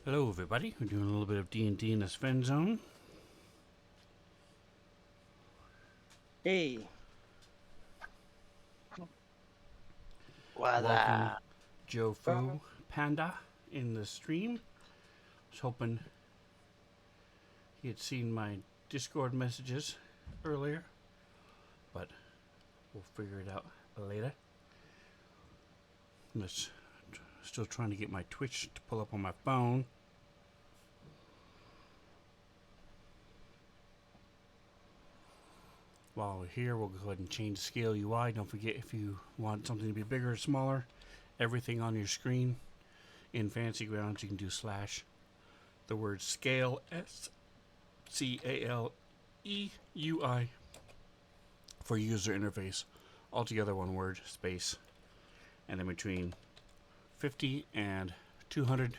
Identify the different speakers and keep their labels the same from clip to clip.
Speaker 1: Hello, everybody. We're doing a little bit of D&D in the Svenzone.
Speaker 2: Hey,
Speaker 1: Welcome,
Speaker 3: Voila.
Speaker 1: Joe
Speaker 2: uh,
Speaker 1: Fu Panda in the stream. I was hoping he had seen my Discord messages earlier, but we'll figure it out later. I'm still trying to get my Twitch to pull up on my phone. While we're here, we'll go ahead and change the scale UI. Don't forget, if you want something to be bigger or smaller, everything on your screen in Fancy Grounds, you can do slash the word scale, SCALEUI, for user interface. Altogether one word, space. And then between 50 and 200.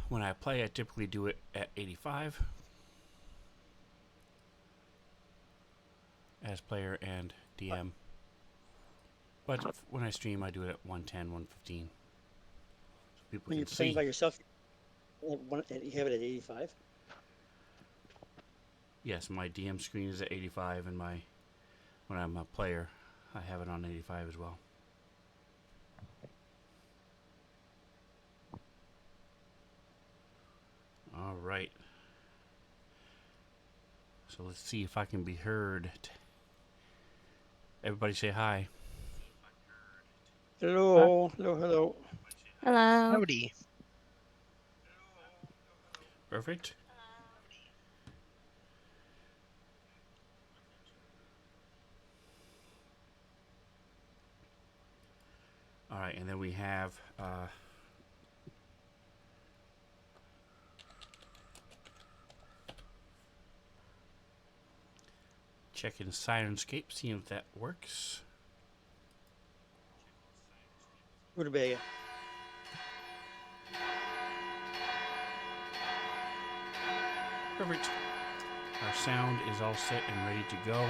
Speaker 1: When I play, I typically do it at 85 as player and DM. But when I stream, I do it at 110, 115. So people
Speaker 2: when
Speaker 1: can
Speaker 2: you're playing
Speaker 1: see.
Speaker 2: by yourself, you have it at 85.
Speaker 1: Yes, my DM screen is at 85, and when I'm a player, I have it on 85 as well. All right. So let's see if I can be heard. Everybody say hi.
Speaker 2: Hello, hello, hello.
Speaker 4: Hello.
Speaker 3: Howdy.
Speaker 1: Perfect. All right, and then we have checking Sirenscape, seeing if that works.
Speaker 2: Rutabaga.
Speaker 1: Perfect. Our sound is all set and ready to go.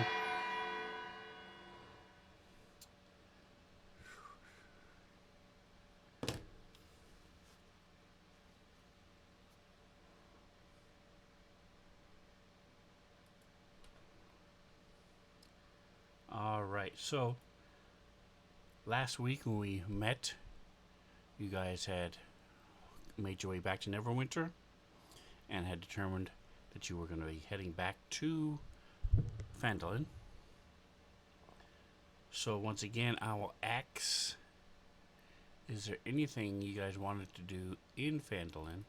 Speaker 1: All right, so last week when we met, you guys had made your way back to Neverwinter and had determined that you were going to be heading back to Phandalin. So once again, I will ask, is there anything you guys wanted to do in Phandalin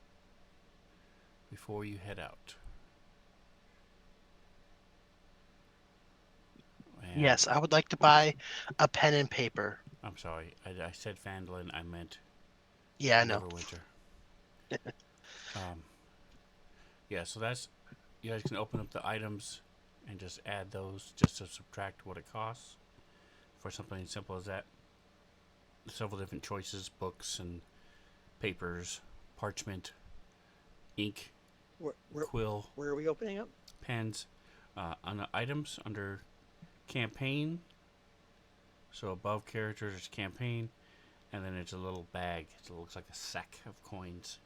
Speaker 1: before you head out? And
Speaker 3: Yes, I would like to buy a pen and paper.
Speaker 1: I'm sorry, I said Phandalin, I meant
Speaker 3: Yeah, I know.
Speaker 1: Neverwinter. Um, yeah, so that's, you guys can open up the items and just add those just to subtract what it costs for something as simple as that. Several different choices: books and papers, parchment, ink,
Speaker 2: Where, where,
Speaker 1: quill,
Speaker 2: where are we opening up?
Speaker 1: pens. On the items under campaign, so above characters is campaign, and then it's a little bag. It looks like a sack of coins.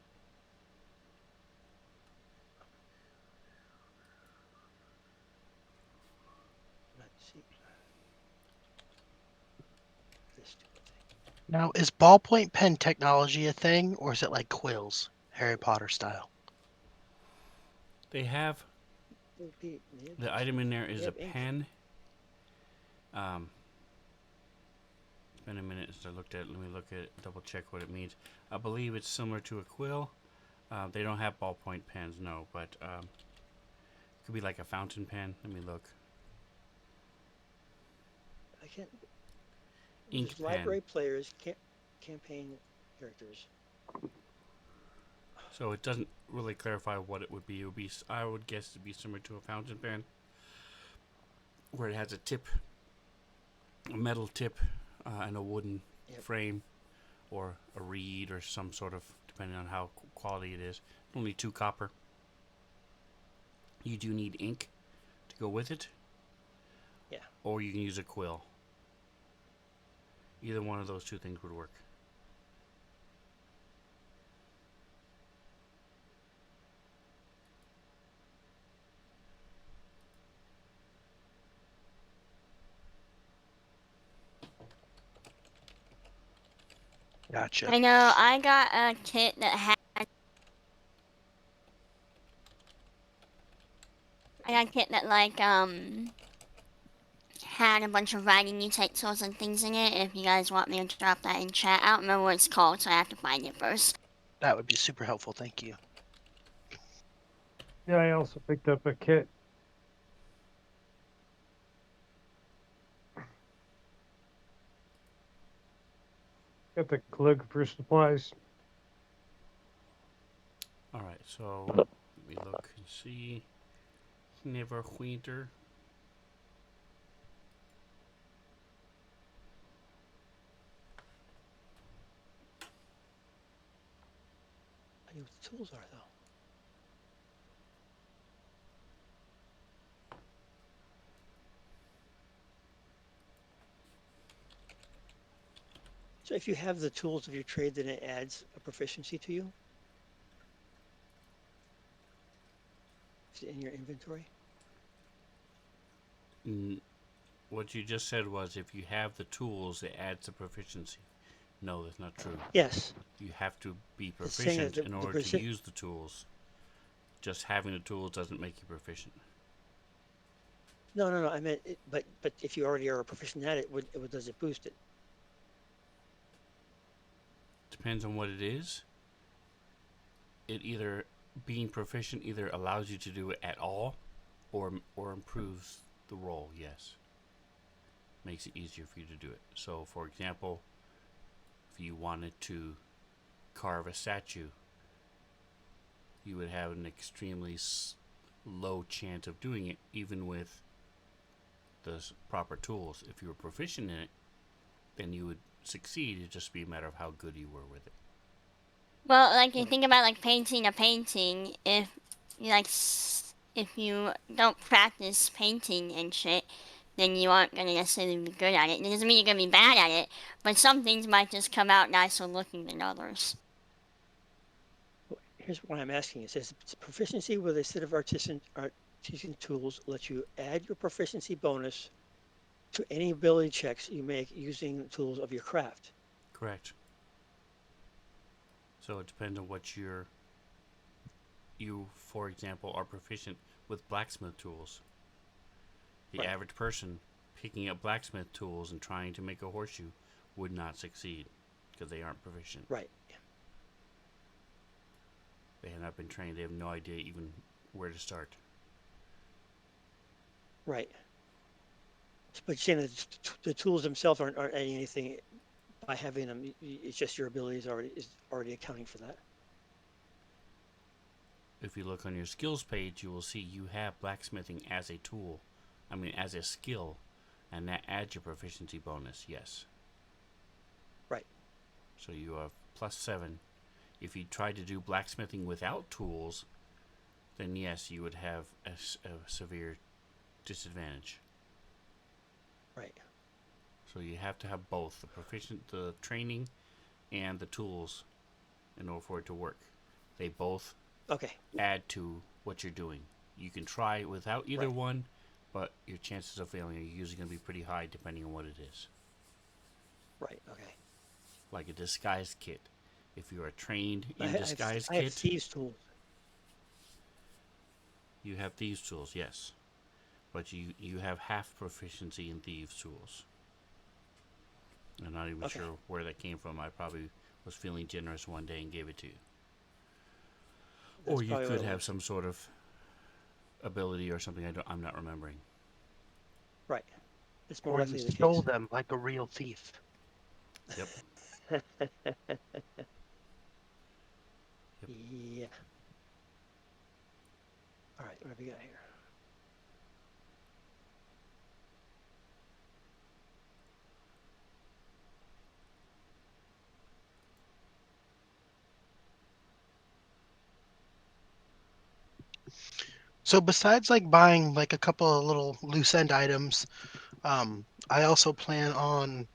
Speaker 2: Let's see. This stupid thing.
Speaker 3: Now, is ballpoint pen technology a thing, or is it like quills, Harry Potter style?
Speaker 1: They have the item in there
Speaker 2: They
Speaker 1: is a
Speaker 2: have ink.
Speaker 1: pen. It's been a minute since I looked at it. Let me look at it, double check what it means. I believe it's similar to a quill. They don't have ballpoint pens, no, but it could be like a fountain pen. Let me look.
Speaker 2: I can't.
Speaker 1: Ink
Speaker 2: There's
Speaker 1: pen.
Speaker 2: library players, campaign characters.
Speaker 1: So it doesn't really clarify what it would be. It would be, I would guess, it'd be similar to a fountain pen, where it has a tip, a metal tip, and a wooden
Speaker 2: Yep.
Speaker 1: frame, or a reed, or some sort of, depending on how quality it is. Only 2 copper. You do need ink to go with it,
Speaker 2: Yeah.
Speaker 1: or you can use a quill. Either one of those 2 things would work.
Speaker 3: Gotcha.
Speaker 4: I know I got a kit that had. I got a kit that had a bunch of writing utensils and things in it. If you guys want me to drop that in chat, I don't remember what it's called, so I have to find it first.
Speaker 3: That would be super helpful. Thank you.
Speaker 5: Yeah, I also picked up a kit. Got the calligrapher supplies.
Speaker 1: All right, so let me look and see. Neverwinter.
Speaker 2: I know what the tools are though. So if you have the tools of your trade, then it adds a proficiency to you. Is it in your inventory?
Speaker 1: What you just said was if you have the tools, it adds a proficiency. No, that's not true.
Speaker 2: Yes.
Speaker 1: You have to be
Speaker 2: It's saying that
Speaker 1: proficient in order to use the tools. Just having the tools doesn't make you proficient.
Speaker 2: No. I meant, but if you already are proficient at it, does it boost it?
Speaker 1: Depends on what it is. It either being proficient either allows you to do it at all, or improves the roll. Yes, makes it easier for you to do it. So, for example, if you wanted to carve a statue, you would have an extremely low chance of doing it, even with the proper tools. If you were proficient in it, then you would succeed. It'd just be a matter of how good you were with it.
Speaker 4: Well, like you think about like painting a painting, if you if you don't practice painting and shit, then you aren't gonna necessarily be good at it. It doesn't mean you're gonna be bad at it, but some things might just come out nicer looking than others.
Speaker 2: Here's why I'm asking. It says it's proficiency with a set of artisan tools lets you add your proficiency bonus to any ability checks you make using the tools of your craft.
Speaker 1: Correct. So it depends on what you, for example, are proficient with blacksmith tools. The
Speaker 2: Right.
Speaker 1: average person picking up blacksmith tools and trying to make a horseshoe would not succeed because they aren't proficient.
Speaker 2: Right.
Speaker 1: They have not been trained. They have no idea even where to start.
Speaker 2: Right. But you're saying that the tools themselves aren't adding anything by having them. It's just your abilities is already accounting for that.
Speaker 1: If you look on your skills page, you will see you have blacksmithing as a tool. I mean, as a skill, and that adds your proficiency bonus. Yes.
Speaker 2: Right.
Speaker 1: So you have +7. If you tried to do blacksmithing without tools, then yes, you would have a severe disadvantage.
Speaker 2: Right.
Speaker 1: So you have to have both the training, and the tools, in order for it to work. They both
Speaker 2: Okay.
Speaker 1: add to what you're doing. You can try without either
Speaker 2: Right.
Speaker 1: one, but your chances of failing are usually going to be pretty high depending on what it is.
Speaker 2: Right. Okay.
Speaker 1: Like a disguise kit. If you are trained
Speaker 2: I,
Speaker 1: in
Speaker 2: ha-
Speaker 1: disguise
Speaker 2: I have
Speaker 1: kit,
Speaker 2: thieves tools.
Speaker 1: you have thieves tools, yes. But you have half proficiency in thieves tools. I'm not even
Speaker 2: Okay.
Speaker 1: sure where that came from. I probably was feeling generous one day and gave it to you.
Speaker 2: That's
Speaker 1: Or you
Speaker 2: probably what
Speaker 1: could
Speaker 2: it
Speaker 1: have
Speaker 2: was.
Speaker 1: some sort of ability or something I'm not remembering.
Speaker 2: Right. It's more
Speaker 3: Or you
Speaker 2: likely the
Speaker 3: stole
Speaker 2: case.
Speaker 3: them like a real thief.
Speaker 1: Yep.
Speaker 2: Yeah. All right. What have we got here?
Speaker 3: So besides like buying like a couple of little loose end items, I also plan on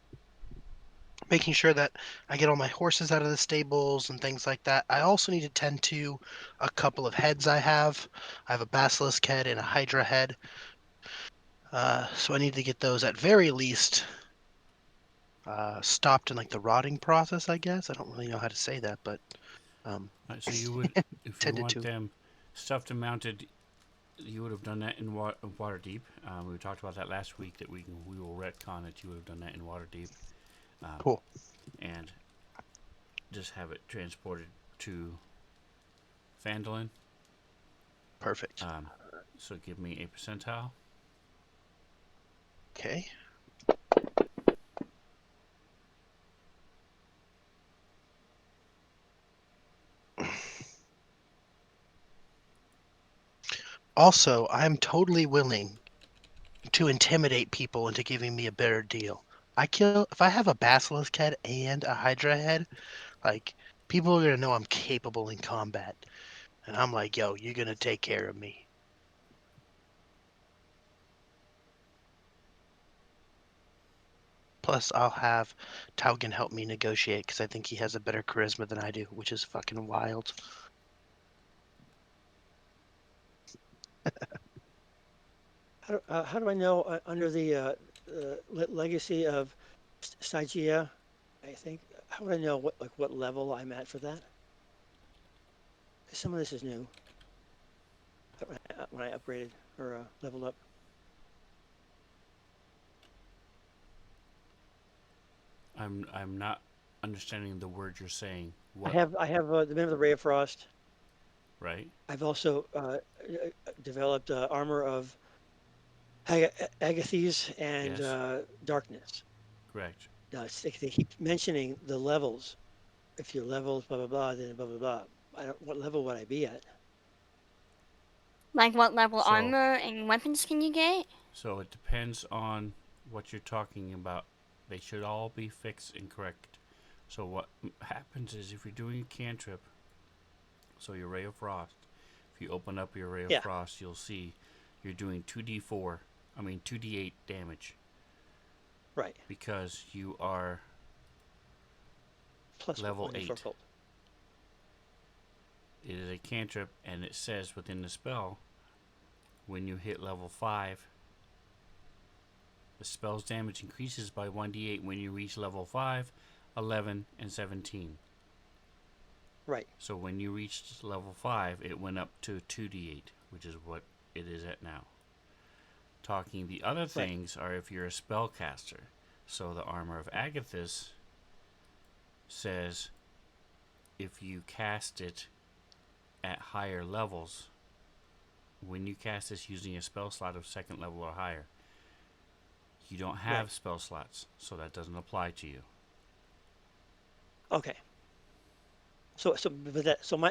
Speaker 3: making sure that I get all my horses out of the stables and things like that. I also need to tend to a couple of heads I have. I have a basilisk head and a hydra head. So I need to get those at very least stopped in like the rotting process, I guess. I don't really know how to say that, but
Speaker 1: So you would, if you
Speaker 3: tended
Speaker 1: want
Speaker 3: to.
Speaker 1: them stuffed and mounted, you would have done that in water deep. We talked about that last week that we will retcon that you would have done that in water deep,
Speaker 3: Cool.
Speaker 1: and just have it transported to Fandolin.
Speaker 3: Perfect.
Speaker 1: So give me a percentile.
Speaker 3: Okay. Also, I'm totally willing to intimidate people into giving me a better deal. If I have a basilisk head and a hydra head, like people are gonna know I'm capable in combat. And I'm like, yo, you're gonna take care of me. Plus, I'll have Taugen help me negotiate because I think he has a better charisma than I do, which is fucking wild.
Speaker 2: How do I know under the legacy of Stygia, I think, how would I know what level I'm at for that? 'Cause some of this is new when I upgraded or leveled up.
Speaker 1: I'm not understanding the word you're saying.
Speaker 2: I
Speaker 1: What?
Speaker 2: have I have the Men of the Ray of Frost.
Speaker 1: Right?
Speaker 2: I've also developed armor of Agathes and
Speaker 1: Yes.
Speaker 2: Darkness.
Speaker 1: Correct.
Speaker 2: Now they keep mentioning the levels. If your levels blah blah blah, then blah blah blah. I don't. What level would I be at?
Speaker 4: Like what level
Speaker 1: So
Speaker 4: armor and weapons can you get?
Speaker 1: so it depends on what you're talking about. They should all be fixed and correct. So what happens is if you're doing a cantrip, so your Ray of Frost, if you open up your Ray of
Speaker 2: Yeah,
Speaker 1: Frost, you'll see you're doing 2d4, I mean 2d8 damage
Speaker 2: right.
Speaker 1: because you are
Speaker 2: Plus
Speaker 1: level
Speaker 2: one for
Speaker 1: 8.
Speaker 2: cult.
Speaker 1: It is a cantrip and it says within the spell when you hit level 5, the spell's damage increases by 1d8 when you reach level 5, 11, and 17.
Speaker 2: Right.
Speaker 1: So when you reached level 5, it went up to 2d8, which is what it is at now. Talking the other
Speaker 2: Right.
Speaker 1: things are if you're a spellcaster. So the Armor of Agathis says if you cast it at higher levels, when you cast this using a spell slot of second level or higher, you don't have
Speaker 2: Right.
Speaker 1: spell slots, so that doesn't apply to you.
Speaker 2: Okay. But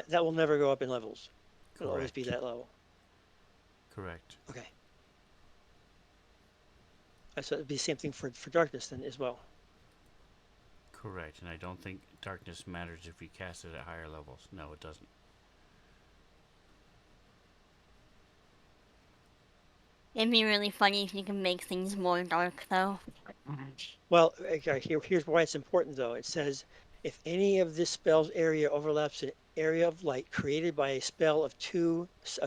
Speaker 2: that will never go up in levels. It'll always be
Speaker 1: Correct.
Speaker 2: that level.
Speaker 1: Correct.
Speaker 2: Okay. So it'd be the same thing for darkness then as well.
Speaker 1: Correct. And I don't think darkness matters if you cast it at higher levels. No, it doesn't.
Speaker 4: It'd be really funny if you can make things more dark, though.
Speaker 2: Well, okay, here's why it's important though. It says if any of this spell's area overlaps an area of light created by a spell of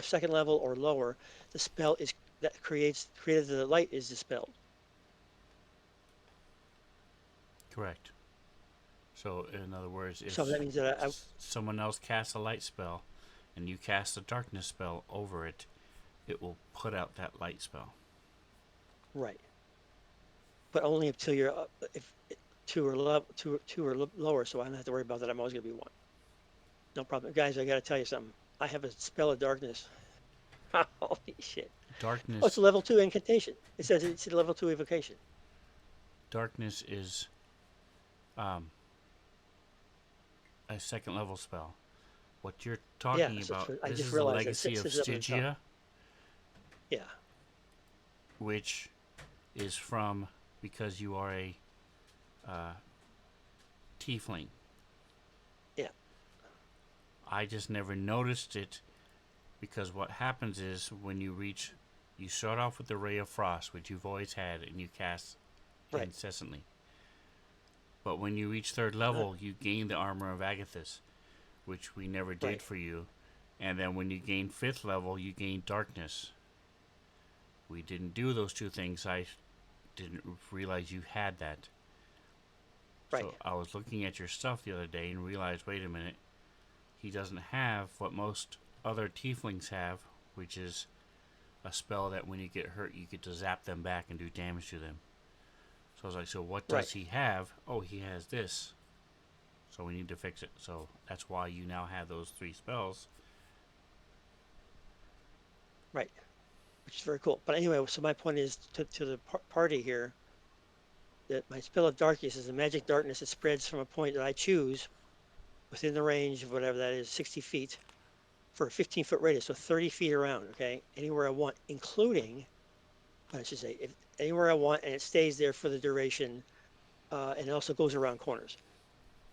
Speaker 2: second level or lower, the spell is that created the light is dispelled.
Speaker 1: Correct. So, in other words,
Speaker 2: So
Speaker 1: if
Speaker 2: that means that
Speaker 1: someone else casts a light spell and you cast a darkness spell over it, it will put out that light spell.
Speaker 2: right, but only until you're if two or lower. So I don't have to worry about that. I'm always gonna be one. No problem, guys. I gotta tell you something. I have a spell of darkness. Holy shit! Oh, it's a
Speaker 1: Darkness,
Speaker 2: level 2 incantation. It says it's a level 2 evocation.
Speaker 1: darkness is um, a second level spell. What you're
Speaker 2: Yeah,
Speaker 1: talking about,
Speaker 2: I
Speaker 1: this
Speaker 2: just
Speaker 1: is the
Speaker 2: realized that
Speaker 1: legacy of
Speaker 2: says it up at the top.
Speaker 1: Stygia,
Speaker 2: Yeah,
Speaker 1: which is from because you are a uh, tiefling.
Speaker 2: yeah,
Speaker 1: I just never noticed it because what happens is when you start off with the Ray of Frost, which you've always had, and you cast
Speaker 2: right.
Speaker 1: incessantly. But when you reach third
Speaker 2: Uh,
Speaker 1: level, you gain the Armor of Agathis, which we never did
Speaker 2: right.
Speaker 1: for you. And then when you gain fifth level, you gain Darkness. We didn't do those two things. I didn't realize you had that.
Speaker 2: Right.
Speaker 1: So I was looking at your stuff the other day and realized, wait a minute, he doesn't have what most other tieflings have, which is a spell that when you get hurt, you get to zap them back and do damage to them. So I was like, so what
Speaker 2: Right.
Speaker 1: does he have? Oh, he has this. So we need to fix it. So that's why you now have those 3 spells.
Speaker 2: Right. Which is very cool. But anyway, so my point is to the party here that my spell of darkness is a magic darkness that spreads from a point that I choose within the range of whatever that is, 60 feet for a 15-foot radius, so 30 feet around. Okay, anywhere I want, including, I should say, if anywhere I want, and it stays there for the duration, and it also goes around corners.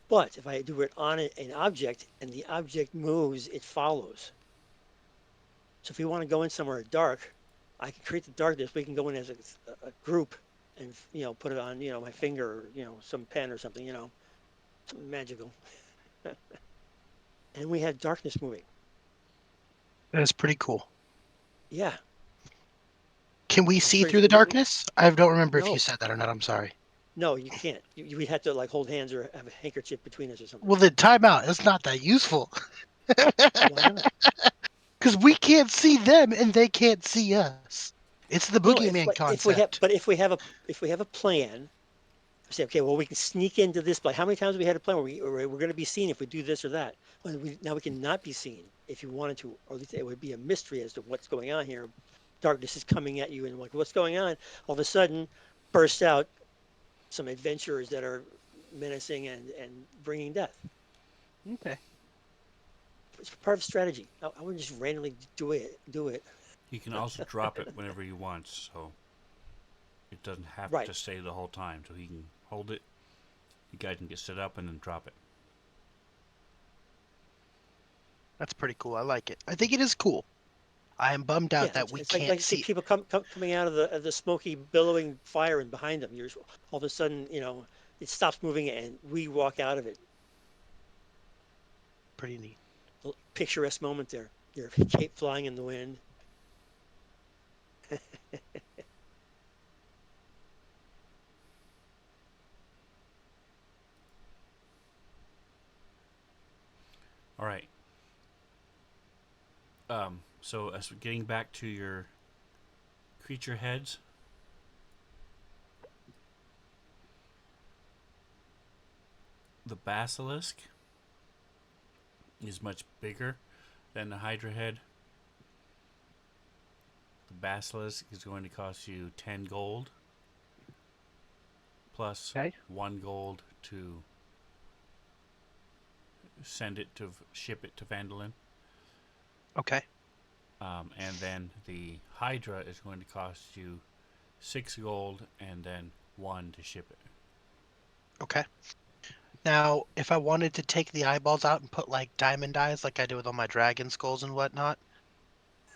Speaker 2: But if I do it on an object and the object moves, it follows. So if we want to go in somewhere dark, I can create the darkness. We can go in as a group and put it on my finger or some pen or something something magical, and we had darkness moving.
Speaker 3: That is pretty cool.
Speaker 2: Yeah,
Speaker 3: Can we
Speaker 2: it's
Speaker 3: see
Speaker 2: very
Speaker 3: through the darkness? I don't remember if you
Speaker 2: no,
Speaker 3: said that or not. I'm sorry.
Speaker 2: no, you can't. We'd have to like hold hands or have a handkerchief between us or something.
Speaker 3: Well, then time out. It's not that useful
Speaker 2: Why not?
Speaker 3: because we can't see them and they can't see us. It's the
Speaker 2: No, if
Speaker 3: boogeyman
Speaker 2: if
Speaker 3: concept.
Speaker 2: we have a plan, say, okay, well, we can sneak into this place. How many times have we had a plan where we're going to be seen if we do this or that? Well, now we can not be seen if you wanted to, or at least it would be a mystery as to what's going on here. Darkness is coming at you, and like, what's going on? All of a sudden, burst out some adventurers that are menacing and bringing death.
Speaker 3: Okay.
Speaker 2: It's part of strategy. I wouldn't just randomly do it.
Speaker 1: You can also drop it whenever you want, so it doesn't have
Speaker 2: Right.
Speaker 1: to stay the whole time. So he can hold it, you guys can get set up and then drop it.
Speaker 3: That's pretty cool. I like it. I think it is cool. I am bummed out
Speaker 2: Yeah,
Speaker 3: that we
Speaker 2: it's like
Speaker 3: can't
Speaker 2: you see
Speaker 3: see.
Speaker 2: people coming out of the smoky, billowing fire, and behind them, you're all of a sudden, it stops moving, and we walk out of it.
Speaker 3: Pretty neat.
Speaker 2: Picturesque moment there. Your cape flying in the wind.
Speaker 1: All right. So as we're getting back to your creature heads, the basilisk is much bigger than the hydra head. The basilisk is going to cost you 10 gold plus
Speaker 3: Okay.
Speaker 1: 1 gold to ship it to Vandalin.
Speaker 3: Okay.
Speaker 1: And then the hydra is going to cost you 6 gold and then 1 to ship it.
Speaker 3: Okay. Now, if I wanted to take the eyeballs out and put like diamond eyes, like I do with all my dragon skulls and whatnot,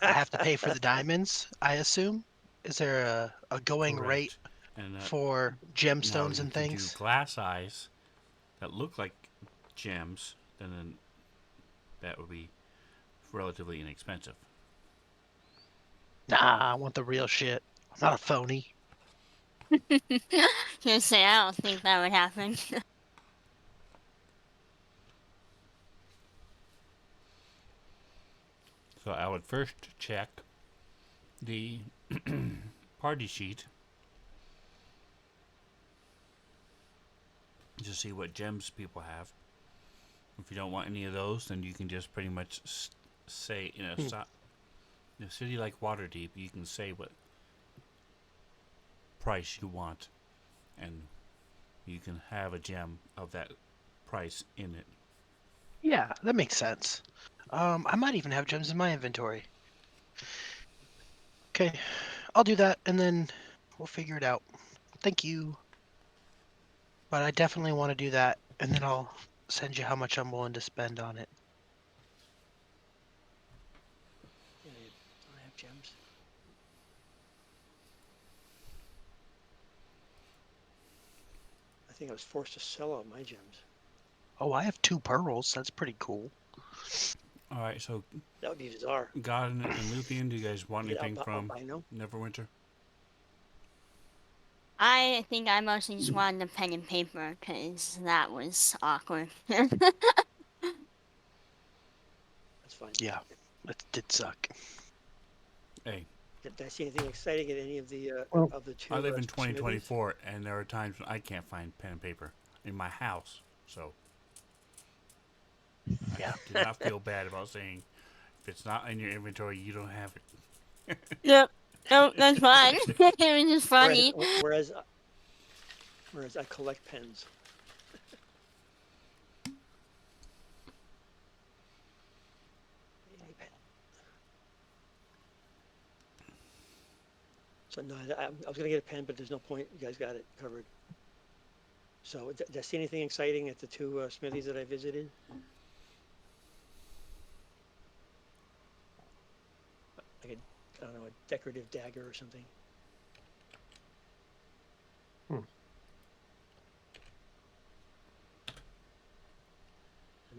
Speaker 3: I have to pay for the diamonds, I assume. Is there a going rate
Speaker 1: Correct. And
Speaker 3: for
Speaker 1: now
Speaker 3: gemstones
Speaker 1: you
Speaker 3: and
Speaker 1: can do
Speaker 3: things?
Speaker 1: glass eyes that look like gems, then that would be relatively inexpensive.
Speaker 3: Nah, I want the real shit. I'm not a phony.
Speaker 4: Just say I don't think that would happen.
Speaker 1: So I would first check the party sheet to see what gems people have. If you don't want any of those, then you can just pretty much say in a city like Waterdeep, you can say what price you want, and you can have a gem of that price in it.
Speaker 3: Yeah, that makes sense. I might even have gems in my inventory. Okay, I'll do that and then we'll figure it out. Thank you. But I definitely want to do that and then I'll send you how much I'm willing to spend on it.
Speaker 2: Yeah, don't I have gems? I think I was forced to sell all my gems.
Speaker 3: Oh, I have 2 pearls. That's pretty cool.
Speaker 1: All right, so
Speaker 2: That would be bizarre.
Speaker 1: God and Luthien, do you guys want
Speaker 2: Get
Speaker 1: anything from
Speaker 2: albino.
Speaker 1: Neverwinter?
Speaker 4: I think I mostly just wanted the pen and paper because that was awkward.
Speaker 2: That's fine.
Speaker 3: Yeah, it did suck.
Speaker 1: Hey,
Speaker 2: Did I see anything exciting in any of the
Speaker 5: Well,
Speaker 2: of the two
Speaker 1: I live in
Speaker 2: smithies?
Speaker 1: 2024, and there are times when I can't find pen and paper in my house. So I
Speaker 3: Yeah.
Speaker 1: do not feel bad about saying if it's not in your inventory, you don't have it.
Speaker 4: Yep. No, that's fine. It was just
Speaker 2: Whereas,
Speaker 4: funny.
Speaker 2: whereas I collect pens. Any pen. So no, I was gonna get a pen, but there's no point. You guys got it covered. So did I see anything exciting at the two smithies that I visited? Like I don't know, a decorative dagger or something. I'm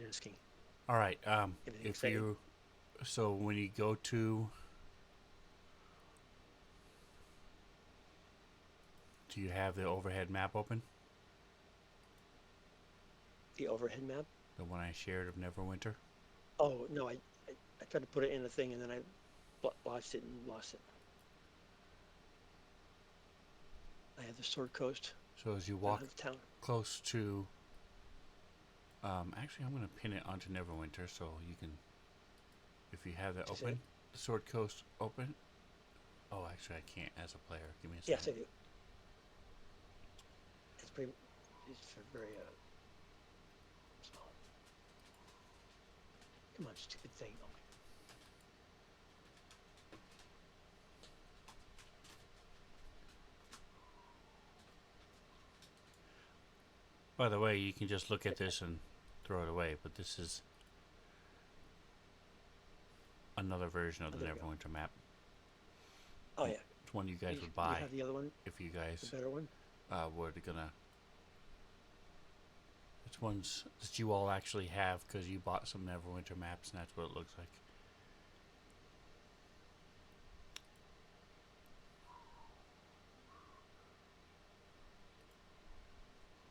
Speaker 2: asking.
Speaker 1: All right.
Speaker 2: Anything
Speaker 1: If
Speaker 2: exciting?
Speaker 1: you so when you go to do you have the overhead map open?
Speaker 2: The overhead map?
Speaker 1: The one I shared of Neverwinter?
Speaker 2: Oh no, I tried to put it in a thing and then I lost it and lost it. I have the Sword Coast.
Speaker 1: So as you
Speaker 2: I don't
Speaker 1: walk
Speaker 2: have the town.
Speaker 1: close to actually I'm gonna pin it onto Neverwinter so you can if you have that
Speaker 2: Just
Speaker 1: open, the Sword Coast open. Oh actually I can't as a player. Give me a
Speaker 2: Yes, I
Speaker 1: second.
Speaker 2: do. It's very small. Come on, stupid thing. Oh my.
Speaker 1: By the way, you can just look at this and throw it away, but this is another version of
Speaker 2: Oh,
Speaker 1: the
Speaker 2: there we go.
Speaker 1: Neverwinter map.
Speaker 2: Oh yeah.
Speaker 1: It's one you guys would
Speaker 2: You
Speaker 1: buy
Speaker 2: have the other one,
Speaker 1: if you
Speaker 2: the
Speaker 1: guys
Speaker 2: better one.
Speaker 1: were gonna. It's ones that you all actually have because you bought some Neverwinter maps, and that's what it looks like.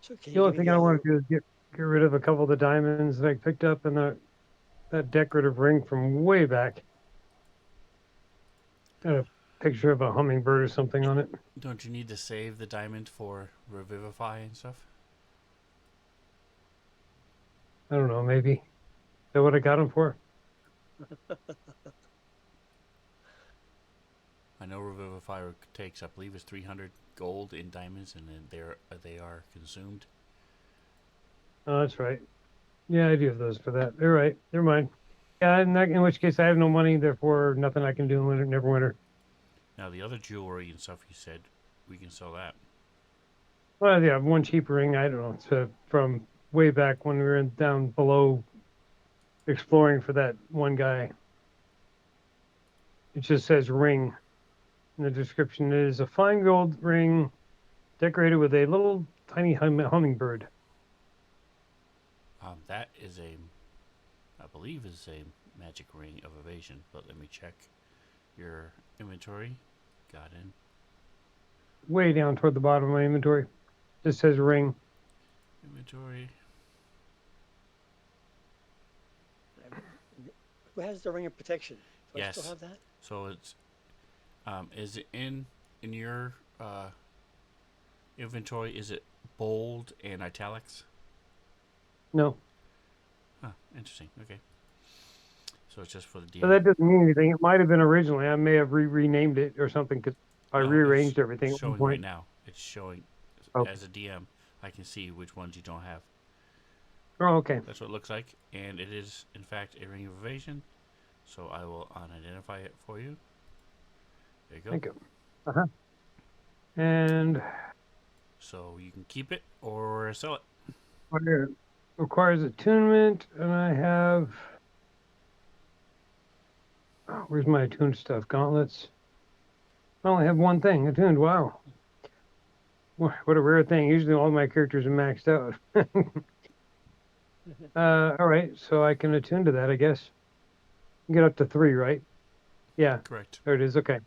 Speaker 2: So can
Speaker 5: the
Speaker 2: you
Speaker 5: only
Speaker 2: give me
Speaker 5: thing
Speaker 2: the
Speaker 5: I
Speaker 2: other?
Speaker 5: want to do is get rid of a couple of the diamonds that I picked up in that decorative ring from way back. Got a picture of a hummingbird or something on it.
Speaker 1: Don't you need to save the diamond for revivify and stuff?
Speaker 5: I don't know, maybe. Is that what I got them for?
Speaker 1: I know revivify takes, I believe, is 300 gold in diamonds, and then they are consumed.
Speaker 5: Oh, that's right. Yeah, I do have those for that. They're right. They're mine. Yeah, in which case I have no money, therefore nothing I can do in winter, Neverwinter.
Speaker 1: Now the other jewelry and stuff you said, we can sell that.
Speaker 5: Well, yeah, one cheap ring. I don't know. It's from way back when we were down below exploring for that one guy. It just says ring. And the description is a fine gold ring decorated with a little tiny hummingbird.
Speaker 1: That is I believe, is a magic ring of evasion. But let me check your inventory. Got in
Speaker 5: Way down toward the bottom of my inventory. Just says ring.
Speaker 1: inventory.
Speaker 2: Who has the ring of protection? Do I still
Speaker 1: Yes.
Speaker 2: have that?
Speaker 1: So it's is it in your inventory? Is it bold and italics?
Speaker 5: No.
Speaker 1: Huh. Interesting. Okay. So it's just for the
Speaker 5: So
Speaker 1: DM.
Speaker 5: that doesn't mean anything. It might have been originally. I may have renamed it or something because I
Speaker 1: No,
Speaker 5: rearranged
Speaker 1: it's
Speaker 5: everything at one
Speaker 1: showing right
Speaker 5: point.
Speaker 1: now. It's showing
Speaker 5: Okay.
Speaker 1: as a DM. I can see which ones you don't have.
Speaker 5: Oh, okay.
Speaker 1: That's what it looks like, and it is in fact a ring of evasion. So I will unidentify it for you. There you go.
Speaker 5: Thank you. Uh-huh. And
Speaker 1: So you can keep it or sell it.
Speaker 5: requires attunement, and I have. Oh, where's my attuned stuff? Gauntlets. I only have one thing attuned. Wow. What a rare thing. Usually all my characters are maxed out. All right, so I can attune to that, I guess. Get up to 3, right? Yeah,
Speaker 1: Correct.
Speaker 5: there it is. Okay.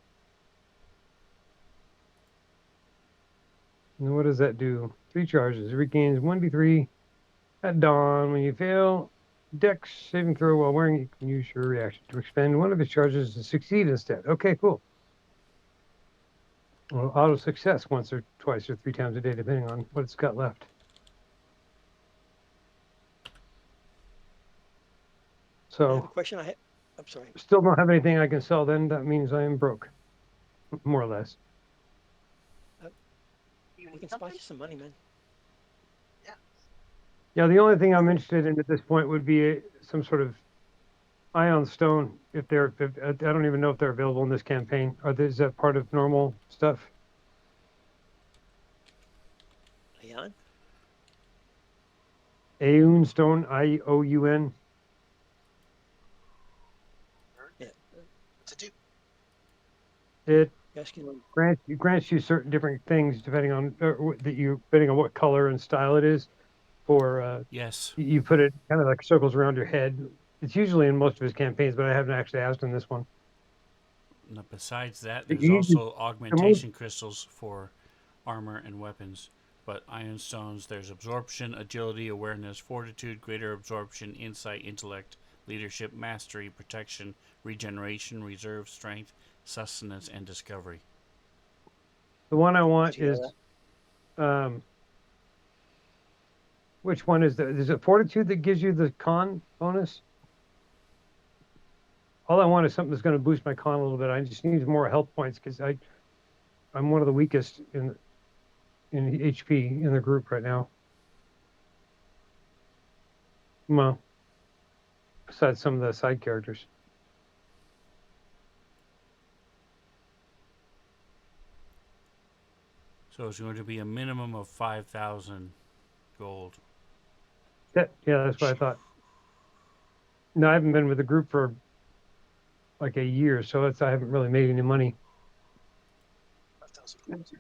Speaker 5: And what does that do? 3 charges. It regains 1d3 at dawn. When you fail Dex saving throw while wearing it, you can use your reaction to expend one of its charges to succeed instead. Okay, cool. Well, auto success once or twice or 3 times a day, depending on what it's got left.
Speaker 2: I have a
Speaker 5: So,
Speaker 2: question. I'm sorry.
Speaker 5: still don't have anything I can sell. Then that means I am broke, more or less.
Speaker 2: We can spot you some money, man.
Speaker 5: Yeah, the only thing I'm interested in at this point would be some sort of ion stone. If I don't even know if they're available in this campaign. Is that part of normal stuff?
Speaker 2: Leon?
Speaker 5: Aeon stone, IOUN.
Speaker 2: Yeah.
Speaker 3: What's it do?
Speaker 5: It
Speaker 2: Asking
Speaker 5: grants you certain different things depending on depending on what color and style it is. For
Speaker 1: Yes.
Speaker 5: you put it kind of like circles around your head. It's usually in most of his campaigns, but I haven't actually asked in this one.
Speaker 1: Now, besides that,
Speaker 5: But
Speaker 1: there's
Speaker 5: you usually-
Speaker 1: also augmentation crystals for armor and weapons. But iron stones, there's absorption, agility, awareness, fortitude, greater absorption, insight, intellect, leadership, mastery, protection, regeneration, reserve, strength, sustenance, and discovery.
Speaker 5: The one I want
Speaker 2: How'd you know
Speaker 5: is which one is is it fortitude that gives you the con bonus? All I want is something that's going to boost my con a little bit. I just need more health points because I'm one of the weakest in HP in the group right now. Well, besides some of the side characters.
Speaker 1: So it's going to be a minimum of 5,000 gold.
Speaker 5: Yeah, that's what I thought. No, I haven't been with the group for like a year, so I haven't really made any money.
Speaker 3: 5,000 gold.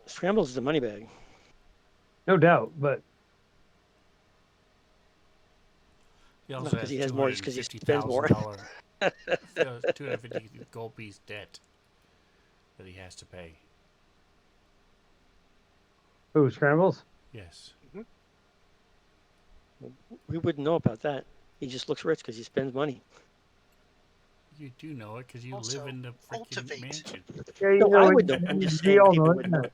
Speaker 2: Scrambles is the money bag.
Speaker 5: No doubt, but
Speaker 1: He
Speaker 2: Not
Speaker 1: also
Speaker 2: because
Speaker 1: has
Speaker 2: he has more, just because he spends more.
Speaker 1: $250,000 250 gold piece debt that he has to pay.
Speaker 5: who scrambles?
Speaker 1: Yes.
Speaker 2: We wouldn't know about that. He just looks rich because he spends money.
Speaker 1: You do know it because you
Speaker 3: Also,
Speaker 1: live in the freaking
Speaker 3: cultivate.
Speaker 1: mansion.
Speaker 5: Yeah, you
Speaker 2: No,
Speaker 5: know
Speaker 2: I
Speaker 5: it.
Speaker 2: would know. I'm just
Speaker 5: We
Speaker 2: saying
Speaker 5: all
Speaker 2: people
Speaker 5: know it.
Speaker 2: wouldn't know it.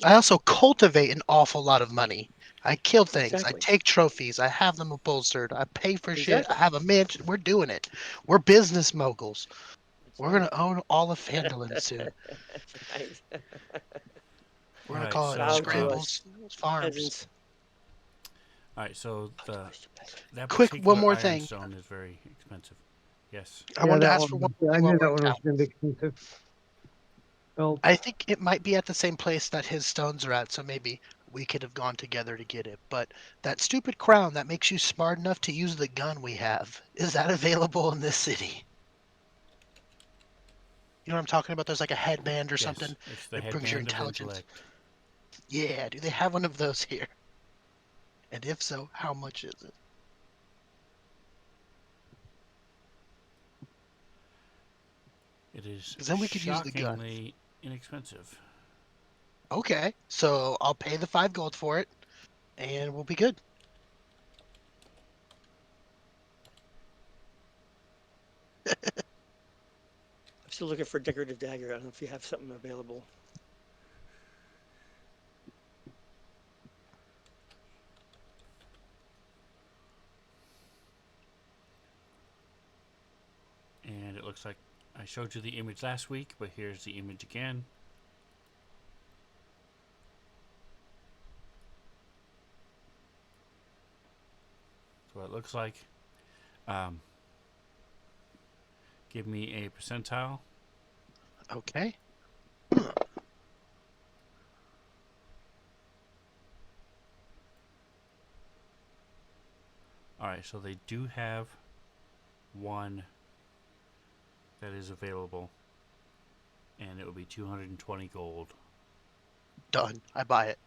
Speaker 3: I also cultivate an awful lot of money. I kill things.
Speaker 2: Exactly.
Speaker 3: I take trophies. I have them upholstered. I pay for shit.
Speaker 2: Exactly.
Speaker 3: I have a mansion. We're doing it. We're business moguls.
Speaker 2: That's
Speaker 3: We're
Speaker 2: right.
Speaker 3: gonna own all of Phandalin soon.
Speaker 2: That's right.
Speaker 3: We're gonna
Speaker 1: Alright,
Speaker 3: call it
Speaker 1: so,
Speaker 2: Bow to
Speaker 3: Scrambles Farms.
Speaker 2: Peasants.
Speaker 1: Alright, so that
Speaker 3: Quick, one
Speaker 1: particular
Speaker 3: more
Speaker 1: iron
Speaker 3: thing.
Speaker 1: stone is very expensive. Yes.
Speaker 3: I
Speaker 5: Yeah,
Speaker 3: wanted to
Speaker 5: that
Speaker 3: ask for one
Speaker 5: one.
Speaker 3: more
Speaker 5: I
Speaker 3: thing while
Speaker 5: knew
Speaker 3: we're
Speaker 5: that
Speaker 3: in
Speaker 5: one was
Speaker 3: town.
Speaker 5: going to be expensive. Belt.
Speaker 3: I think it might be at the same place that his stones are at, so maybe we could have gone together to get it. But that stupid crown that makes you smart enough to use the gun we have, is that available in this city? You know what I'm talking about? There's like a headband or
Speaker 1: Yes.
Speaker 3: something
Speaker 1: It's the
Speaker 3: that brings your
Speaker 1: headband of
Speaker 3: intelligence.
Speaker 1: intellect.
Speaker 3: Yeah, do they have one of those here? And if so, how much is it?
Speaker 1: It is
Speaker 3: 'Cause then we could use the gun.
Speaker 1: shockingly inexpensive.
Speaker 3: Okay, so I'll pay the 5 gold for it, and we'll be good.
Speaker 2: I'm still looking for a decorative dagger. I don't know if you have something available.
Speaker 1: And it looks like I showed you the image last week, but here's the image again. So it looks like. Give me a percentile.
Speaker 3: Okay.
Speaker 1: Alright, so they do have one that is available, and it will be 220 gold.
Speaker 3: Done. I buy it.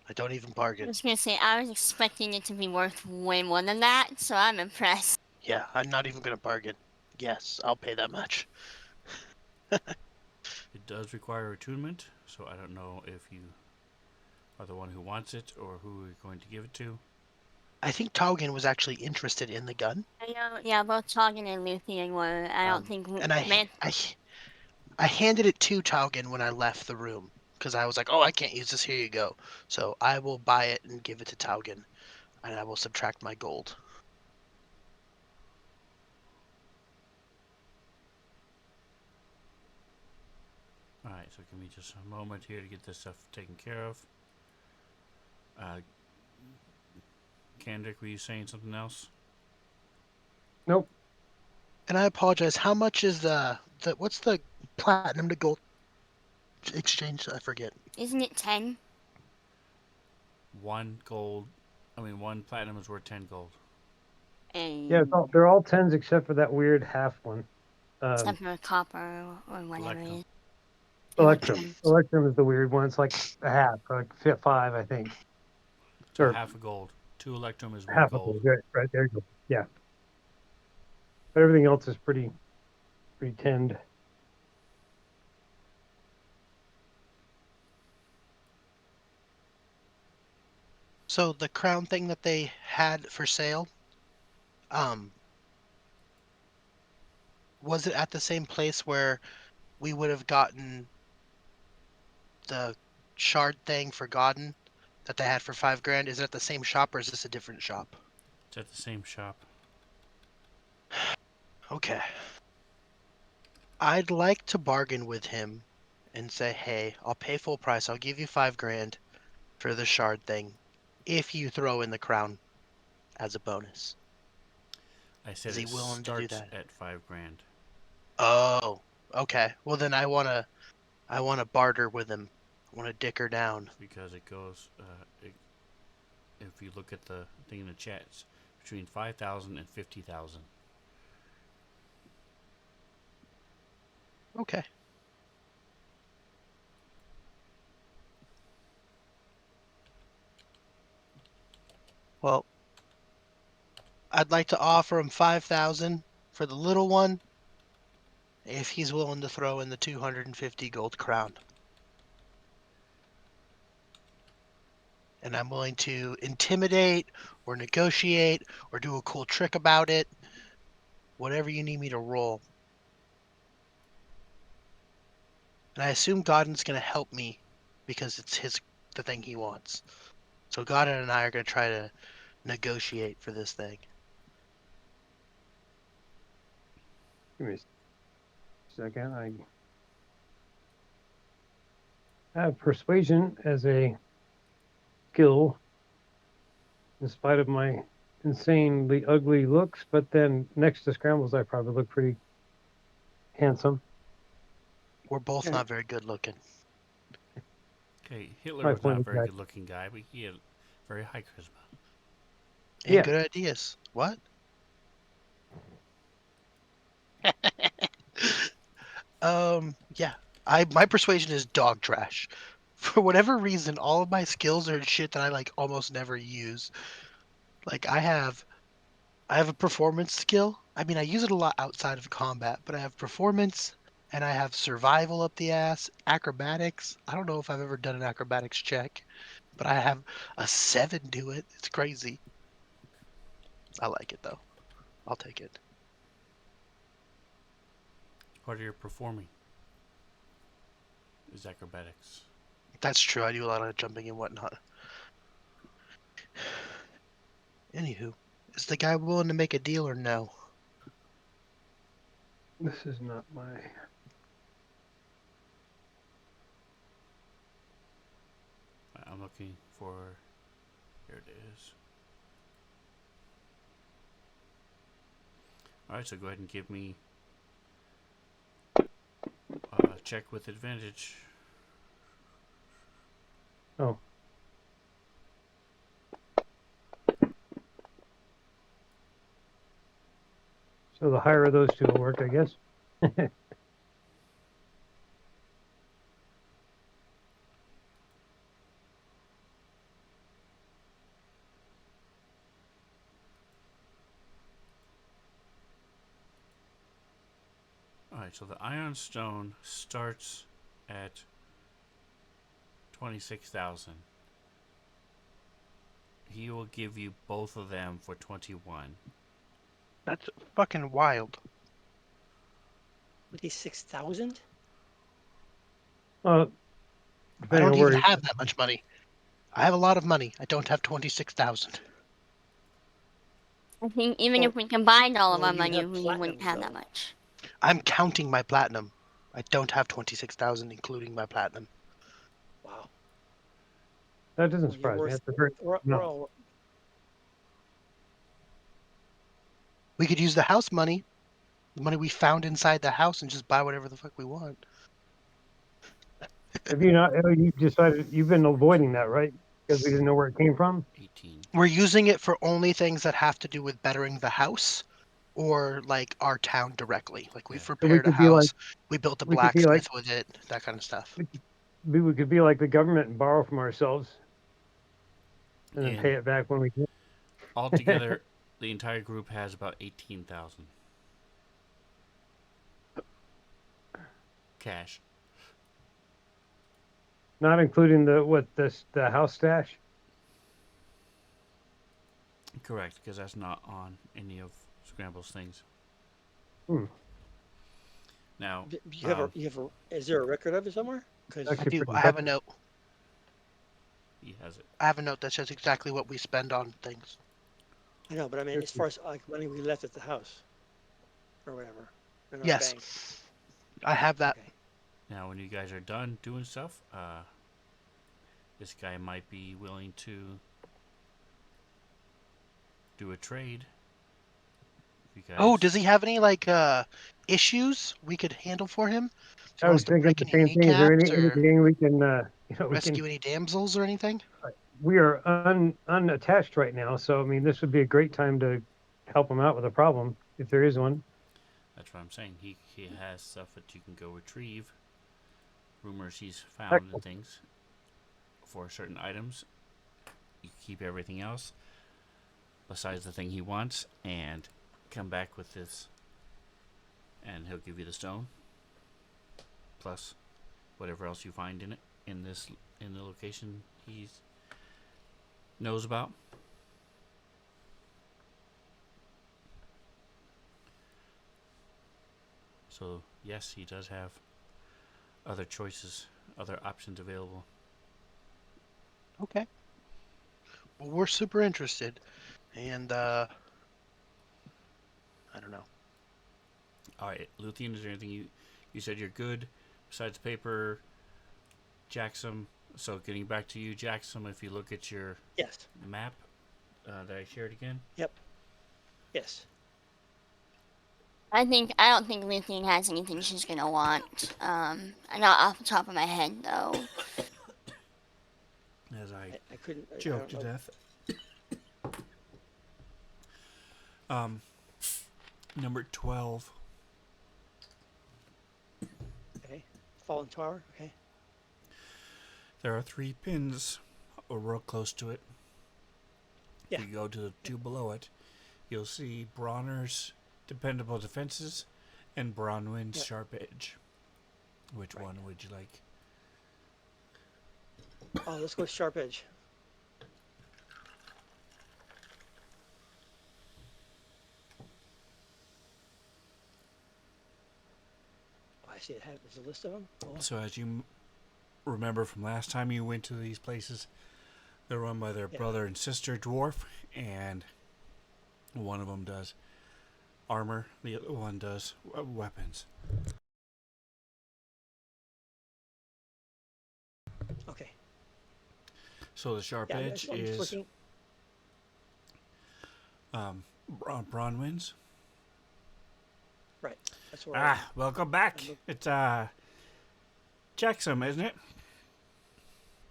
Speaker 3: I don't even
Speaker 4: I
Speaker 3: bargain.
Speaker 4: was gonna say I was expecting it to be worth way more than that, so I'm impressed.
Speaker 3: Yeah, I'm not even gonna bargain. Yes, I'll pay that much.
Speaker 1: It does require attunement, so I don't know if you Or the one who wants it, or who we're going to give it to?
Speaker 3: I think Taugen was actually interested in the gun,
Speaker 4: I know, yeah, both Toggin and Luthien were. I don't think
Speaker 3: and I handed it to Taugen when I left the room because I was like, "Oh, I can't use this. Here you go." So I will buy it and give it to Taugen, and I will subtract my gold.
Speaker 1: Alright, so give me just a moment here to get this stuff taken care of. Kendrick, were you saying something else?
Speaker 5: Nope.
Speaker 3: And I apologize. How much is the what's the platinum to gold exchange? I forget.
Speaker 4: isn't it 10?
Speaker 1: One platinum is worth 10 gold.
Speaker 5: Yeah,
Speaker 4: And
Speaker 5: they're all 10s except for that weird half one.
Speaker 4: except for copper or whatever it
Speaker 1: Electrum.
Speaker 4: is.
Speaker 5: Electrum. Electrum is the weird one. It's like a half, like 5, I think.
Speaker 1: So
Speaker 5: Or
Speaker 1: half a gold. 2 electrum is 1
Speaker 5: half a
Speaker 1: gold.
Speaker 5: gold. Right there you go. Yeah. But everything else is pretty tend.
Speaker 3: So the crown thing that they had for sale, um, was it at the same place where we would have gotten the shard thing for Godden that they had for 5 grand? Is it at the same shop or is this a different shop?
Speaker 1: It's at the same shop.
Speaker 3: Okay. I'd like to bargain with him and say, hey, I'll pay full price. I'll give you 5 grand for the shard thing if you throw in the crown as a bonus.
Speaker 1: I said
Speaker 3: Is he
Speaker 1: it
Speaker 3: willing to do
Speaker 1: starts
Speaker 3: that?
Speaker 1: at 5 grand.
Speaker 3: Oh, okay. Well, then I wanna barter with him. I wanna dick her down.
Speaker 1: Because it goes, if you look at the thing in the chat, it's between 5,000 and 50,000.
Speaker 3: Okay. Well, I'd like to offer him 5,000 for the little one if he's willing to throw in the 250 gold crown. And I'm willing to intimidate or negotiate or do a cool trick about it. Whatever you need me to roll. And I assume Godden's going to help me because it's the thing he wants. So Godden and I are going to try to negotiate for this thing.
Speaker 5: Give me a second. I have persuasion as a skill, in spite of my insanely ugly looks. But then next to scrambles, I probably look pretty handsome.
Speaker 3: We're both
Speaker 5: Okay.
Speaker 3: not very good looking.
Speaker 1: Okay, Hitler
Speaker 5: My
Speaker 1: was not
Speaker 5: point
Speaker 1: a
Speaker 5: is
Speaker 1: very
Speaker 5: that,
Speaker 1: good looking guy, but he had very high charisma.
Speaker 3: And
Speaker 5: yeah,
Speaker 3: good ideas. What? Yeah. My persuasion is dog trash. For whatever reason, all of my skills are shit that I like almost never use. Like I have a performance skill. I mean, I use it a lot outside of combat, but I have performance and I have survival up the ass, acrobatics. I don't know if I've ever done an acrobatics check, but I have a 7 to it. It's crazy. I like it though. I'll take it.
Speaker 1: Part of your performing is acrobatics.
Speaker 3: That's true. I do a lot of jumping and whatnot. Anywho, is the guy willing to make a deal or no?
Speaker 5: this is not my.
Speaker 1: I'm looking for. Here it is. Alright, so go ahead and give me a check with advantage.
Speaker 5: Oh. So the higher of those two will work, I guess.
Speaker 1: Alright, so the Iron Stone starts at 26,000. he will give you both of them for 21.
Speaker 3: That's fucking wild.
Speaker 2: 26,000?
Speaker 5: Well,
Speaker 3: I
Speaker 5: depending
Speaker 3: don't
Speaker 5: on
Speaker 3: even
Speaker 5: where.
Speaker 3: have that much money. I have a lot of money. I don't have 26,000.
Speaker 4: I think even
Speaker 2: Well,
Speaker 4: if we combined all of
Speaker 2: well,
Speaker 4: our
Speaker 2: you
Speaker 4: money,
Speaker 2: have
Speaker 4: we wouldn't
Speaker 2: platinums,
Speaker 4: have that
Speaker 2: though.
Speaker 4: much.
Speaker 3: I'm counting my platinum. I don't have 26,000, including my platinum.
Speaker 2: Wow.
Speaker 5: That doesn't
Speaker 2: Well, you're
Speaker 5: surprise me.
Speaker 2: worth.
Speaker 5: That's a very
Speaker 2: We're
Speaker 5: no.
Speaker 2: all.
Speaker 3: We could use the house money, the money we found inside the house, and just buy whatever the fuck we want.
Speaker 5: Have you not? You decided you've been avoiding that, right? Because we didn't know where it came from.
Speaker 1: 18.
Speaker 3: We're using it for only things that have to do with bettering the house or like our town directly. Like we've
Speaker 1: Yeah.
Speaker 5: So we
Speaker 3: repaired a
Speaker 5: could be like,
Speaker 3: house, we built a
Speaker 5: we could be like,
Speaker 3: blacksmith with it, that kind of stuff.
Speaker 5: we could be like the government and borrow from ourselves and then pay
Speaker 1: And
Speaker 5: it back when we can.
Speaker 1: altogether, the entire group has about 18,000 cash.
Speaker 5: Not including the house stash.
Speaker 1: Correct, because that's not on any of Scramble's things.
Speaker 5: Hmm.
Speaker 1: Now,
Speaker 2: You have a. You have a. Is there a record of it somewhere? Because
Speaker 3: I
Speaker 5: Actually,
Speaker 3: do.
Speaker 5: pretty
Speaker 3: I have a
Speaker 5: impressive.
Speaker 3: note.
Speaker 1: he has it.
Speaker 3: I have a note that says exactly what we spend on things.
Speaker 2: I know, but I mean, as far as like money we left at the house or whatever in our
Speaker 3: Yes,
Speaker 2: bank.
Speaker 3: I have that.
Speaker 2: Okay.
Speaker 1: Now, when you guys are done doing stuff, this guy might be willing to do a trade. If you guys,
Speaker 3: Oh, does he have any like issues we could handle for him? If he
Speaker 5: I was
Speaker 3: wants to
Speaker 5: thinking
Speaker 3: break
Speaker 5: the
Speaker 3: any
Speaker 5: same thing. Is there
Speaker 3: kneecaps or
Speaker 5: anything we can, we can.
Speaker 3: rescue any damsels or anything?
Speaker 5: We are unattached right now, so I mean, this would be a great time to help him out with a problem if there is one.
Speaker 1: that's what I'm saying. He has stuff that you can go retrieve. Rumors he's found and
Speaker 5: Excellent.
Speaker 1: things for certain items. You keep everything else besides the thing he wants, and come back with this, and he'll give you the stone plus whatever else you find in it in the location he knows about. So yes, he does have other choices, other options available.
Speaker 3: Okay. Well, we're super interested, and I don't know.
Speaker 1: All right, Luthien, is there anything you said you're good besides paper, Jackson? So getting back to you, Jackson, if you look at your
Speaker 2: Yes.
Speaker 1: map that I shared again.
Speaker 2: Yep. Yes.
Speaker 4: I don't think Luthien has anything she's gonna want. Not off the top of my head though.
Speaker 1: As I
Speaker 2: I couldn't. I
Speaker 1: joke
Speaker 2: don't
Speaker 1: to
Speaker 2: know.
Speaker 1: death. Number 12.
Speaker 2: Okay. Fallen Tower. Okay.
Speaker 1: There are 3 pins real close to it.
Speaker 2: Yeah.
Speaker 1: If you go to the 2 below it, you'll see Bronner's Dependable Defenses and Bronwyn's
Speaker 2: Yep.
Speaker 1: Sharp Edge. Which
Speaker 2: Right.
Speaker 1: one would you like?
Speaker 2: Oh, let's go with Sharp Edge. Oh, I see it. There's a list of them. Oh,
Speaker 1: So as you remember from last time you went to these places, they're run by their
Speaker 2: yeah.
Speaker 1: brother and sister dwarf, and one of them does armor, the other one does weapons.
Speaker 2: Okay.
Speaker 1: So the Sharp
Speaker 2: Yeah.
Speaker 1: Edge
Speaker 2: I'm just
Speaker 1: is
Speaker 2: looking.
Speaker 1: Bronwyn's.
Speaker 2: Right. That's where.
Speaker 1: Welcome back.
Speaker 2: I'm
Speaker 1: It's Jackson, isn't it?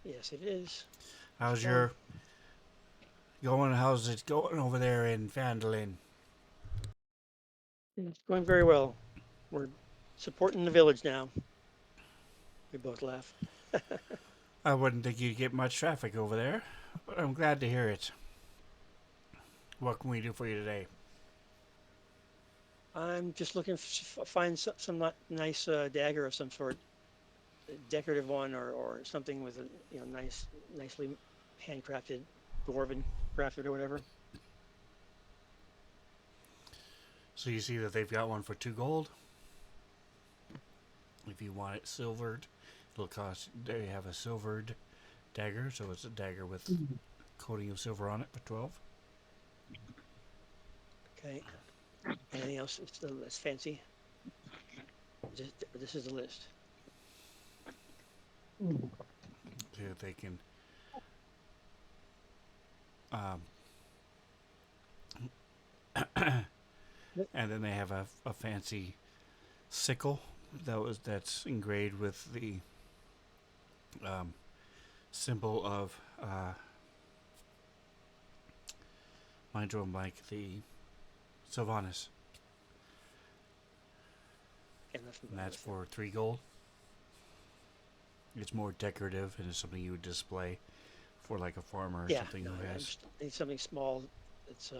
Speaker 2: Yes, it is.
Speaker 1: How's
Speaker 2: Well-
Speaker 1: your going? How's it going over there in Fandolin?
Speaker 2: It's going very well. We're supporting the village now. We both laugh.
Speaker 1: I wouldn't think you'd get much traffic over there, but I'm glad to hear it. What can we do for you today?
Speaker 2: I'm just looking to find some nice dagger of some sort, a decorative one or something with a nicely handcrafted dwarven crafted or whatever.
Speaker 1: So you see that they've got one for 2 gold. If you want it silvered, it'll cost. They have a silvered dagger, so it's a dagger with coating of silver on it for 12.
Speaker 2: Okay. Anything else that's fancy? This is the list.
Speaker 1: So that they can. And then they have a fancy sickle that's engraved with the symbol of mind you, like the Sylvanas,
Speaker 2: Okay, nothing
Speaker 1: and
Speaker 2: wrong
Speaker 1: that's
Speaker 2: with
Speaker 1: for 3 gold. It's more decorative and it's something you would display for like a farmer or
Speaker 2: it. Yeah,
Speaker 1: something
Speaker 2: no,
Speaker 1: who
Speaker 2: I
Speaker 1: has.
Speaker 2: just need something small. It's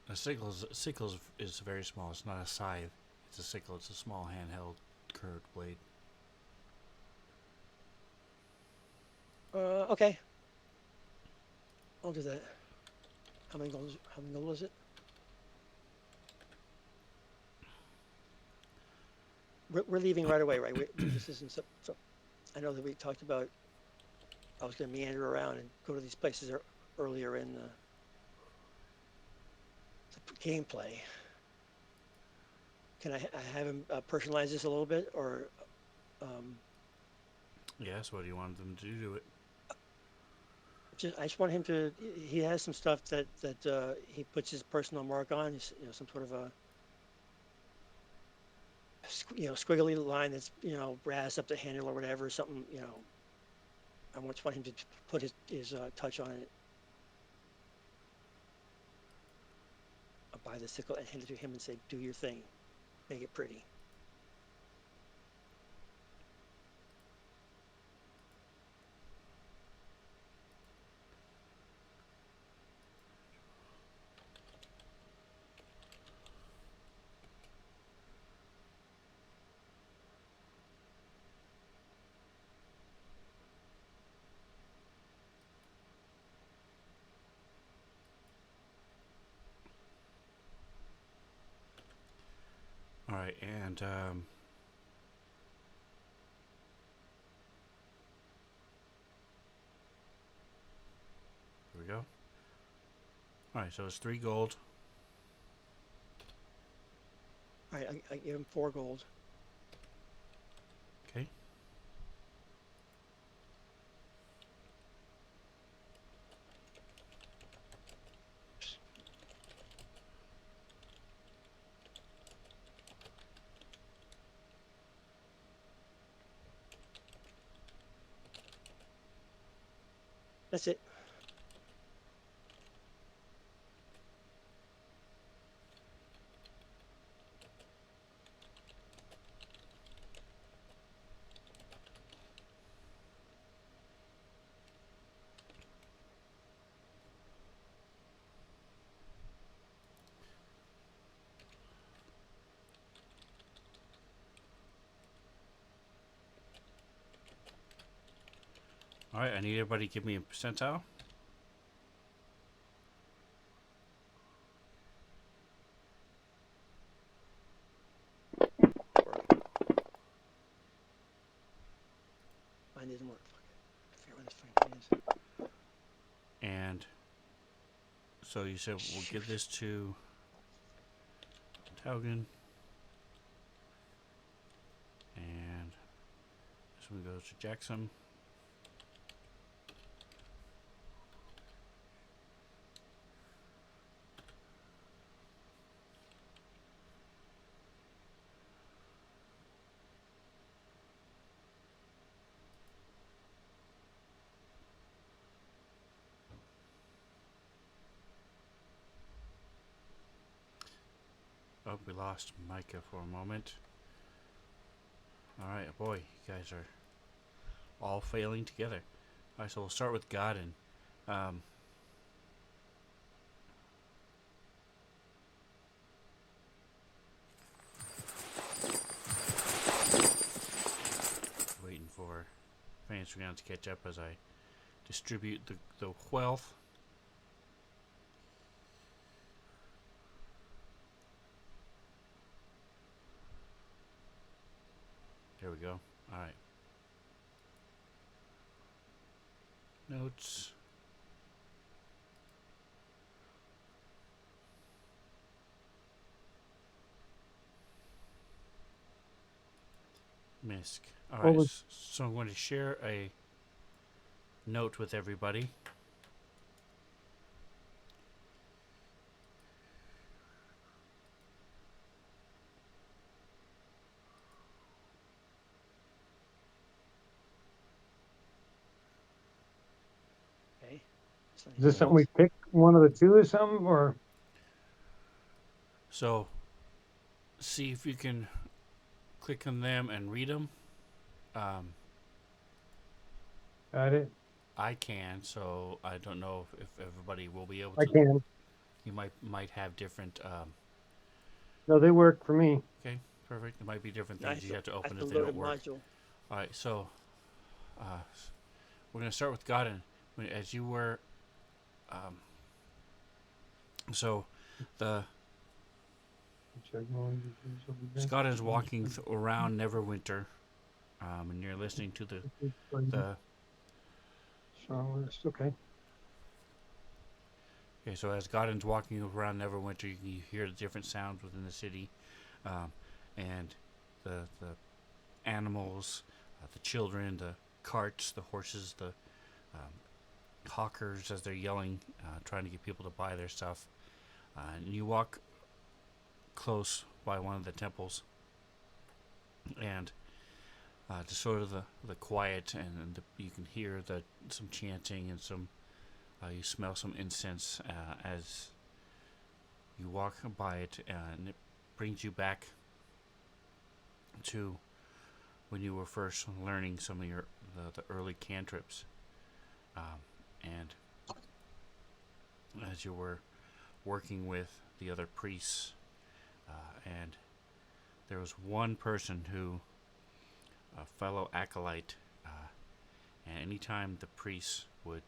Speaker 1: A sickle is very small. It's not a scythe. It's a sickle. It's a small handheld curved blade.
Speaker 2: okay. I'll do that. How many gold? How many gold is it? We're leaving right away, right? This isn't so. I know that we talked about. I was going to meander around and go to these places earlier in the gameplay. Can I have him personalize this a little bit, or
Speaker 1: Yes. What do you want them to do to it?
Speaker 2: I just want him to. He has some stuff that he puts his personal mark on. Some sort of a squiggly line that's brass up the handle or whatever. Something I just want him to put his touch on it. I'll buy the sickle and hand it to him and say, "Do your thing, make it pretty."
Speaker 1: All right, and here we go. All right, so it's 3 gold.
Speaker 2: All right, I give him 4 gold.
Speaker 1: Okay.
Speaker 2: That's it.
Speaker 1: All right, I need everybody to give me a percentile.
Speaker 2: Mine didn't work. Fuck it. I forget what this fucking thing is.
Speaker 1: And so you said we'll give this to Taugen. And this one goes to Jackson. Oh, we lost Micah for a moment. All right, boy, you guys are all failing together. All right, so we'll start with Godin. Waiting for Fantasy Ground to catch up as I distribute the wealth. There we go. All right. Notes. MISC. All
Speaker 5: What
Speaker 1: right.
Speaker 5: was
Speaker 1: So I'm going to share a note with everybody.
Speaker 2: Okay. So
Speaker 5: is this
Speaker 1: And
Speaker 5: something we pick one of the two or something, or
Speaker 1: so see if you can click on them and read them. Um,
Speaker 5: got it?
Speaker 1: I can, so I don't know if everybody will be able
Speaker 5: I
Speaker 1: to.
Speaker 5: can.
Speaker 1: You might have different.
Speaker 5: No, they work for me.
Speaker 1: Okay, perfect. There might be different
Speaker 2: I
Speaker 1: things
Speaker 2: have
Speaker 1: you
Speaker 2: to,
Speaker 1: have to
Speaker 2: I have
Speaker 1: open
Speaker 2: to
Speaker 1: if they
Speaker 2: load a
Speaker 1: don't work.
Speaker 2: module.
Speaker 1: All right, so uh, we're gonna start with Godin. As you were, um, so the Scott is walking around Neverwinter, and you're listening to the.
Speaker 5: Strong list. Okay.
Speaker 1: Okay, so as Godin's walking around Neverwinter, you hear the different sounds within the city, um, and the animals, the children, the carts, the horses, the hawkers as they're yelling, trying to get people to buy their stuff. And you walk close by one of the temples, and just sort of the quiet, and you can hear some chanting and some. You smell some incense as you walk by it, and it brings you back to when you were first learning some of the early cantrips, and as you were working with the other priests, and there was one person who, a fellow acolyte, and anytime the priests would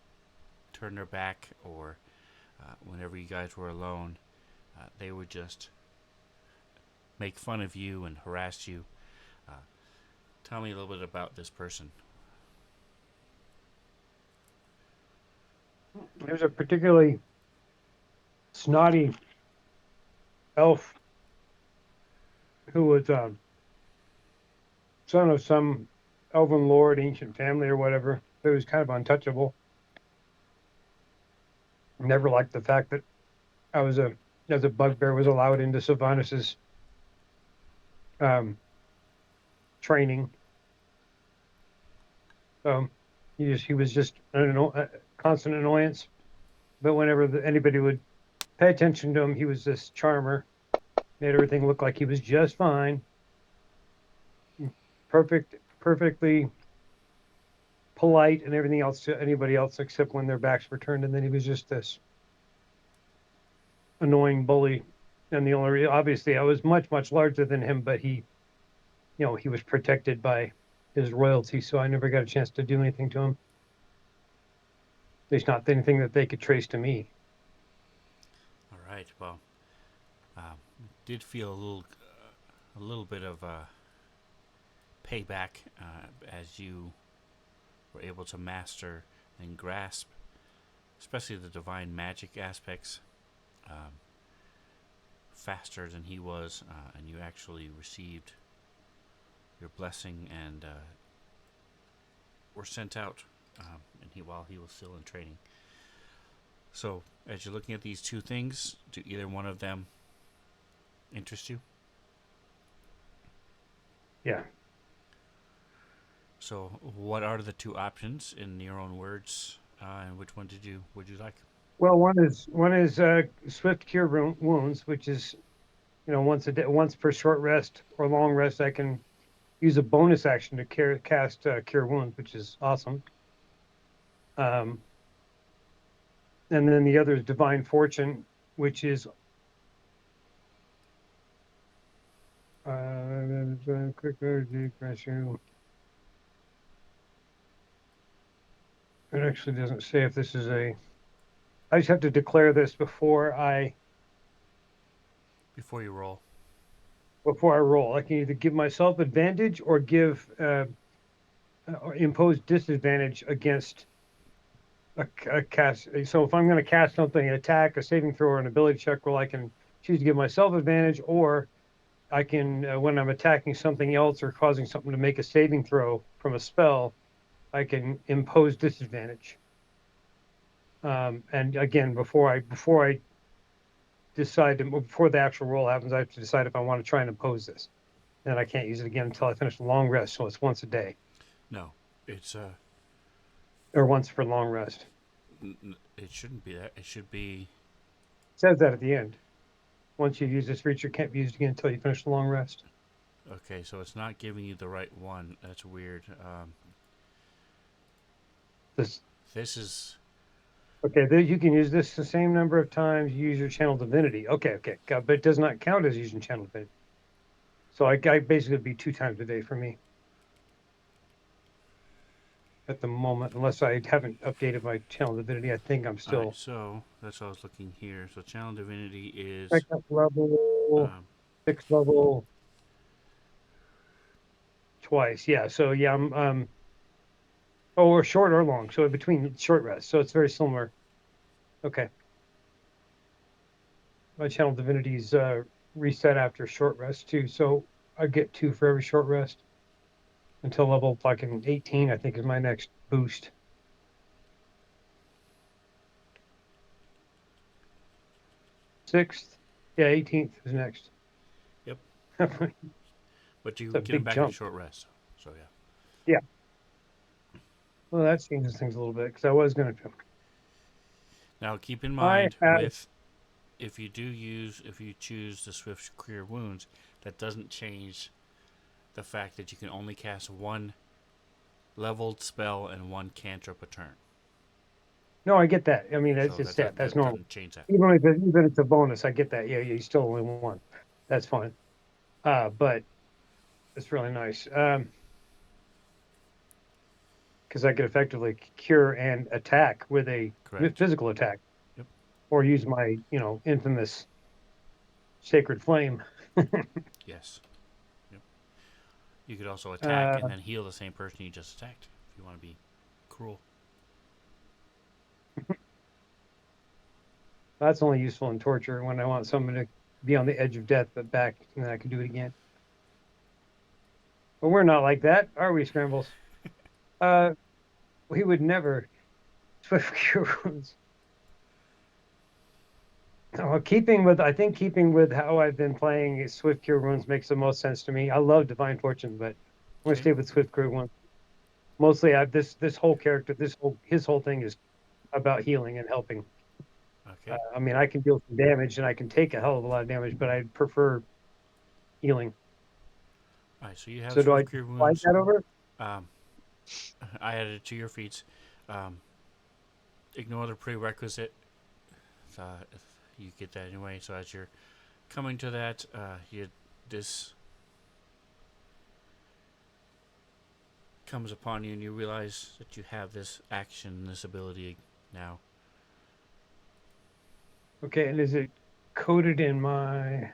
Speaker 1: turn their back or whenever you guys were alone, they would just make fun of you and harass you. Uh, Tell me a little bit about this person.
Speaker 5: There's a particularly snotty elf who was son of some elven lord, ancient family or whatever. But it was kind of untouchable. Never liked the fact that I was as a bugbear was allowed into Sylvanus's um, training. So he was just a constant annoyance. But whenever anybody would pay attention to him, he was this charmer. Made everything look like he was just fine, perfectly polite, and everything else to anybody else except when their backs were turned. And then he was just this annoying bully. And the only obviously I was much larger than him, but he was protected by his royalty, so I never got a chance to do anything to him. At least not anything that they could trace to me.
Speaker 1: All right. Well, did feel a little bit of payback as you were able to master and grasp, especially the divine magic aspects, um, faster than he was, and you actually received your blessing and were sent out, and while he was still in training. So, as you're looking at these two things, do either one of them interest you?
Speaker 5: Yeah.
Speaker 1: So, what are the two options in your own words, and which one would you like?
Speaker 5: Well, one is swift cure wounds, which is once a day, once per short rest or long rest, I can use a bonus action to cast cure wounds, which is awesome. Um, and then the other is divine fortune, which is quick energy pressure. It actually doesn't say if this is a. I just have to declare this before I
Speaker 1: Before you roll.
Speaker 5: roll. I can either give myself advantage or give or impose disadvantage against a cast. So if I'm going to cast something, an attack, a saving throw, or an ability check roll, I can choose to give myself advantage, or I can, when I'm attacking something else or causing something to make a saving throw from a spell, I can impose disadvantage. And again, before I decide to before the actual roll happens, I have to decide if I want to try and impose this. And I can't use it again until I finish the long rest. So it's once a day
Speaker 1: No, it's
Speaker 5: or once for long rest.
Speaker 1: it shouldn't be that. It should be
Speaker 5: It says that at the end. Once you use this feature, can't be used again until you finish the long rest.
Speaker 1: okay. So it's not giving you the right one. That's weird.
Speaker 5: This
Speaker 1: This is
Speaker 5: okay. You can use this the same number of times you use your channel divinity. Okay, but it does not count as using channel divinity. So I basically it'd be 2 times a day for me at the moment, unless I haven't updated my channel divinity. I think I'm
Speaker 1: all right.
Speaker 5: still
Speaker 1: So that's what I was looking here. So channel divinity is
Speaker 5: second level,
Speaker 1: um,
Speaker 5: 6th level twice. Yeah. So yeah, I'm oh, or short or long. So in between short rest. So it's very similar. Okay. My channel divinity's reset after short rest too. So I get 2 for every short rest until level fucking 18, I think is my next boost. Sixth. Yeah, 18th is next.
Speaker 1: yep.
Speaker 5: It's
Speaker 1: But you
Speaker 5: a
Speaker 1: get them
Speaker 5: big
Speaker 1: back in
Speaker 5: jump.
Speaker 1: short rest. So yeah.
Speaker 5: Yeah. Well, that changes things a little bit because I was going to.
Speaker 1: Now keep in
Speaker 5: I
Speaker 1: mind
Speaker 5: have.
Speaker 1: with if you choose the swift cure wounds, that doesn't change the fact that you can only cast one leveled spell and one cantrip a turn.
Speaker 5: No, I get that. I mean, that's
Speaker 1: So
Speaker 5: just that. That's
Speaker 1: that
Speaker 5: normal.
Speaker 1: doesn't change that.
Speaker 5: Even if it's a bonus, I get that. Yeah, you still only one. That's fine. But it's really nice. Because I could effectively cure and attack with a
Speaker 1: Correct.
Speaker 5: physical attack,
Speaker 1: Yep.
Speaker 5: or use my infamous sacred flame.
Speaker 1: Yes. Yep. You could also attack
Speaker 5: uh,
Speaker 1: and then heal the same person you just attacked if you want to be cruel.
Speaker 5: that's only useful in torture when I want someone to be on the edge of death, but back, and then I can do it again. But we're not like that, are we, Scrambles? Uh, we would never swift cure wounds. Well, I think keeping with how I've been playing Swift Cure Wounds makes the most sense to me. I love Divine Fortune, but I'm gonna
Speaker 1: Okay.
Speaker 5: stay with Swift Cure Wounds. Mostly, this whole character, his whole thing is about healing and helping.
Speaker 1: Okay.
Speaker 5: I mean, I can deal some damage and I can take a hell of a lot of damage, but I prefer healing.
Speaker 1: All right. So you have
Speaker 5: So do I
Speaker 1: swift cure
Speaker 5: slide
Speaker 1: wounds.
Speaker 5: that over?
Speaker 1: Um, I added it to your feats. Um, ignore the prerequisite. If you get that anyway. So as you're coming to that, this comes upon you, and you realize that you have this action, this ability now.
Speaker 5: Okay, and is it coded in my?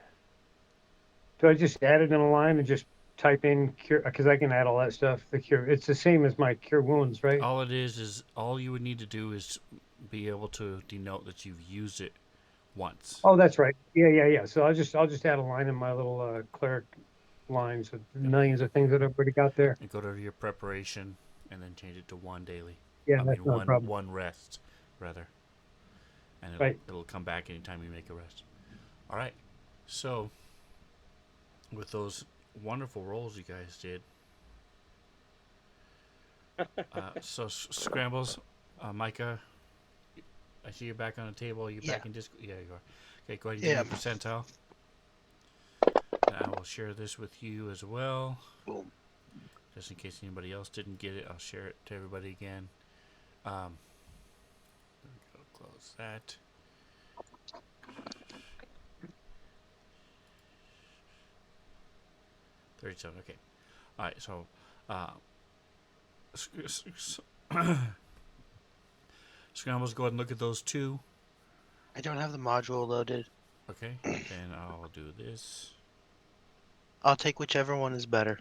Speaker 5: Do I just add it in a line and just type in cure? Because I can add all that stuff. The cure. It's the same as my cure wounds, right?
Speaker 1: All it is all you would need to do is be able to denote that you've used it once.
Speaker 5: Oh, that's right. Yeah. So I'll just add a line in my little cleric lines with
Speaker 1: Yep.
Speaker 5: millions of things that I've already got there.
Speaker 1: And go to your preparation, and then change it to one daily.
Speaker 5: Yeah,
Speaker 1: I
Speaker 5: that's
Speaker 1: mean
Speaker 5: not a problem.
Speaker 1: one rest, rather, and
Speaker 5: Right.
Speaker 1: it'll come back anytime you make a rest. All right. So with those wonderful rolls you guys did, scrambles, Micah. I see you're back on the table. Are you
Speaker 3: Yeah.
Speaker 1: back in Discord? Yeah, you are. Okay, go ahead and
Speaker 3: Yeah.
Speaker 1: give me a percentile. And I will share this with you as well.
Speaker 3: Boom.
Speaker 1: Just in case anybody else didn't get it, I'll share it to everybody again. Close that. $37. Okay. All right. So, Scrambles, go ahead and look at those two.
Speaker 3: I don't have the module loaded.
Speaker 1: Okay, then I'll do this.
Speaker 3: I'll take whichever one is better.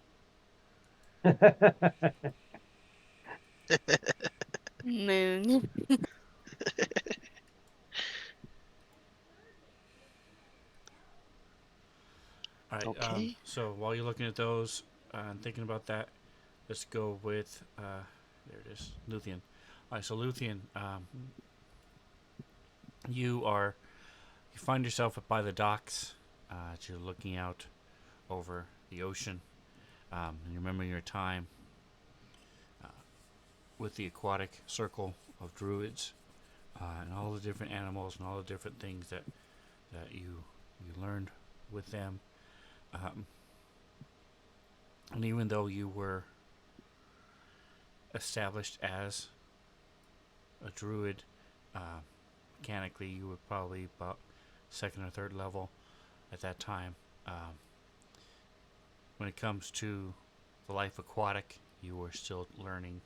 Speaker 4: Moon.
Speaker 1: All right.
Speaker 3: Okay.
Speaker 1: So while you're looking at those and thinking about that, let's go with there it is, Luthien. All right. So Luthien, you find yourself by the docks. You're looking out over the ocean. And you remember your time with the aquatic circle of druids and all the different animals and all the different things that you learned with them. And even though you were established as a druid, mechanically you were probably about second or third level at that time. When it comes to the life aquatic, you were still learning.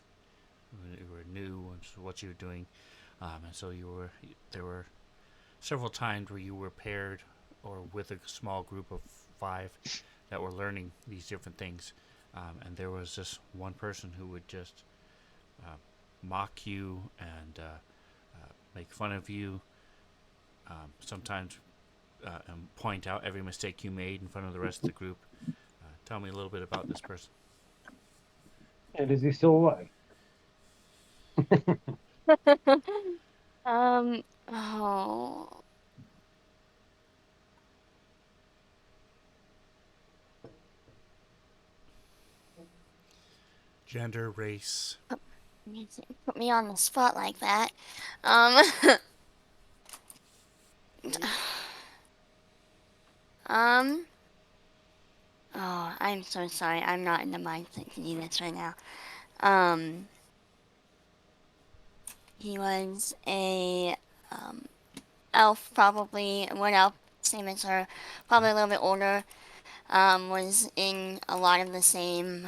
Speaker 1: You were new and what you were doing, and so there were several times where you were paired or with a small group of 5 that were learning these different things, and there was just one person who would just mock you and make fun of you, sometimes and point out every mistake you made in front of the rest of the group. Tell me a little bit about this person.
Speaker 5: And is he still alive?
Speaker 4: Oh.
Speaker 1: Gender, race.
Speaker 4: You put me on the spot like that. Um. um. Oh, I'm so sorry. I'm not in the mindset to do this right now. He was a elf, probably. What elf? Same as her. Probably a little bit older. Was in a lot of the same.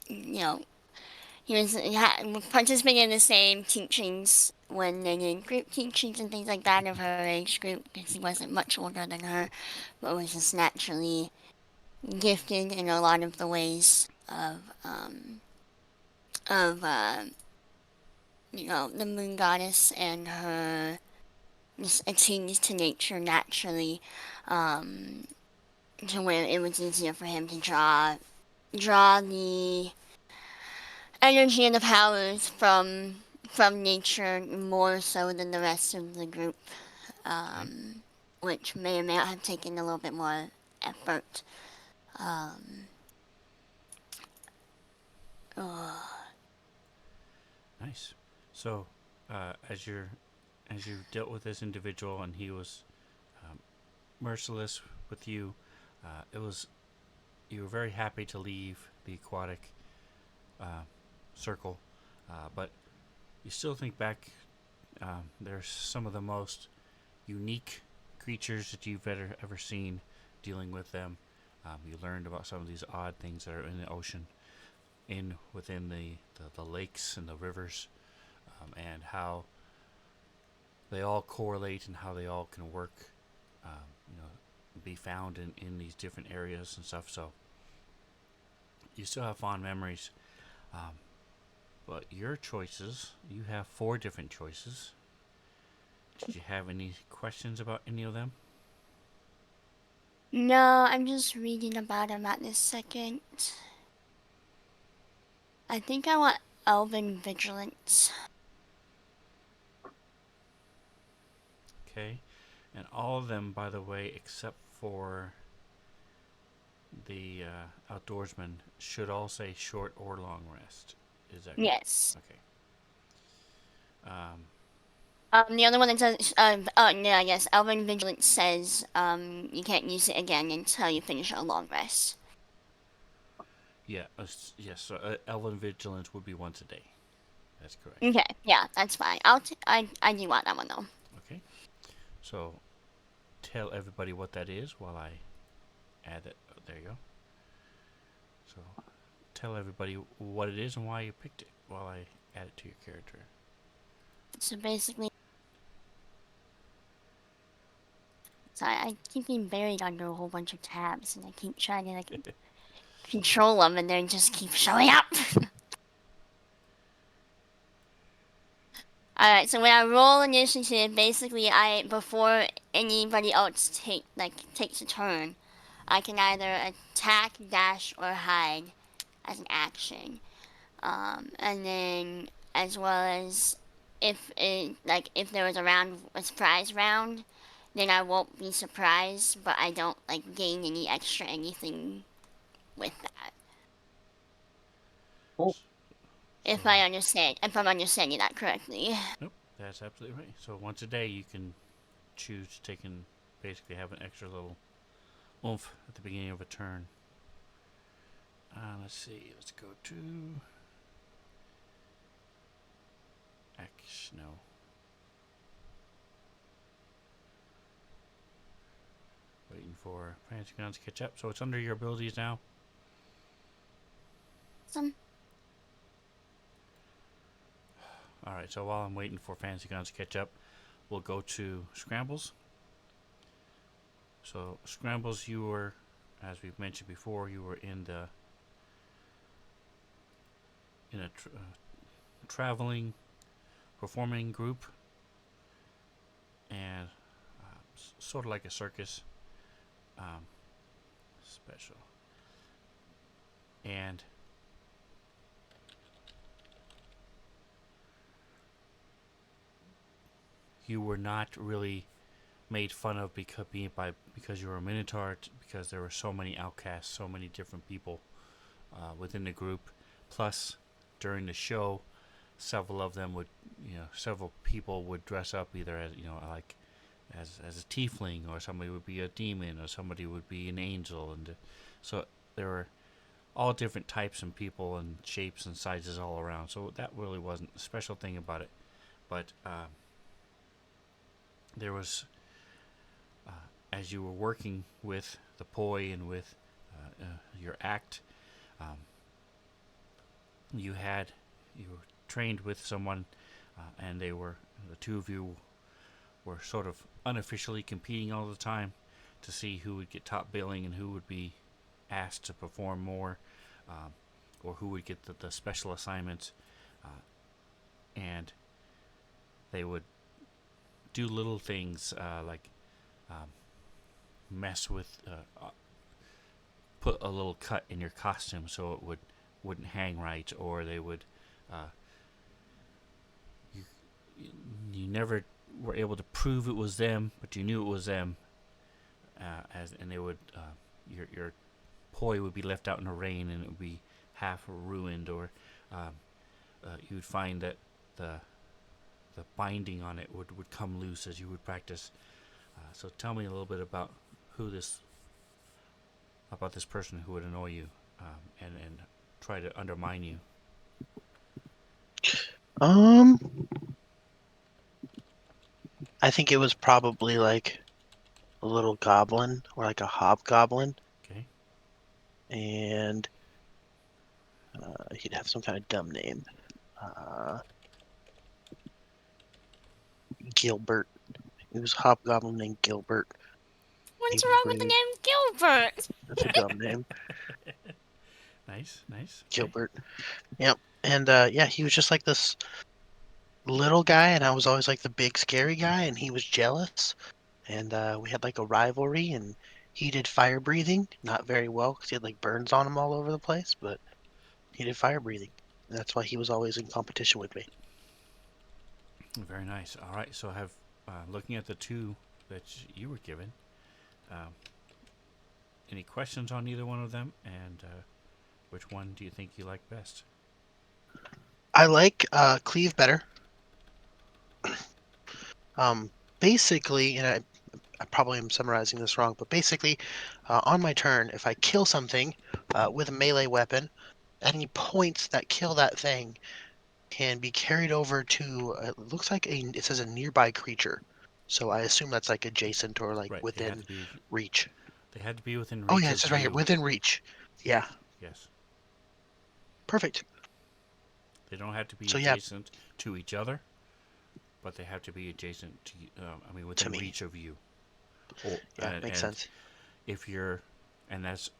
Speaker 4: You know, he was participating in the same teachings when they did group teachings and things like that of her age group, because he wasn't much older than her, but was just naturally gifted in a lot of the ways of the moon goddess and her just attuned to nature naturally, to where it was easier for him to draw the energy and the powers from nature more so than the rest of the group, which may or may not have taken a little bit more effort.
Speaker 1: Nice. So, as you dealt with this individual and he was merciless with you, you were very happy to leave the aquatic circle, but you still think back. There's some of the most unique creatures that you've ever seen. Dealing with them, you learned about some of these odd things that are in the ocean, within the lakes and the rivers, and how they all correlate and how they all can work, be found in these different areas and stuff. So you still have fond memories, but your choices, you have 4 different choices. Did you have any questions about any of them?
Speaker 4: No, I'm just reading about him at this second. I think I want Elven Vigilance.
Speaker 1: Okay, and all of them, by the way, except for the outdoorsman, should all say short or long rest. Is that
Speaker 4: Yes.
Speaker 1: okay?
Speaker 4: The other one that says, yeah, yes, Elven Vigilance says, you can't use it again until you finish a long rest.
Speaker 1: Yeah, yes. So Elven Vigilance would be once a day. That's correct.
Speaker 4: Okay, yeah, that's fine. I do want that one though.
Speaker 1: Okay. So tell everybody what that is while I add it. Oh, there you go. So tell everybody what it is and why you picked it while I add it to your character.
Speaker 4: So basically, I keep being buried under a whole bunch of tabs, and I keep trying to like control them, and they just keep showing up. Alright, so when I roll initiative, basically before anybody else takes a turn, I can either attack, dash, or hide as an action. And then as well as if there was a surprise round, then I won't be surprised, but I don't like gain any extra anything with that.
Speaker 5: Oh.
Speaker 4: If I'm understanding that correctly.
Speaker 1: Nope, that's absolutely right. So once a day, you can choose to take and basically have an extra little oomph at the beginning of a turn. Let's see. Let's go to X. No. Waiting for Fancy Guns to catch up. So it's under your abilities now. Alright, so while I'm waiting for Fancy Guns to catch up, we'll go to Scrambles. So Scrambles, you were, as we've mentioned before, you were in a traveling performing group, and sort of like a circus special. And you were not really made fun of because you were a Minotaur, because there were so many outcasts, so many different people within the group. Plus, during the show, several people would dress up either as like as a tiefling, or somebody would be a demon, or somebody would be an angel, and so there were all different types and people and shapes and sizes all around. So that really wasn't a special thing about it, but there was as you were working with the poi and with your act, you were trained with someone, and the two of you were sort of unofficially competing all the time to see who would get top billing and who would be asked to perform more, or who would get the special assignments, and they would do little things like mess with put a little cut in your costume so it wouldn't hang right, or they would you never were able to prove it was them, but you knew it was them, and they would your poi would be left out in the rain and it would be half ruined, or you would find that the binding on it would come loose as you would practice. So tell me a little bit about this person who would annoy you, and try to undermine you.
Speaker 3: I think it was probably like a little goblin or like a hobgoblin.
Speaker 1: Okay.
Speaker 3: And he'd have some kind of dumb name. Gilbert. He was a hobgoblin named Gilbert.
Speaker 4: What's wrong with the name Gilbert?
Speaker 3: That's a dumb name.
Speaker 1: Nice. Okay.
Speaker 3: Gilbert. Yep. And yeah, he was just like this little guy, and I was always like the big scary guy, and he was jealous. And we had like a rivalry, and he did fire breathing, not very well because he had like burns on him all over the place, but he did fire breathing. And that's why he was always in competition with me.
Speaker 1: Very nice. All right. So looking at the two that you were given, any questions on either one of them, and which one do you think you like best?
Speaker 3: I like Cleve better. Basically, and I probably am summarizing this wrong, but basically, on my turn, if I kill something with a melee weapon, any points that kill that thing can be carried over to, it looks like it says a nearby creature. So I assume that's like adjacent or like
Speaker 1: Right.
Speaker 3: within reach.
Speaker 1: They had to be within reach.
Speaker 3: Oh yeah, it says right here, within reach. Yeah.
Speaker 1: Yes.
Speaker 3: Perfect.
Speaker 1: They don't have to be adjacent to each other. but they have to be adjacent to. I mean,
Speaker 3: To
Speaker 1: within
Speaker 3: me.
Speaker 1: reach of you. Or
Speaker 3: Yeah, makes
Speaker 1: and
Speaker 3: sense.
Speaker 1: if you're, and that's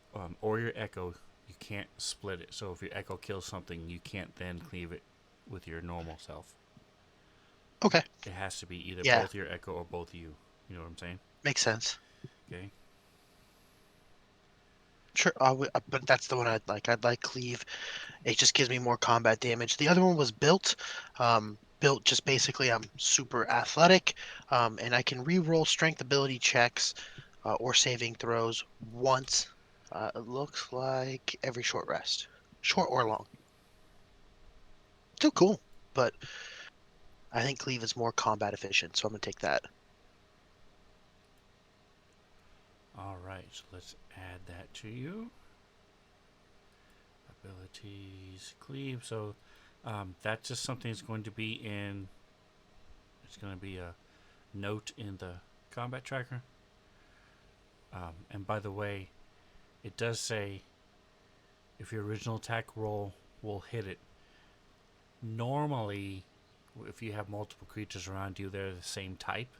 Speaker 1: or your echo, you can't split it. So if your echo kills something, you can't then cleave it with your normal self.
Speaker 3: Okay.
Speaker 1: It has to be either
Speaker 3: Yeah,
Speaker 1: both your echo or both you. You know what I'm saying?
Speaker 3: makes sense.
Speaker 1: Okay.
Speaker 3: Sure, but that's the one I'd like. I'd like cleave. It just gives me more combat damage. The other one was built. Built just basically I'm super athletic, and I can re-roll strength ability checks or saving throws once. It looks like every short rest, short or long. Still cool, but I think cleave is more combat efficient, so I'm gonna take that.
Speaker 1: All right. So let's add that to you. Abilities, cleave. So that's just something that's going to be in. It's going to be a note in the combat tracker. And by the way, it does say if your original attack roll will hit it. Normally, if you have multiple creatures around you, they're the same type.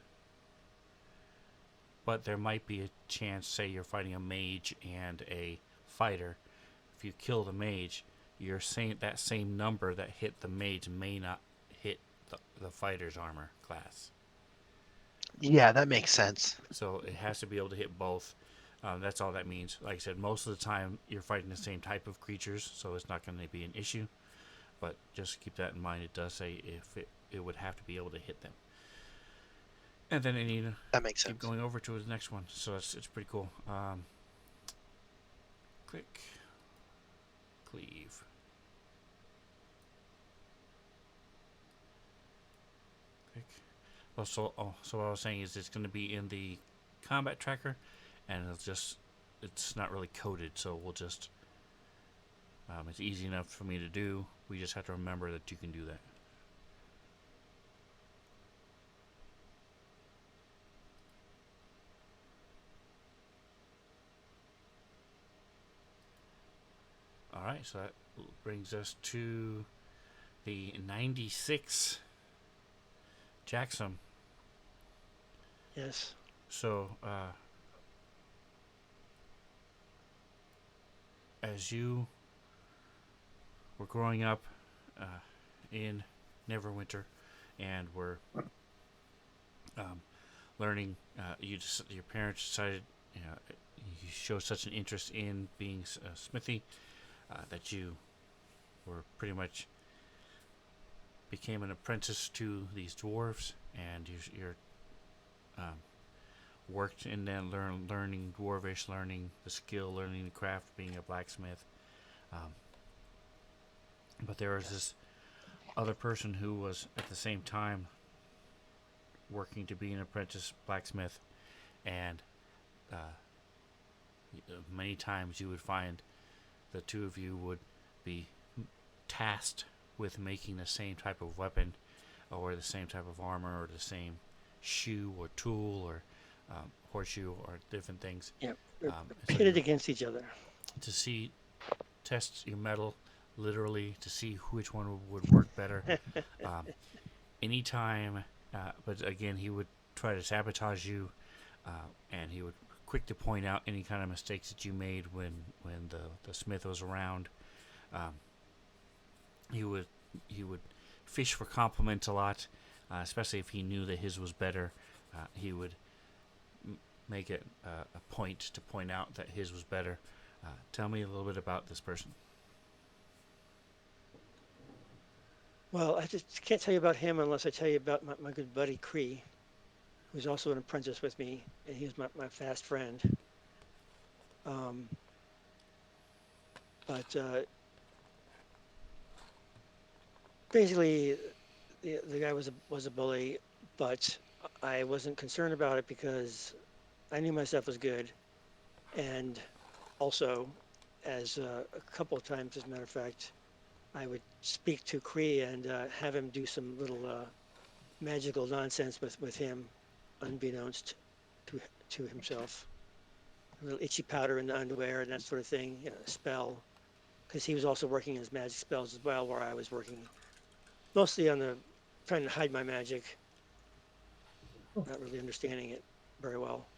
Speaker 1: But there might be a chance, say you're fighting a mage and a fighter. If you kill the mage, you're saying that same number that hit the mage may not hit the fighter's armor class.
Speaker 3: Yeah, that makes sense.
Speaker 1: So it has to be able to hit both. That's all that means. Like I said, most of the time you're fighting the same type of creatures, so it's not going to be an issue. But just keep that in mind. It does say if it would have to be able to hit them. And then I need to
Speaker 3: That makes
Speaker 1: keep
Speaker 3: sense.
Speaker 1: going over to the next one. So it's pretty cool. Click. Cleave. Click. So what I was saying is it's going to be in the combat tracker, and it's not really coded, so we'll just it's easy enough for me to do. We just have to remember that you can do that. All right, so that brings us to the 96 Jackson.
Speaker 2: Yes.
Speaker 1: So, as you were growing up in Neverwinter and were learning, your parents decided you showed such an interest in being a smithy that you were pretty much became an apprentice to these dwarves, and you're um, worked and then learning dwarvish, learning the skill, learning the craft, being a blacksmith. Um, but there was this other person who was at the same time working to be an apprentice blacksmith, and uh, many times you would find the two of you would be tasked with making the same type of weapon or the same type of armor or the same shoe or tool or horseshoe or different things.
Speaker 2: Yeah. We're
Speaker 1: So
Speaker 2: pitted
Speaker 1: you
Speaker 2: against each other.
Speaker 1: to test your metal literally to see which one would work better. Um, anytime, but again, he would try to sabotage you, and he would quick to point out any kind of mistakes that you made when the smith was around. Um, he would he would fish for compliments a lot, especially if he knew that his was better. He would make it a point to point out that his was better. Tell me a little bit about this person.
Speaker 2: Well, I just can't tell you about him unless I tell you about my good buddy Cree, who's also an apprentice with me, and he's my fast friend. Um, but basically, the guy was a bully, but I wasn't concerned about it because I knew my stuff was good, and also, as a couple of times, as a matter of fact, I would speak to Cree and have him do some little magical nonsense with him, unbeknownst to to himself. A little itchy powder in the underwear and that sort of thing, spell, because he was also working his magic spells as well, where I was working mostly on the trying to hide my magic. not really understanding it very well.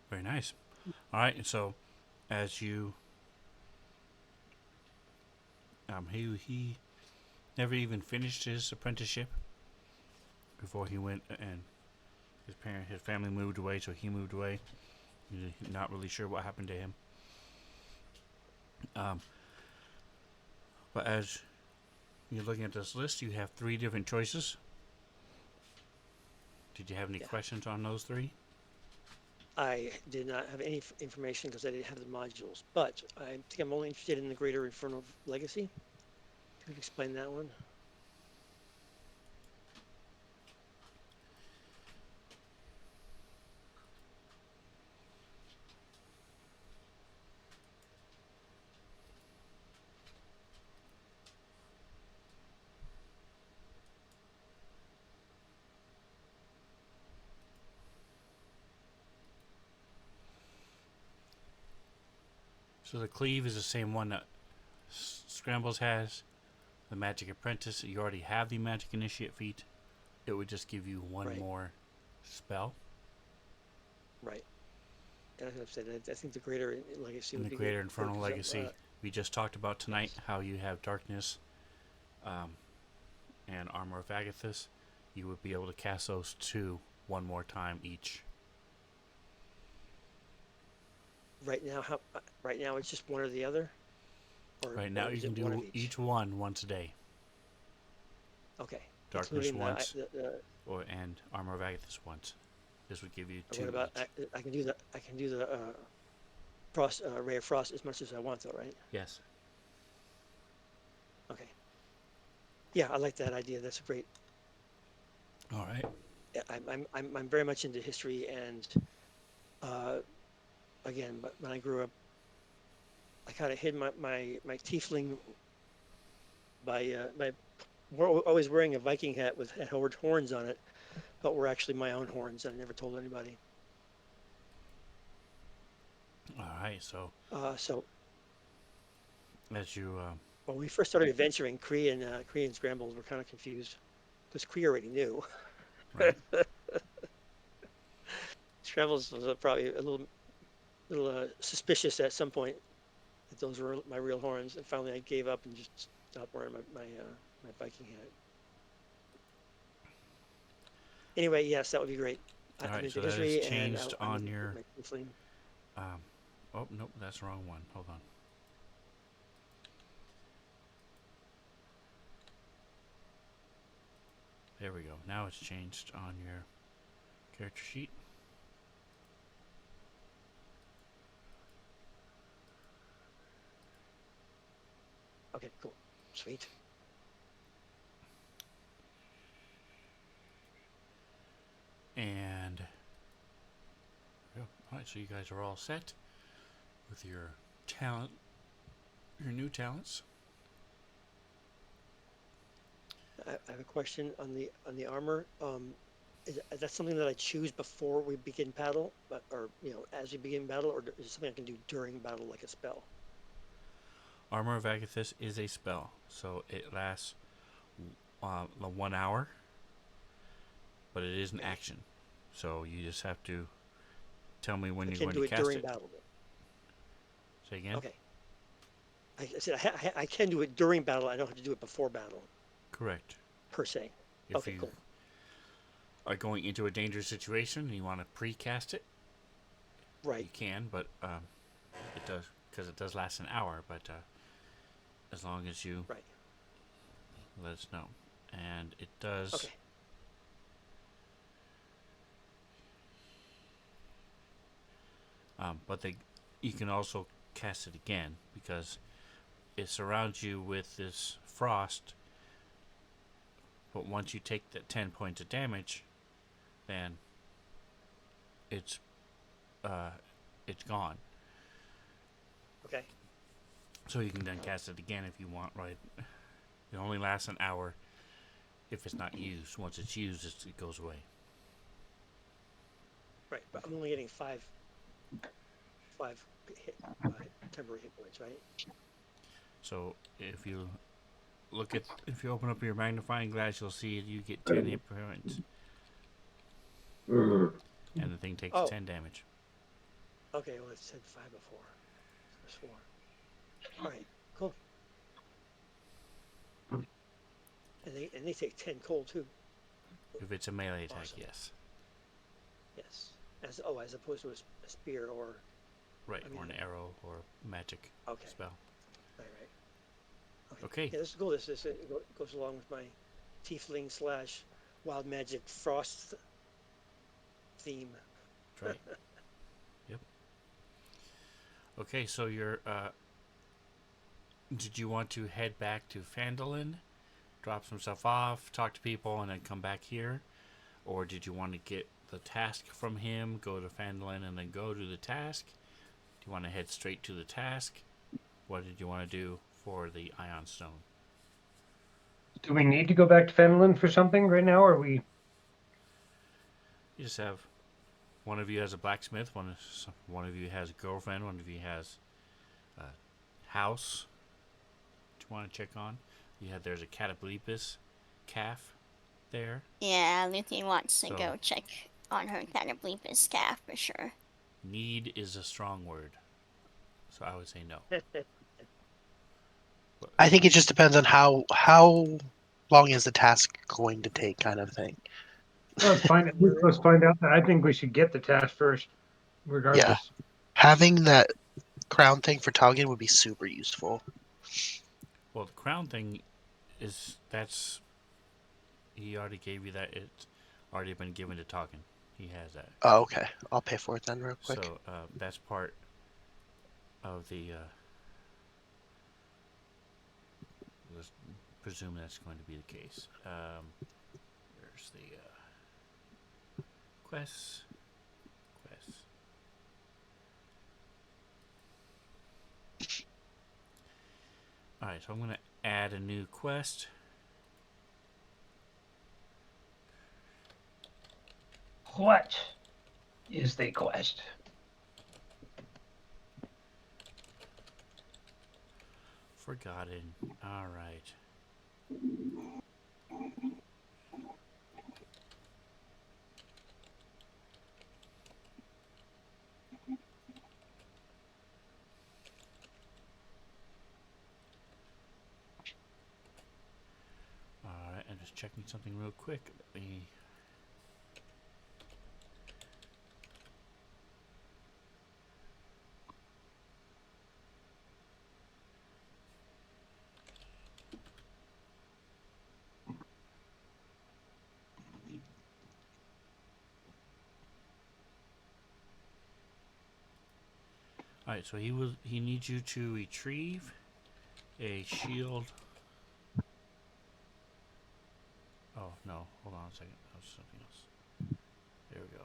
Speaker 1: Very nice. All right, and so as you, he never even finished his apprenticeship before he went, and his family moved away, so he moved away. He's not really sure what happened to him. Um, but as you're looking at this list, you have 3 different choices. Did you have any
Speaker 2: Yeah.
Speaker 1: questions on those 3?
Speaker 2: I did not have any information because I didn't have the modules, but I think I'm only interested in the Greater Infernal Legacy. Can you explain that one?
Speaker 1: So the cleave is the same one that Scrambles has. The Magic Apprentice, you already have the Magic Initiate feat. It would just give you one
Speaker 2: Right.
Speaker 1: more spell.
Speaker 2: Right. And as I've said, I think the Greater Legacy
Speaker 1: In
Speaker 2: would
Speaker 1: the
Speaker 2: be
Speaker 1: Greater
Speaker 2: good.
Speaker 1: Infernal Legacy, we just talked about tonight
Speaker 2: yes.
Speaker 1: how you have Darkness and Armor of Agathis. You would be able to cast those 2 one more time each.
Speaker 2: Right now, right now it's just one or the other?
Speaker 1: Right now,
Speaker 2: or
Speaker 1: you
Speaker 2: is
Speaker 1: can
Speaker 2: it one of
Speaker 1: do
Speaker 2: each?
Speaker 1: each one once a day.
Speaker 2: Okay.
Speaker 1: Darkness
Speaker 2: Including
Speaker 1: once, and Armor of Agathis once. This would give you
Speaker 2: or
Speaker 1: 2
Speaker 2: what about,
Speaker 1: each.
Speaker 2: I can do the frost, Ray of Frost as much as I want though, right?
Speaker 1: Yes.
Speaker 2: Okay. Yeah, I like that idea. That's a great,
Speaker 1: All right.
Speaker 2: I'm very much into history and, uh, again, but when I grew up, I kind of hid my tiefling by always wearing a Viking hat with had horns on it, but were actually my own horns. And I never told anybody.
Speaker 1: All right. So
Speaker 2: So
Speaker 1: as you
Speaker 2: when we first started adventuring, Kree and Scrambles were kind of confused because Kree already knew.
Speaker 1: right.
Speaker 2: Scrambles was probably a little suspicious at some point that those were my real horns, and finally I gave up and just stopped wearing my Viking hat. Anyway, yes, that would be great.
Speaker 1: All
Speaker 2: I'm
Speaker 1: right.
Speaker 2: into
Speaker 1: So that is
Speaker 2: history, and
Speaker 1: changed
Speaker 2: I'm
Speaker 1: on
Speaker 2: into
Speaker 1: your.
Speaker 2: my tiefling.
Speaker 1: Um, oh nope, that's the wrong one. Hold on. There we go. Now it's changed on your character sheet.
Speaker 2: Okay, cool, sweet.
Speaker 1: And all right, so you guys are all set with your new talents.
Speaker 2: I have a question on the armor. Is that something that I choose before we begin battle, or as we begin battle, or is it something I can do during battle like a spell?
Speaker 1: Armor of Agathis is a spell, so it lasts 1 hour, but it is an
Speaker 2: Okay.
Speaker 1: action. So you just have to tell me when
Speaker 2: I
Speaker 1: you're
Speaker 2: can
Speaker 1: going
Speaker 2: do
Speaker 1: to
Speaker 2: it
Speaker 1: cast
Speaker 2: during
Speaker 1: it.
Speaker 2: battle.
Speaker 1: Say again.
Speaker 2: Okay. I said I can do it during battle. I don't have to do it before battle
Speaker 1: Correct.
Speaker 2: per se.
Speaker 1: If
Speaker 2: Okay,
Speaker 1: you
Speaker 2: cool.
Speaker 1: are going into a dangerous situation and you want to pre-cast it, you
Speaker 2: Right.
Speaker 1: can, but it does because it does last an hour. But as long as you
Speaker 2: Right.
Speaker 1: let us know, and it does.
Speaker 2: Okay.
Speaker 1: But you can also cast it again because it surrounds you with this frost. But once you take the 10 points of damage, then it's uh, it's gone.
Speaker 2: Okay.
Speaker 1: So you can then cast it again if you want. Right? It only lasts an hour if it's not used. Once it's used, it goes away.
Speaker 2: Right. But I'm only getting five temporary hit points, right?
Speaker 1: So if you look at, if you open up your magnifying glass, you'll see you get 10 hit points, and the thing takes
Speaker 2: Oh.
Speaker 1: 10 damage.
Speaker 2: Okay, well, it said 5 before. So it's 4. All right, cool. And they take 10 cold too.
Speaker 1: If it's a melee attack,
Speaker 2: Awesome.
Speaker 1: yes.
Speaker 2: Yes. As opposed to a spear or
Speaker 1: Right,
Speaker 2: I mean,
Speaker 1: or an arrow or magic
Speaker 2: okay.
Speaker 1: spell.
Speaker 2: Right.
Speaker 1: Okay.
Speaker 2: Yeah, this is cool. This goes along with my tiefling / wild magic frost theme.
Speaker 1: That's right. Yep. Okay, so you're. Did you want to head back to Phandalin, drop some stuff off, talk to people, and then come back here? Or did you want to get the task from him, go to Phandalin, and then go to the task? Do you want to head straight to the task? What did you want to do for the Ion Stone?
Speaker 5: Do we need to go back to Fenelon for something right now, or we?
Speaker 1: You just have one of you has a blacksmith, one of you has a girlfriend, one of you has a house. Do you want to check on? There's a Cataplepus calf there.
Speaker 4: Yeah, Luthien wants to
Speaker 1: So-
Speaker 4: go check on her Cataplepus calf for sure.
Speaker 1: Need is a strong word, so I would say no.
Speaker 3: I think it just depends on how long is the task going to take, kind of thing.
Speaker 5: Let's find out. I think we should get the task first, regardless.
Speaker 3: Having that crown thing for Toggen would be super useful.
Speaker 1: Well, the crown thing that's he already gave you that. It's already been given to Token. He has that.
Speaker 3: Oh, okay. I'll pay for it then real quick.
Speaker 1: So that's part of the. Let's presume that's going to be the case. There's the quests. All right, so I'm going to add a new quest.
Speaker 5: What is the quest?
Speaker 1: Forgotten. All right. All right, I'm just checking something real quick. Let me. All right, so he needs you to retrieve a shield. Oh no, hold on a second. That was something else. There we go.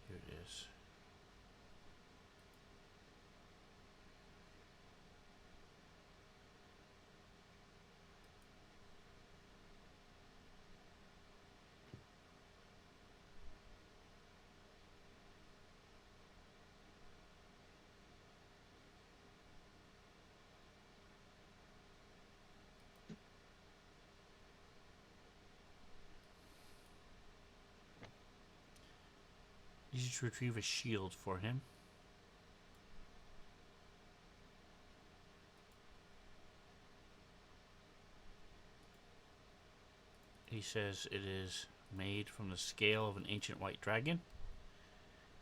Speaker 1: Here it is. Need you to retrieve a shield for him. He says it is made from the scale of an ancient white dragon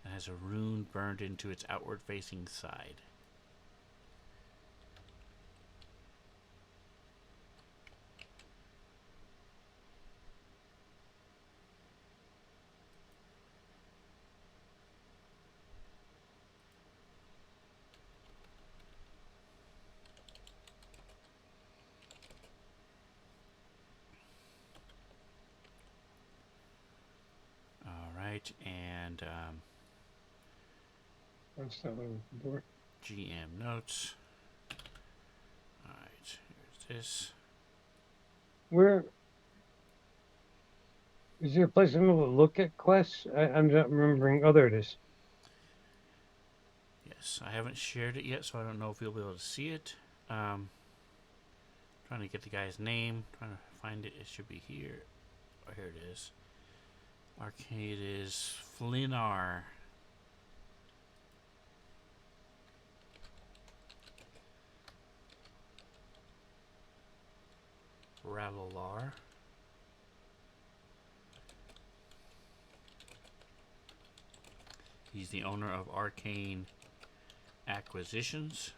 Speaker 1: and has a rune burned into its outward facing side. All right, and
Speaker 5: That's not what I'm looking for.
Speaker 1: GM notes. All right, here's this.
Speaker 5: Where? Is there a place I'm able to look at quests? I'm not remembering. Oh, there it is.
Speaker 1: Yes, I haven't shared it yet, so I don't know if you'll be able to see it. Trying to get the guy's name. Trying to find it. It should be here. Oh, here it is. Arcade is Flinar. Rattlelar. He's the owner of Arcane Acquisitions.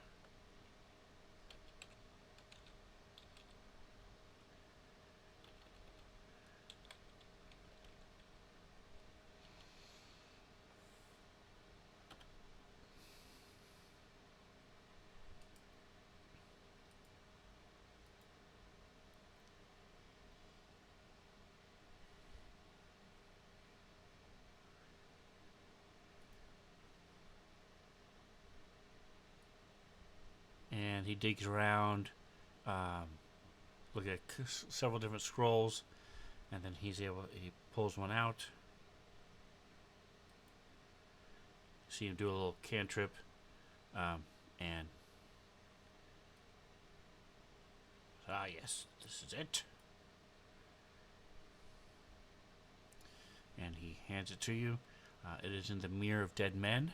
Speaker 1: And he digs around, look at several different scrolls, and then he pulls one out. See him do a little cantrip, and yes, this is it. And he hands it to you. It is in the Mirror of Dead Men.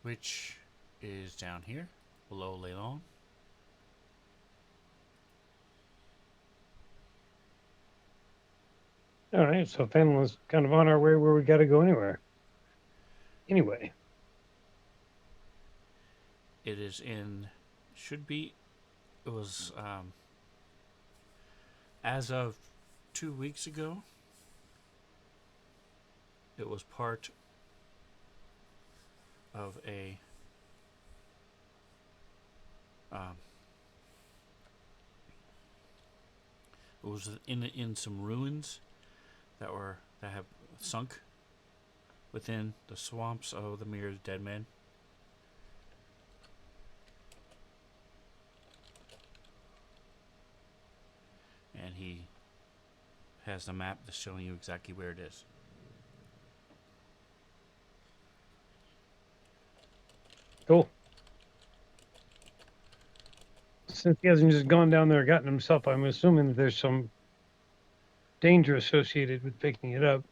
Speaker 1: Which is down here, below Leylon.
Speaker 5: All right, so Fenlin's kind of on our way where we got to go anywhere. Anyway,
Speaker 1: It is in, should be, it was, as of 2 weeks ago, it was part of a, um, it was in some ruins that have sunk within the swamps of the Mirror of Dead Men. And he has the map that's showing you exactly where it is.
Speaker 5: cool. Since he hasn't just gone down there and gotten himself, I'm assuming that there's some danger associated with picking it up.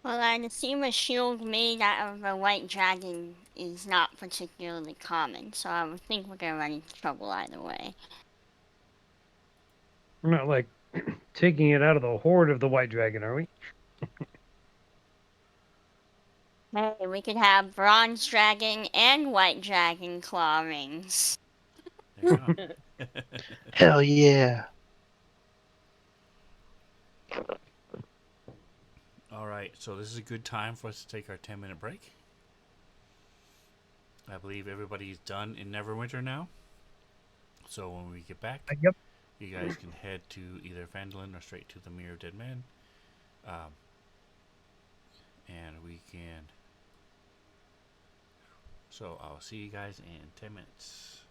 Speaker 4: Well, I'd assume a shield made out of a white dragon is not particularly common, so I would think we're gonna run into trouble either way.
Speaker 5: We're not like taking it out of the horde of the white dragon, are we?
Speaker 4: Hey, we could have bronze dragon and white dragon claw rings.
Speaker 1: There you go.
Speaker 3: Hell yeah.
Speaker 1: All right, so this is a good time for us to take our 10-minute break. I believe everybody's done in Neverwinter now. So when we get back,
Speaker 3: Yep.
Speaker 1: you guys can head to either Phandalin or straight to the Mirror of Dead Men. And we can. So I'll see you guys in 10 minutes.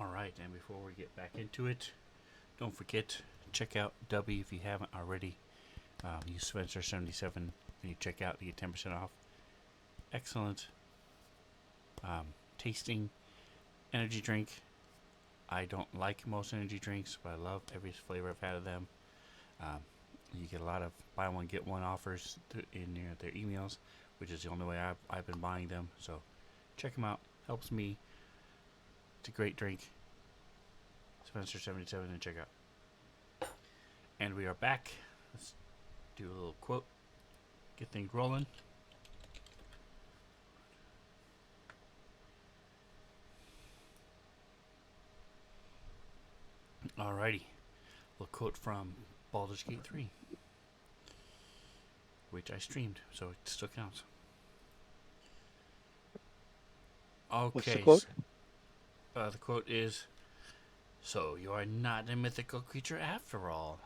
Speaker 1: All right, and before we get back into it, don't forget, check out W if you haven't already. Use Svenzone77 when you check out to get 10% off. Excellent tasting energy drink. I don't like most energy drinks, but I love every flavor I've had of them. You get a lot of buy one get one offers in their emails, which is the only way I've been buying them. So check them out. Helps me. It's a great drink. Spencer77 and check out. And we are back. Let's do a little quote. Get things rolling. Alrighty. A little quote from Baldur's Gate 3, which I streamed, so it still counts. Okay.
Speaker 2: What's the quote?
Speaker 1: The quote is, "So you are not a mythical creature after all."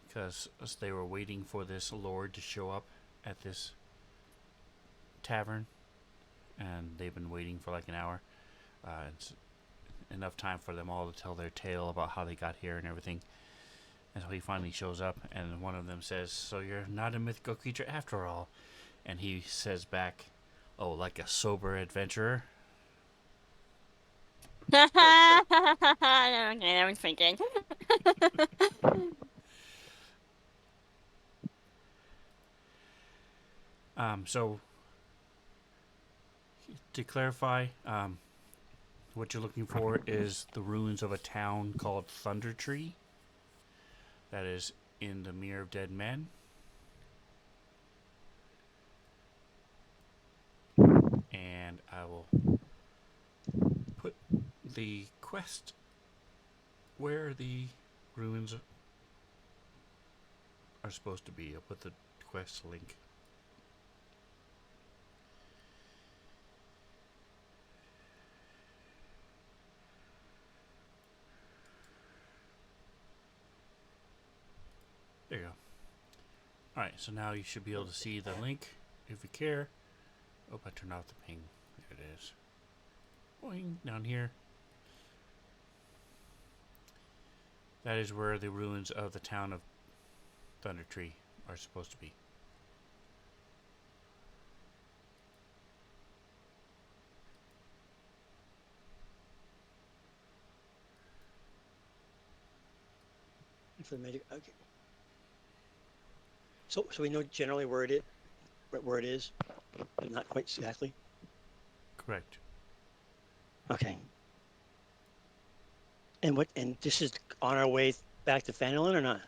Speaker 1: Because they were waiting for this lord to show up at this tavern, and they've been waiting for like an hour. It's enough time for them all to tell their tale about how they got here and everything. And so he finally shows up, and one of them says, "So you're not a mythical creature after all." And he says back, "Oh, like a sober adventurer?"
Speaker 4: Okay, that was pretty good.
Speaker 1: So, to clarify, what you're looking for is the ruins of a town called Thunder Tree. That is in the Mirror of Dead Men. And I will put the quest where the ruins are supposed to be. I'll put the quest link. There you go. Alright, so now you should be able to see the link if you care. Oh, I turned off the ping. There it is. Boing, down here. That is where the ruins of the town of Thunder Tree are supposed to be.
Speaker 2: For the magic. Okay. So we know generally where it is, but not quite exactly.
Speaker 1: Correct.
Speaker 2: Okay. And this is on our way back to Fandolin or not?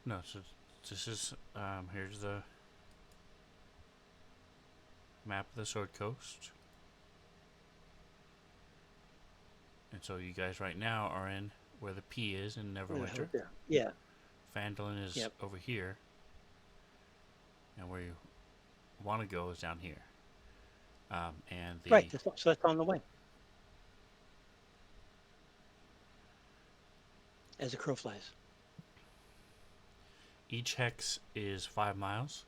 Speaker 1: No, so this is, here's the map of the Sword Coast. And so you guys right now are in where the P is in Neverwinter.
Speaker 2: Yeah.
Speaker 1: Phandalin is over here. And where you want to go is down here. And the
Speaker 2: Right, so that's on the way. As the crow flies.
Speaker 1: each hex is 5 miles.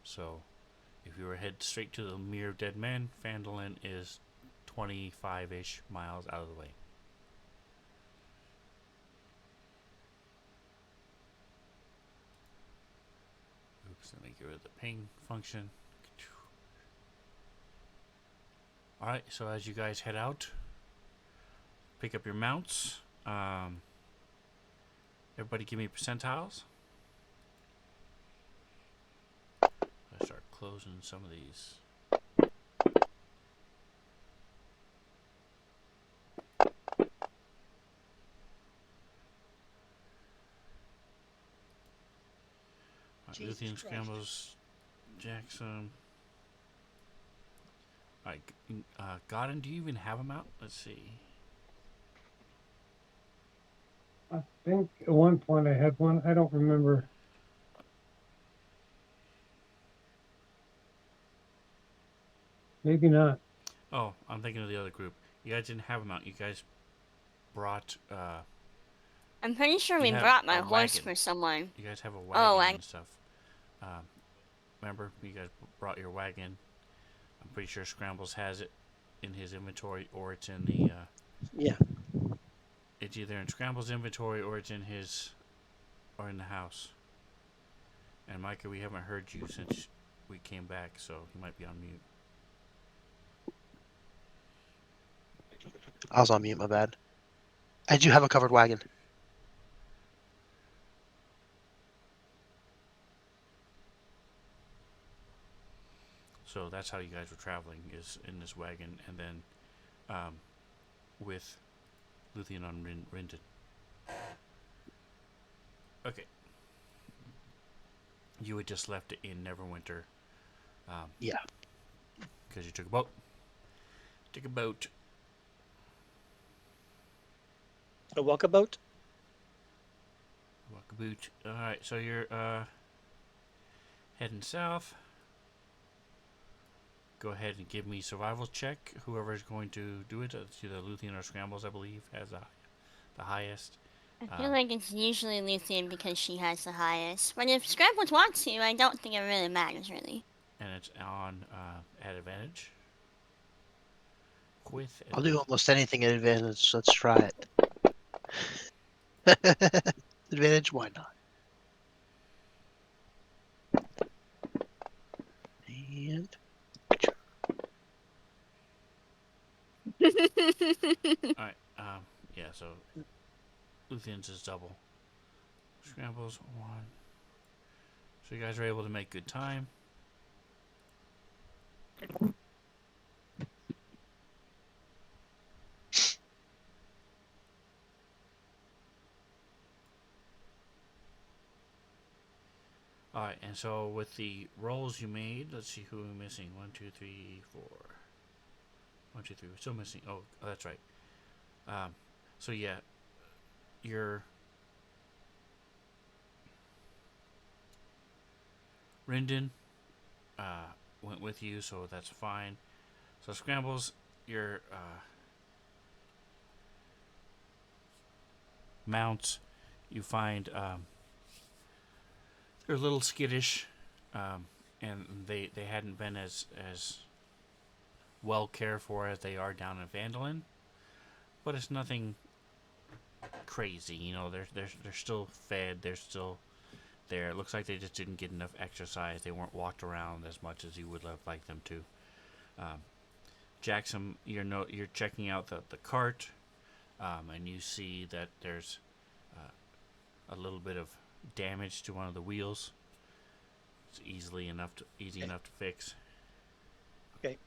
Speaker 1: So if you were to head straight to the Mirror of Dead Men, Phandalin is 25-ish miles out of the way. Oops, let me get rid of the ping function. Alright, so as you guys head out, pick up your mounts. Everybody give me percentiles. I start closing some of these. Lithium scrambles, Jackson. Alright, Godin, do you even have a mount? Let's see.
Speaker 5: I think at one point I had one. I don't remember. Maybe not.
Speaker 1: Oh, I'm thinking of the other group. You guys didn't have a mount. You guys brought.
Speaker 4: I'm pretty sure we
Speaker 1: You have
Speaker 4: brought my
Speaker 1: a
Speaker 4: horse
Speaker 1: wagon.
Speaker 4: for someone.
Speaker 1: You guys have a wagon
Speaker 4: Oh,
Speaker 1: and stuff. Remember, you guys brought your wagon. I'm pretty sure Scrambles has it. in his inventory or it's in the.
Speaker 2: Yeah.
Speaker 1: It's either in Scramble's inventory or it's in his, or in the house. And Micah, we haven't heard you since we came back, so you might be on mute.
Speaker 3: I was on mute, my bad. I do have a covered wagon.
Speaker 1: So that's how you guys were traveling, is in this wagon, and then with Luthien on Rindon. Okay. You had just left it in Neverwinter.
Speaker 3: Yeah.
Speaker 1: Because you took a boat. Took a boat.
Speaker 2: A walkabout?
Speaker 1: Walk a boot. Alright, so you're heading south. Go ahead and give me survival check. Whoever's going to do it, it's either Luthien or Scrambles, I believe, has the highest.
Speaker 4: I feel like it's usually Luthien because she has the highest. But if Scrambles wants to, I don't think it really matters, really.
Speaker 1: And it's on at advantage. With
Speaker 3: I'll do almost anything at advantage. Let's try it. Advantage, why not? And
Speaker 1: Alright, yeah, so Luthien's is double. Scrambles, 1. So you guys are able to make good time. Alright, and so with the rolls you made, let's see who we're missing. 1, 2, 3, 4. 1, 2, 3. We're still missing. Oh, that's right. So yeah, your Rindon went with you, so that's fine. So Scrambles, your mounts, you find they're a little skittish, and they hadn't been as well cared for as they are down in Vandalin, but it's nothing crazy. You know, they're still fed. They're still there. It looks like they just didn't get enough exercise. They weren't walked around as much as you would have liked them to. Jackson, you're checking out the cart, and you see that there's a little bit of damage to one of the wheels. It's easy enough to fix.
Speaker 2: Okay.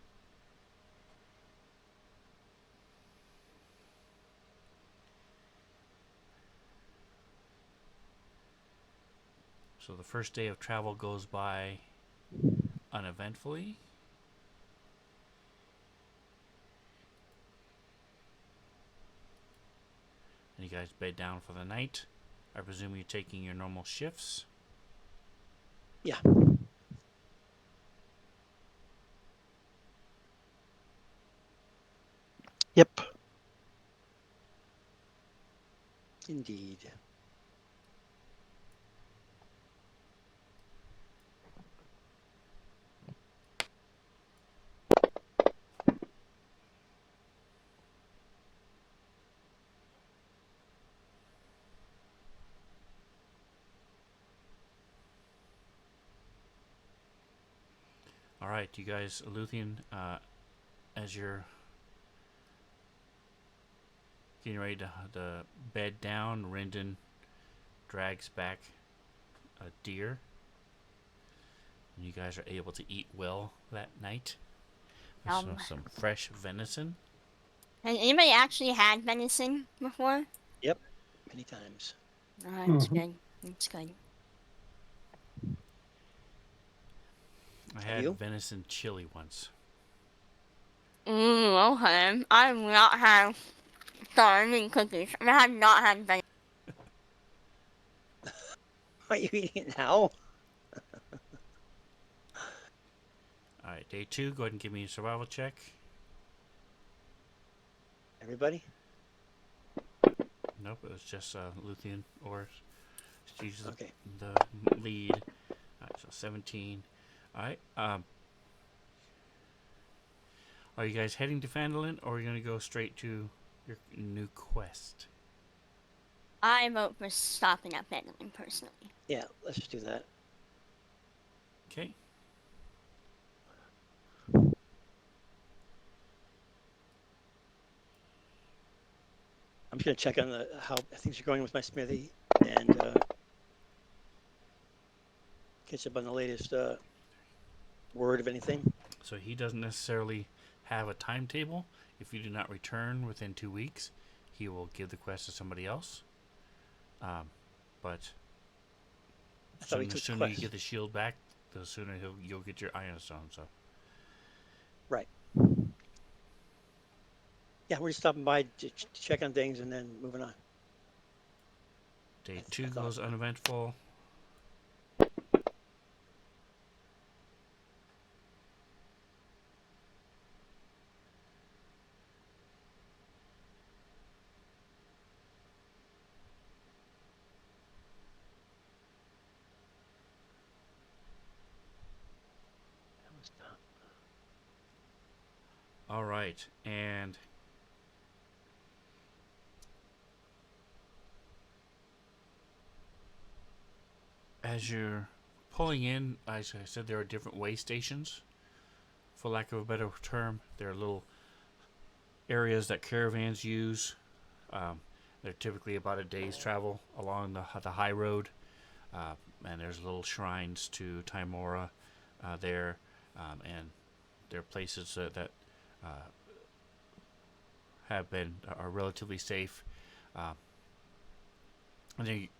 Speaker 1: So the first day of travel goes by uneventfully. And you guys bed down for the night. I presume you're taking your normal shifts.
Speaker 2: Yeah.
Speaker 3: yep.
Speaker 2: Indeed.
Speaker 1: All right, you guys, Luthien, as you're getting ready to bed down, Rindon drags back a deer. And you guys are able to eat well that night. Some fresh venison.
Speaker 4: Has anybody actually had venison before?
Speaker 2: Yep. Many times.
Speaker 4: Oh, that's good. That's good.
Speaker 1: I had
Speaker 2: you?
Speaker 1: venison chili once.
Speaker 4: Ooh, okay. I have not had salmon cookies. I have not had venison.
Speaker 2: Are you eating it now?
Speaker 1: All right, day 2. Go ahead and give me a survival check.
Speaker 2: Everybody?
Speaker 1: Nope, it was just Luthien, or she's
Speaker 2: Okay.
Speaker 1: the lead. All right, so 17. All right. Are you guys heading to Phandalin, or are you going to go straight to your new quest?
Speaker 4: I vote for stopping at Phandalin personally.
Speaker 2: Yeah, let's just do that.
Speaker 1: Okay.
Speaker 2: I'm just gonna check on how things are going with my smithy and catch up on the latest word of anything.
Speaker 1: So he doesn't necessarily have a timetable. If you do not return within 2 weeks, he will give the quest to somebody else. But
Speaker 2: I thought he
Speaker 1: the
Speaker 2: took the
Speaker 1: sooner you
Speaker 2: quest.
Speaker 1: get the shield back, the sooner you'll get your Iron Stone. So
Speaker 2: Right. Yeah, we're just stopping by to check on things and then moving on.
Speaker 1: day
Speaker 2: I
Speaker 1: 2
Speaker 2: thought.
Speaker 1: goes uneventful.
Speaker 2: That was done.
Speaker 1: All right, and as you're pulling in, as I said, there are different way stations. For lack of a better term, there are little areas that caravans use. They're typically about a day's travel along the high road, and there's little shrines to Timora there, and there are places that are relatively safe. I think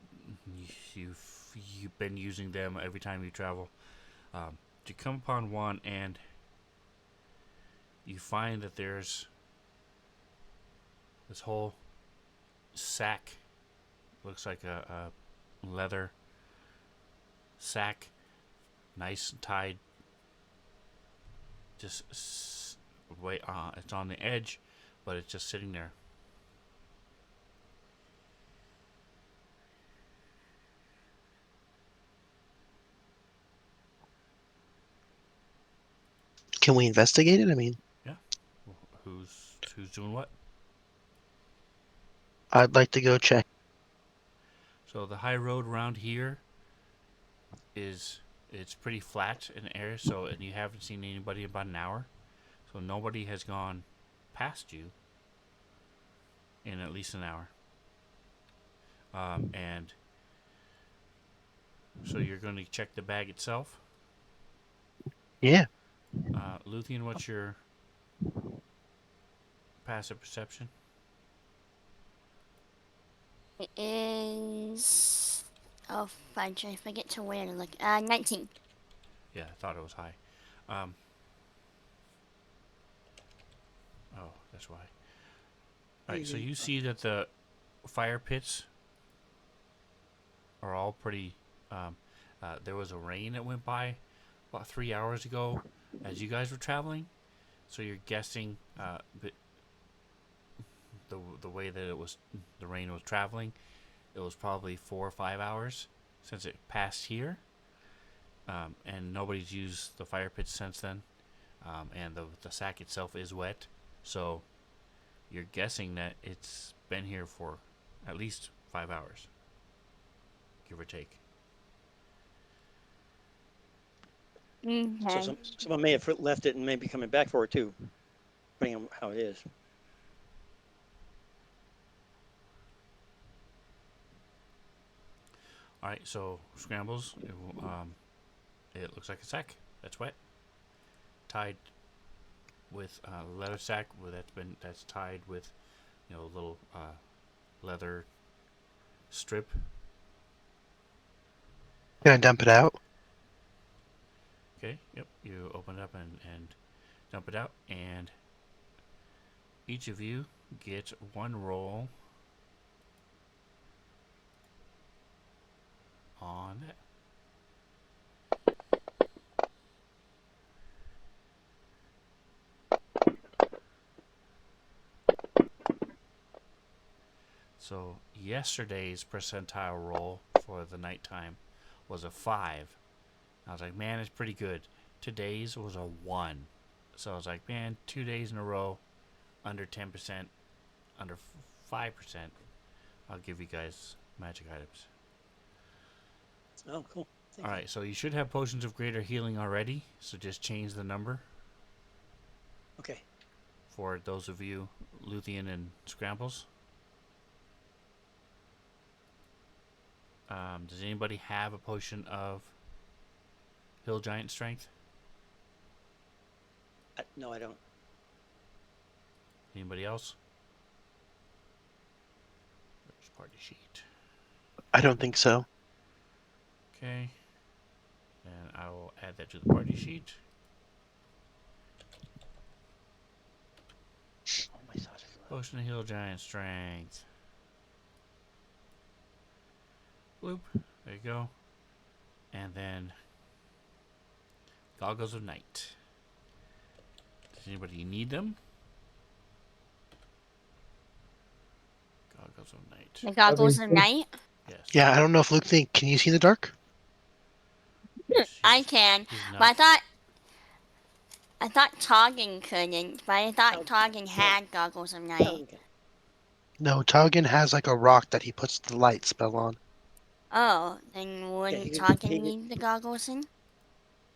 Speaker 1: you've been using them every time you travel. You come upon one, and you find that there's this whole sack. Looks like a leather sack, nice and tied. Just wait. It's on the edge, but it's just sitting there.
Speaker 3: Can we investigate it? I mean,
Speaker 1: Yeah. Who's doing what?
Speaker 3: I'd like to go check.
Speaker 1: So the high road around here it's pretty flat in the area. So and you haven't seen anybody in about an hour. So nobody has gone past you in at least an hour. And so you're going to check the bag itself.
Speaker 3: Yeah.
Speaker 1: Luthien, what's your passive perception?
Speaker 4: It is. Oh, fudge! I forget to where to look. 19.
Speaker 1: Yeah, I thought it was high. Oh, that's why. All right, so you see that the fire pits are all pretty. There was a rain that went by about 3 hours ago as you guys were traveling, so you're guessing the way that the rain was traveling, it was probably 4 or 5 hours since it passed here, and nobody's used the fire pits since then, and the sack itself is wet, so you're guessing that it's been here for at least 5 hours, give or take.
Speaker 2: So
Speaker 4: Okay.
Speaker 2: someone may have left it and may be coming back for it too, depending on how it is.
Speaker 1: All right, so scrambles. It looks like a sack that's wet, tied with a leather sack that's tied with, a little leather strip.
Speaker 3: Can I dump it out?
Speaker 1: Okay, yep. You open it up and dump it out, and each of you get one roll on that. So yesterday's percentile roll for the nighttime was a 5. I was like, man, it's pretty good. Today's was a 1. So I was like, man, 2 days in a row, under 10%, under 5%, I'll give you guys magic items.
Speaker 2: Oh, cool. Thank
Speaker 1: All
Speaker 2: you.
Speaker 1: right, so you should have potions of greater healing already. So just change the number
Speaker 2: Okay.
Speaker 1: for those of you Luthien and Scrambles. Does anybody have a potion of Hill Giant Strength?
Speaker 2: No, I don't.
Speaker 1: Anybody else? Where's party sheet?
Speaker 3: I don't think so.
Speaker 1: Okay. And I will add that to the party sheet.
Speaker 2: Oh, my sausage is loud.
Speaker 1: Potion of Hill Giant Strength. Bloop. There you go. And then Goggles of Night. Does anybody need them? Goggles of Night.
Speaker 4: The goggles of
Speaker 5: Obviously.
Speaker 4: night.
Speaker 1: Yes.
Speaker 3: Yeah, I don't know if Luke think. Can you see in the dark?
Speaker 1: Yes,
Speaker 4: I can.
Speaker 1: He's
Speaker 4: But
Speaker 1: not.
Speaker 4: I thought Toggin couldn't. But I thought
Speaker 2: Tog-
Speaker 4: Toggin
Speaker 2: no.
Speaker 4: had goggles of night.
Speaker 2: Tog-
Speaker 3: No, Taugen has like a rock that he puts the light spell on.
Speaker 4: Oh, then wouldn't
Speaker 2: he could-
Speaker 4: Toggin
Speaker 2: he could-
Speaker 4: need the goggles in?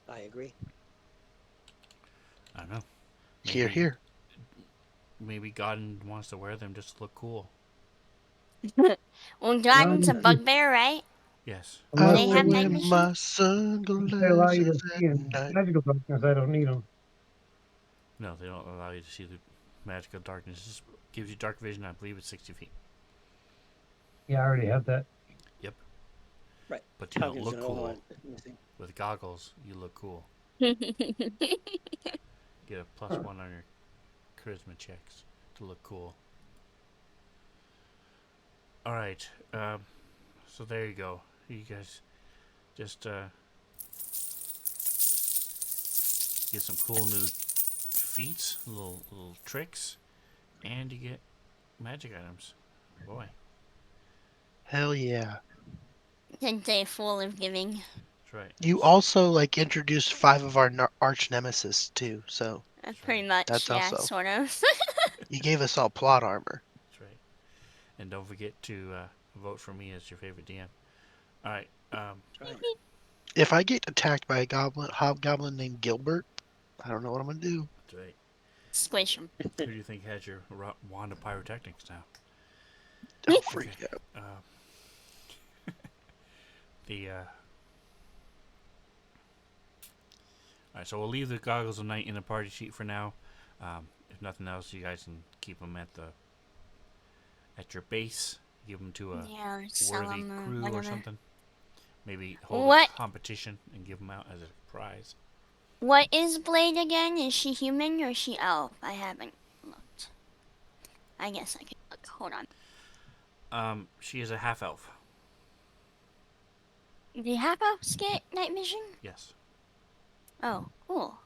Speaker 2: I agree.
Speaker 1: I don't know.
Speaker 3: Here, here.
Speaker 1: Maybe God wants to wear them just to look cool.
Speaker 4: Well, Dragon's a
Speaker 5: Um,
Speaker 4: bugbear, right?
Speaker 1: Yes.
Speaker 4: Do
Speaker 3: I
Speaker 4: they
Speaker 5: Unless
Speaker 4: have
Speaker 3: will
Speaker 5: they,
Speaker 4: night
Speaker 3: wear
Speaker 4: vision?
Speaker 3: my
Speaker 5: they allow you to
Speaker 3: sunglasses
Speaker 5: see
Speaker 3: at
Speaker 5: in
Speaker 3: night.
Speaker 5: magical darkness, I don't need them.
Speaker 1: No, they don't allow you to see the magical darkness. It just gives you dark vision. I believe it's 60 feet.
Speaker 5: Yeah, I already have that.
Speaker 1: Yep.
Speaker 2: Right.
Speaker 1: But you don't
Speaker 2: Toggen's
Speaker 1: look
Speaker 2: the only
Speaker 1: cool.
Speaker 2: one missing.
Speaker 1: With goggles, you look cool. Get a +1 on your charisma checks to look cool. Alright. So there you go. You guys just get some cool new feats, little tricks, and you get magic items. Boy.
Speaker 3: Hell yeah.
Speaker 4: It's a day full of giving.
Speaker 1: That's right.
Speaker 3: You also like introduced 5 of our arch nemesis too, so
Speaker 4: Pretty much,
Speaker 3: That's
Speaker 4: yeah,
Speaker 3: also-
Speaker 4: sort of.
Speaker 3: you gave us all plot armor.
Speaker 1: That's right. And don't forget to vote for me as your favorite DM. Alright.
Speaker 2: That's right.
Speaker 3: If I get attacked by a hobgoblin named Gilbert, I don't know what I'm gonna do.
Speaker 1: That's right.
Speaker 4: Squish them.
Speaker 1: Who do you think has your wand of pyrotechnics now?
Speaker 3: I'll freak out.
Speaker 1: Alright, so we'll leave the goggles of night in the party sheet for now. If nothing else, you guys can keep them at your base. Give them to a
Speaker 4: Yeah, or sell
Speaker 1: worthy
Speaker 4: 'em or
Speaker 1: crew or
Speaker 4: whatever.
Speaker 1: something. Maybe hold
Speaker 4: What?
Speaker 1: a competition and give them out as a prize.
Speaker 4: What is Blade again? Is she human or is she elf? I haven't looked. I guess I could look. Hold on.
Speaker 1: She is a half elf.
Speaker 4: Do half elves get night vision?
Speaker 1: Yes.
Speaker 4: Oh, cool.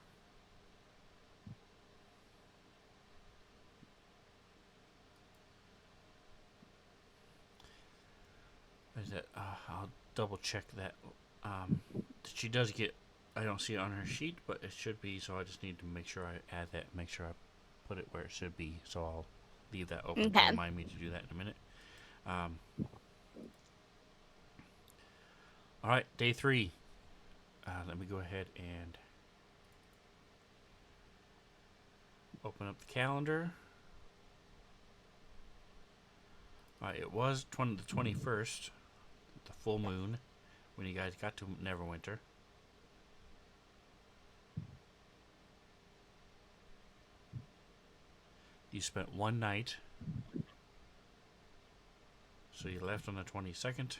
Speaker 1: Is it? I'll double check that. She does get. I don't see it on her sheet, but it should be. So I just need to make sure I add that. Make sure I put it where it should be. So I'll leave that open.
Speaker 4: Okay.
Speaker 1: Remind me to do that in a minute. All right, day 3. Let me go ahead and open up the calendar. All right, it was the 21st, the full moon, when you guys got to Neverwinter. You spent one night, so you left on the 22nd.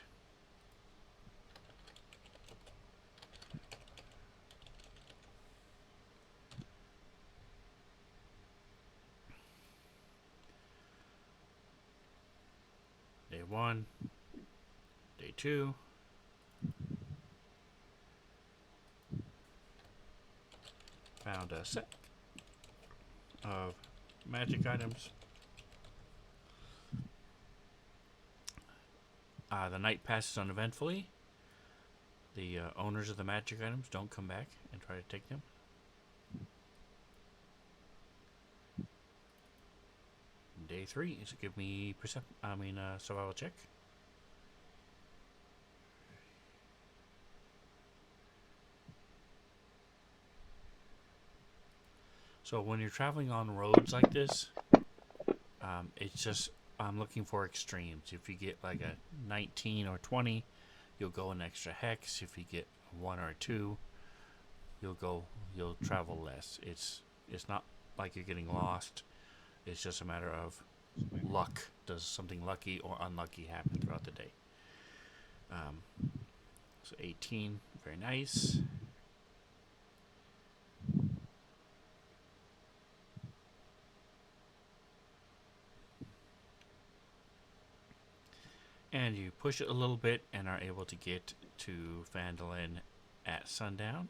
Speaker 1: Day 1, day 2, found a set of magic items. The night passes uneventfully. The owners of the magic items don't come back and try to take them. day 3. So give me survival check. So when you're traveling on roads like this, it's just I'm looking for extremes. If you get like a 19 or 20, you'll go an extra hex. If you get 1 or 2, you'll travel less. It's not like you're getting lost. It's just a matter of luck. Does something lucky or unlucky happen throughout the day? So 18, very nice. And you push it a little bit and are able to get to Phandalin at sundown.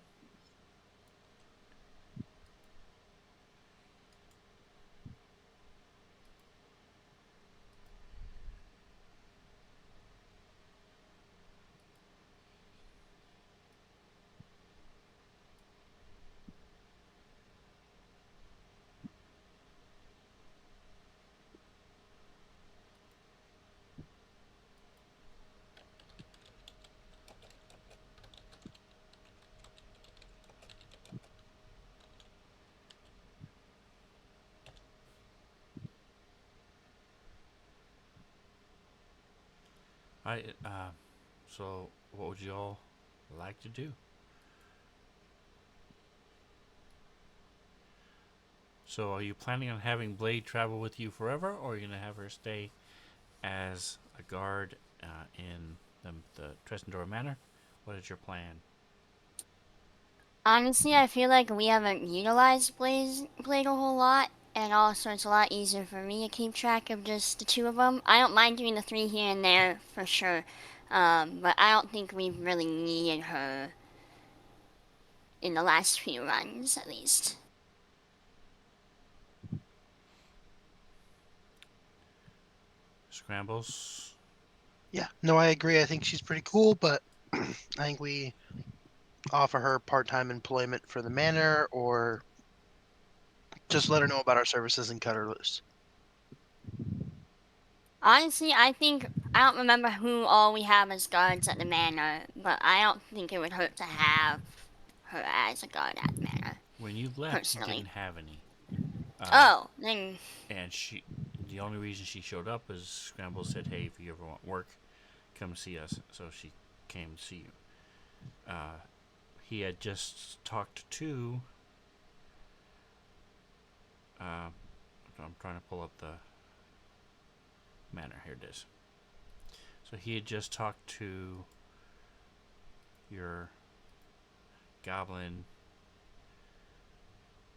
Speaker 1: I So what would you all like to do? So are you planning on having Blade travel with you forever, or are you going to have her stay as a guard in the Tressendor Manor? What is your plan?
Speaker 4: Honestly, I feel like we haven't utilized Blade a whole lot, and also it's a lot easier for me to keep track of just the 2 of them. I don't mind doing the 3 here and there for sure, but I don't think we've really needed her in the last few runs, at least.
Speaker 1: Scrambles?
Speaker 3: Yeah, no, I agree. I think she's pretty cool, but I think we offer her part-time employment for the manor, or just let her know about our services and cut her loose.
Speaker 4: Honestly, I don't remember who all we have as guards at the manor, but I don't think it would hurt to have her as a guard at the manor,
Speaker 1: When you left, you
Speaker 4: personally.
Speaker 1: didn't have any.
Speaker 4: Oh, then
Speaker 1: And the only reason she showed up is Scramble said, "Hey, if you ever want work, come see us." So she came to see you. He had just talked to. I'm trying to pull up the manor. Here it is. So he had just talked to your goblin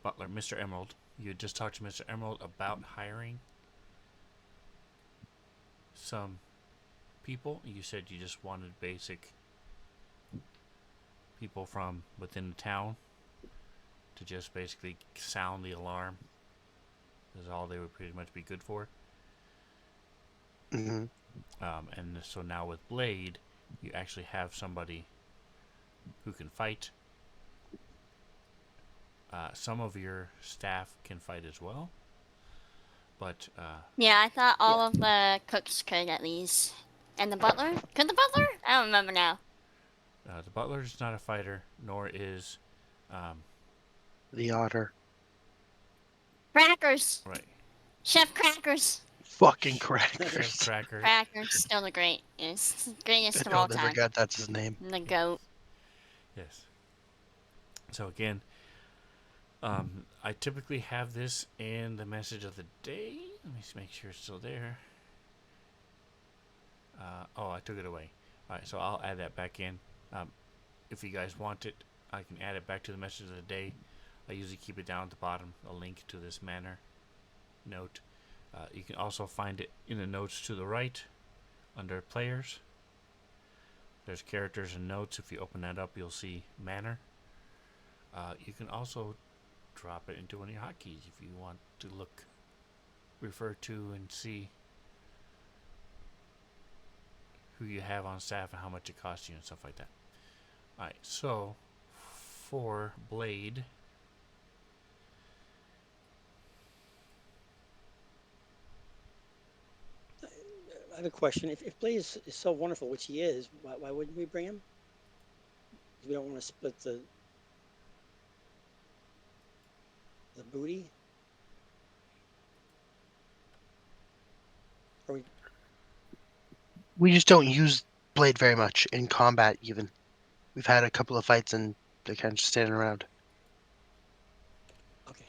Speaker 1: butler, Mr. Emerald. You had just talked to Mr. Emerald about hiring some people. You said you just wanted basic people from within the town to just basically sound the alarm. Is all they would pretty much be good for.
Speaker 3: Mm-hmm.
Speaker 1: And so now with Blade, you actually have somebody who can fight. Some of your staff can fight as well, but
Speaker 4: yeah, I thought all
Speaker 2: Yeah.
Speaker 4: of the cooks could at least, and the butler. Could the butler? I don't remember now.
Speaker 1: the butler is not a fighter, nor is
Speaker 3: The otter.
Speaker 4: Crackers,
Speaker 1: right.
Speaker 4: Chef Crackers.
Speaker 3: Fucking
Speaker 1: Chef
Speaker 3: crackers.
Speaker 1: Cracker.
Speaker 4: Crackers still the greatest of all
Speaker 3: Don't ever
Speaker 4: time.
Speaker 3: forget that's his name.
Speaker 4: The goat.
Speaker 1: Yes. So again, I typically have this in the message of the day. Let me just make sure it's still there. I took it away. All right, so I'll add that back in. If you guys want it, I can add it back to the message of the day. I usually keep it down at the bottom, a link to this manor note. You can also find it in the notes to the right under players. There's characters and notes. If you open that up, you'll see manor. You can also drop it into one of your hotkeys if you want to refer to and see who you have on staff and how much it costs you and stuff like that. Alright, so for Blade, .
Speaker 2: I have a question. If Blaze is so wonderful, which he is, why wouldn't we bring him? 'Cause we don't want to split the booty. Or we
Speaker 3: We just don't use Blade very much in combat. Even we've had a couple of fights and they're kind of just standing around.
Speaker 2: okay.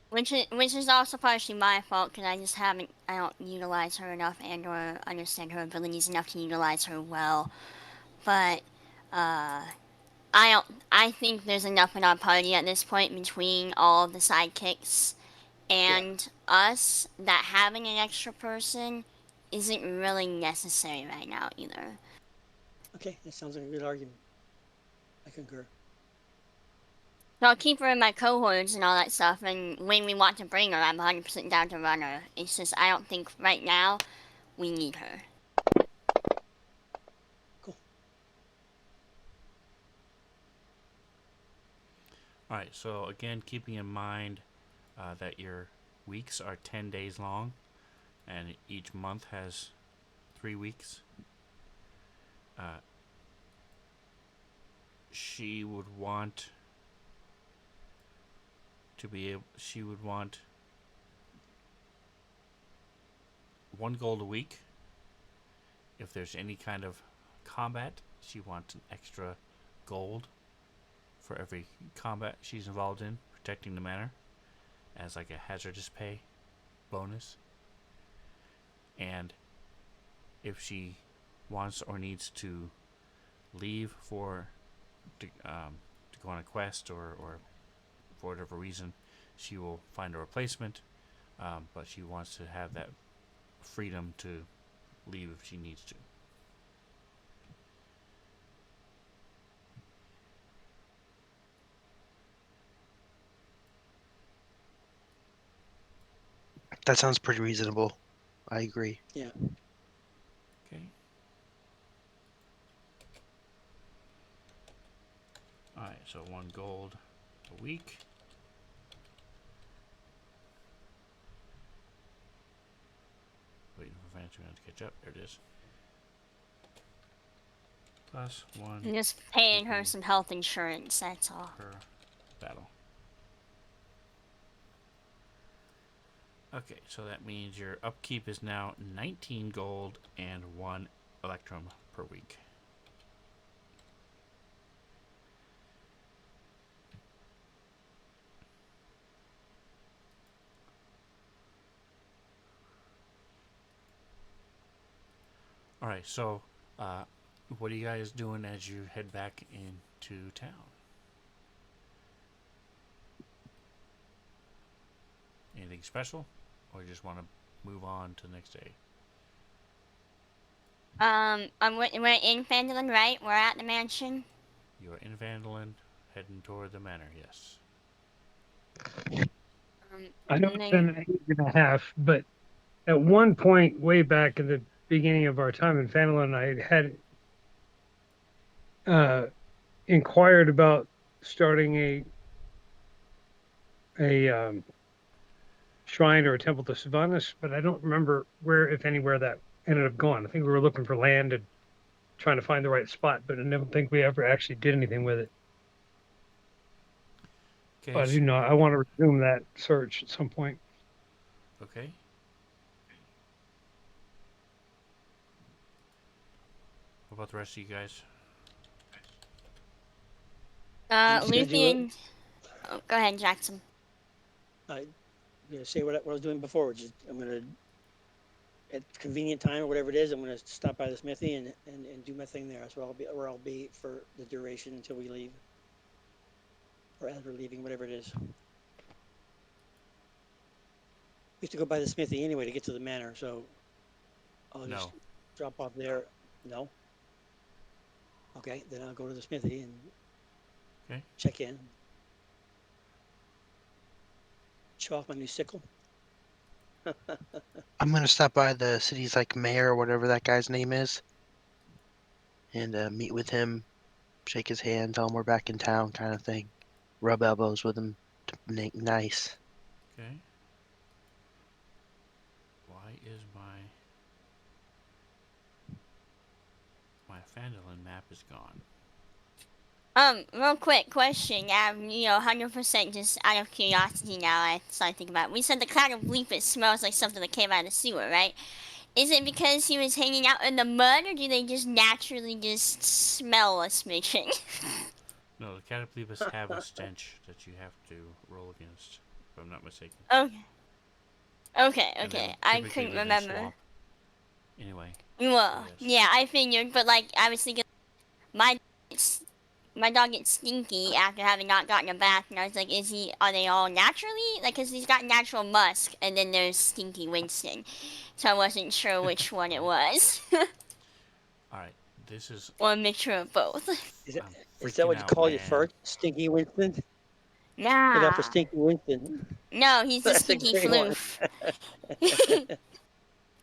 Speaker 4: Which is also partially my fault because I don't utilize her enough and or understand her abilities enough to utilize her well. But I think there's enough in our party at this point between all of the sidekicks
Speaker 2: Yeah.
Speaker 4: and us that having an extra person isn't really necessary right now either.
Speaker 2: Okay. That sounds like a good argument. I concur.
Speaker 4: So I'll keep her in my cohorts and all that stuff, and when we want to bring her, I'm 100% down to run her. It's just I don't think right now we need her.
Speaker 2: Cool.
Speaker 1: All right. So again, keeping in mind that your weeks are 10 days long, and each month has 3 weeks. Uh, she would want to be able. She would want 1 gold a week. If there's any kind of combat, she wants an extra gold for every combat she's involved in, protecting the manor, as like a hazardous pay bonus. And if she wants or needs to leave to go on a quest or for whatever reason, she will find a replacement. But she wants to have that freedom to leave if she needs to.
Speaker 3: That sounds pretty reasonable. I agree.
Speaker 2: Yeah.
Speaker 1: Okay. Alright, so 1 gold a week. Waiting for Fancy Man to catch up. There it is. Plus 1
Speaker 4: I'm just paying her
Speaker 1: Mhm.
Speaker 4: some health insurance, that's all.
Speaker 1: per battle. Okay, so that means your upkeep is now 19 gold and 1 electrum per week. Alright, so what are you guys doing as you head back into town? Anything special? Or you just want to move on to the next day?
Speaker 4: We're in Fandolin, right? We're at the mansion.
Speaker 1: You are in Vandalin, heading toward the manor, yes.
Speaker 5: I know
Speaker 4: And
Speaker 5: it's
Speaker 4: then,
Speaker 5: been an age and a half, but at one point, way back in the beginning of our time in Fandolin, I had uh, inquired about starting a shrine or a temple to Sylvanas, but I don't remember where, if anywhere, that ended up going. I think we were looking for land and trying to find the right spot, but I don't think we ever actually did anything with it.
Speaker 1: Okay,
Speaker 5: But I want to resume that search at some point.
Speaker 1: okay. What about the rest of you guys?
Speaker 2: I'm just gonna do it.
Speaker 4: Luthien. Oh, go ahead, Jackson.
Speaker 2: I'm gonna say what I was doing before. Which is I'm gonna at convenient time or whatever it is. I'm gonna stop by the smithy and do my thing there. That's where I'll be for the duration until we leave, or as we're leaving, whatever it is. We have to go by the smithy anyway to get to the manor, so I'll just
Speaker 1: No.
Speaker 2: drop off there. No. Okay, then I'll go to the smithy and
Speaker 1: Okay.
Speaker 2: check in. Show off my new sickle.
Speaker 3: I'm gonna stop by the city's like mayor or whatever that guy's name is, and meet with him, shake his hand, tell him we're back in town, kind of thing. Rub elbows with him, nice.
Speaker 1: Okay. Why is my Fandolin map is gone.
Speaker 4: Real quick question. 100% just out of curiosity now, I started thinking about it. We said the cloud of bleep, it smells like something that came out of the sewer, right? Is it because he was hanging out in the mud, or do they just naturally just smell a smidgen?
Speaker 1: No, the Cataplepas have a stench that you have to roll against, if I'm not mistaken.
Speaker 4: Okay. Okay,
Speaker 1: And they
Speaker 4: okay.
Speaker 1: would
Speaker 4: I
Speaker 1: typically
Speaker 4: couldn't
Speaker 1: live in
Speaker 4: remember.
Speaker 1: swamp. Anyway,
Speaker 4: Well,
Speaker 1: yes.
Speaker 4: yeah, I figured, but like, I was thinking, my my dog gets stinky after having not gotten a bath, and I was like, are they all naturally? Like, cause he's got natural musk, and then there's Stinky Winston. So I wasn't sure which one it was.
Speaker 1: Alright, this is.
Speaker 4: Or a mixture of both.
Speaker 2: Is that
Speaker 1: I'm
Speaker 2: is that
Speaker 1: freaking
Speaker 2: what you
Speaker 1: out,
Speaker 2: call you
Speaker 1: man.
Speaker 2: first, Stinky Winston? Look out for
Speaker 4: Nah.
Speaker 2: Stinky Winston.
Speaker 4: No, he's a
Speaker 2: That's a
Speaker 4: stinky
Speaker 2: great one.
Speaker 4: floof.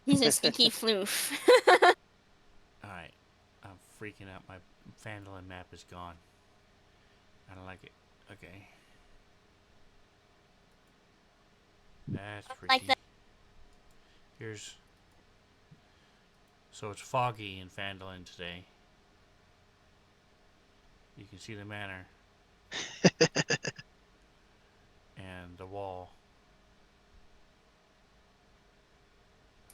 Speaker 4: He's a stinky floof.
Speaker 1: Alright, I'm freaking out. My Fandolin map is gone. I don't like it. Okay. That's freaky.
Speaker 4: Like that.
Speaker 1: Here's. So it's foggy in Fandolin today. You can see the manor. And the wall.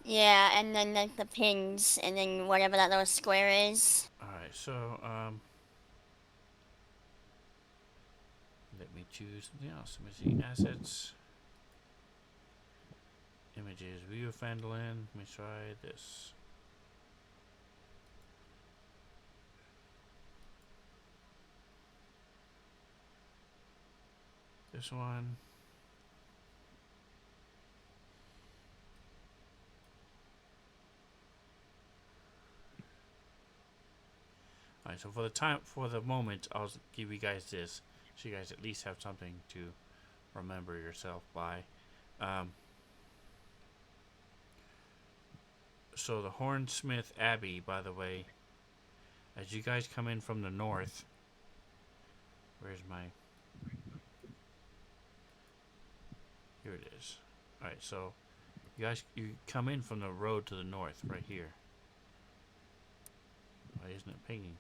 Speaker 4: Yeah, and then like the pins, and then whatever that little square is.
Speaker 1: Alright, so, let me choose something else. Let me see. Assets. Images. View of Fandolin. Let me try this. This one. Alright, so for the moment, I'll give you guys this, so you guys at least have something to remember yourself by. So the Hornsmith Abbey, by the way, as you guys come in from the north, where's my? Here it is. Alright, so you come in from the road to the north, right here. Why isn't it pinging?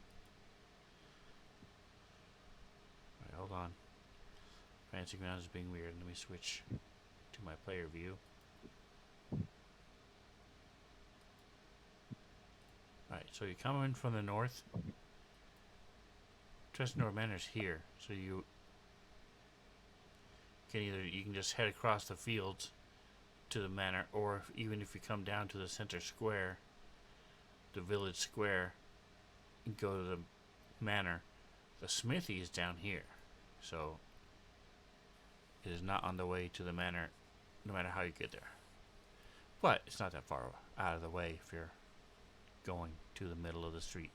Speaker 1: Alright, hold on. Fancy Grounds is being weird. Let me switch to my player view. Alright, so you come in from the north. Tresnor Manor's here, so you can just head across the fields to the manor, or even if you come down to the center square, the village square, and go to the manor. The smithy is down here, so it is not on the way to the manor, no matter how you get there. But it's not that far out of the way if you're going to the middle of the street,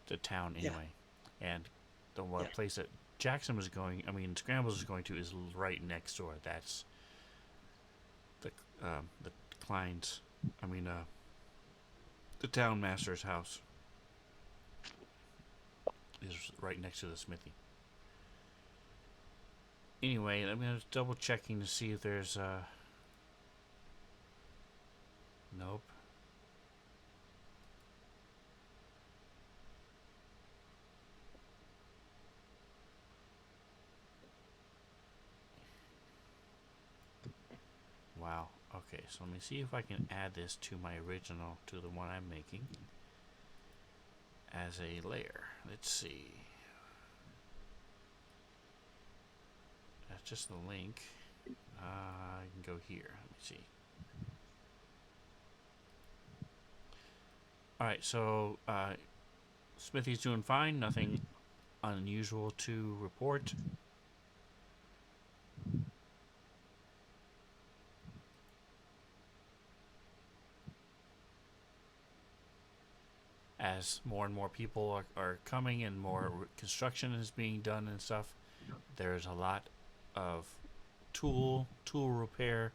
Speaker 1: the town anyway. Yeah. And the one place that Jackson was going, Scrambles is going to, is right next door. That's the Klein's, the town master's house is right next to the smithy. Anyway, I'm gonna double checking to see if there's nope. Wow. Okay, so let me see if I can add this to my original, to the one I'm making, as a layer. Let's see. That's just the link. I can go here. Let me see. Alright, so Smithy's doing fine. Nothing unusual to report. As more and more people are coming and more construction is being done and stuff, there's a lot of tool repair,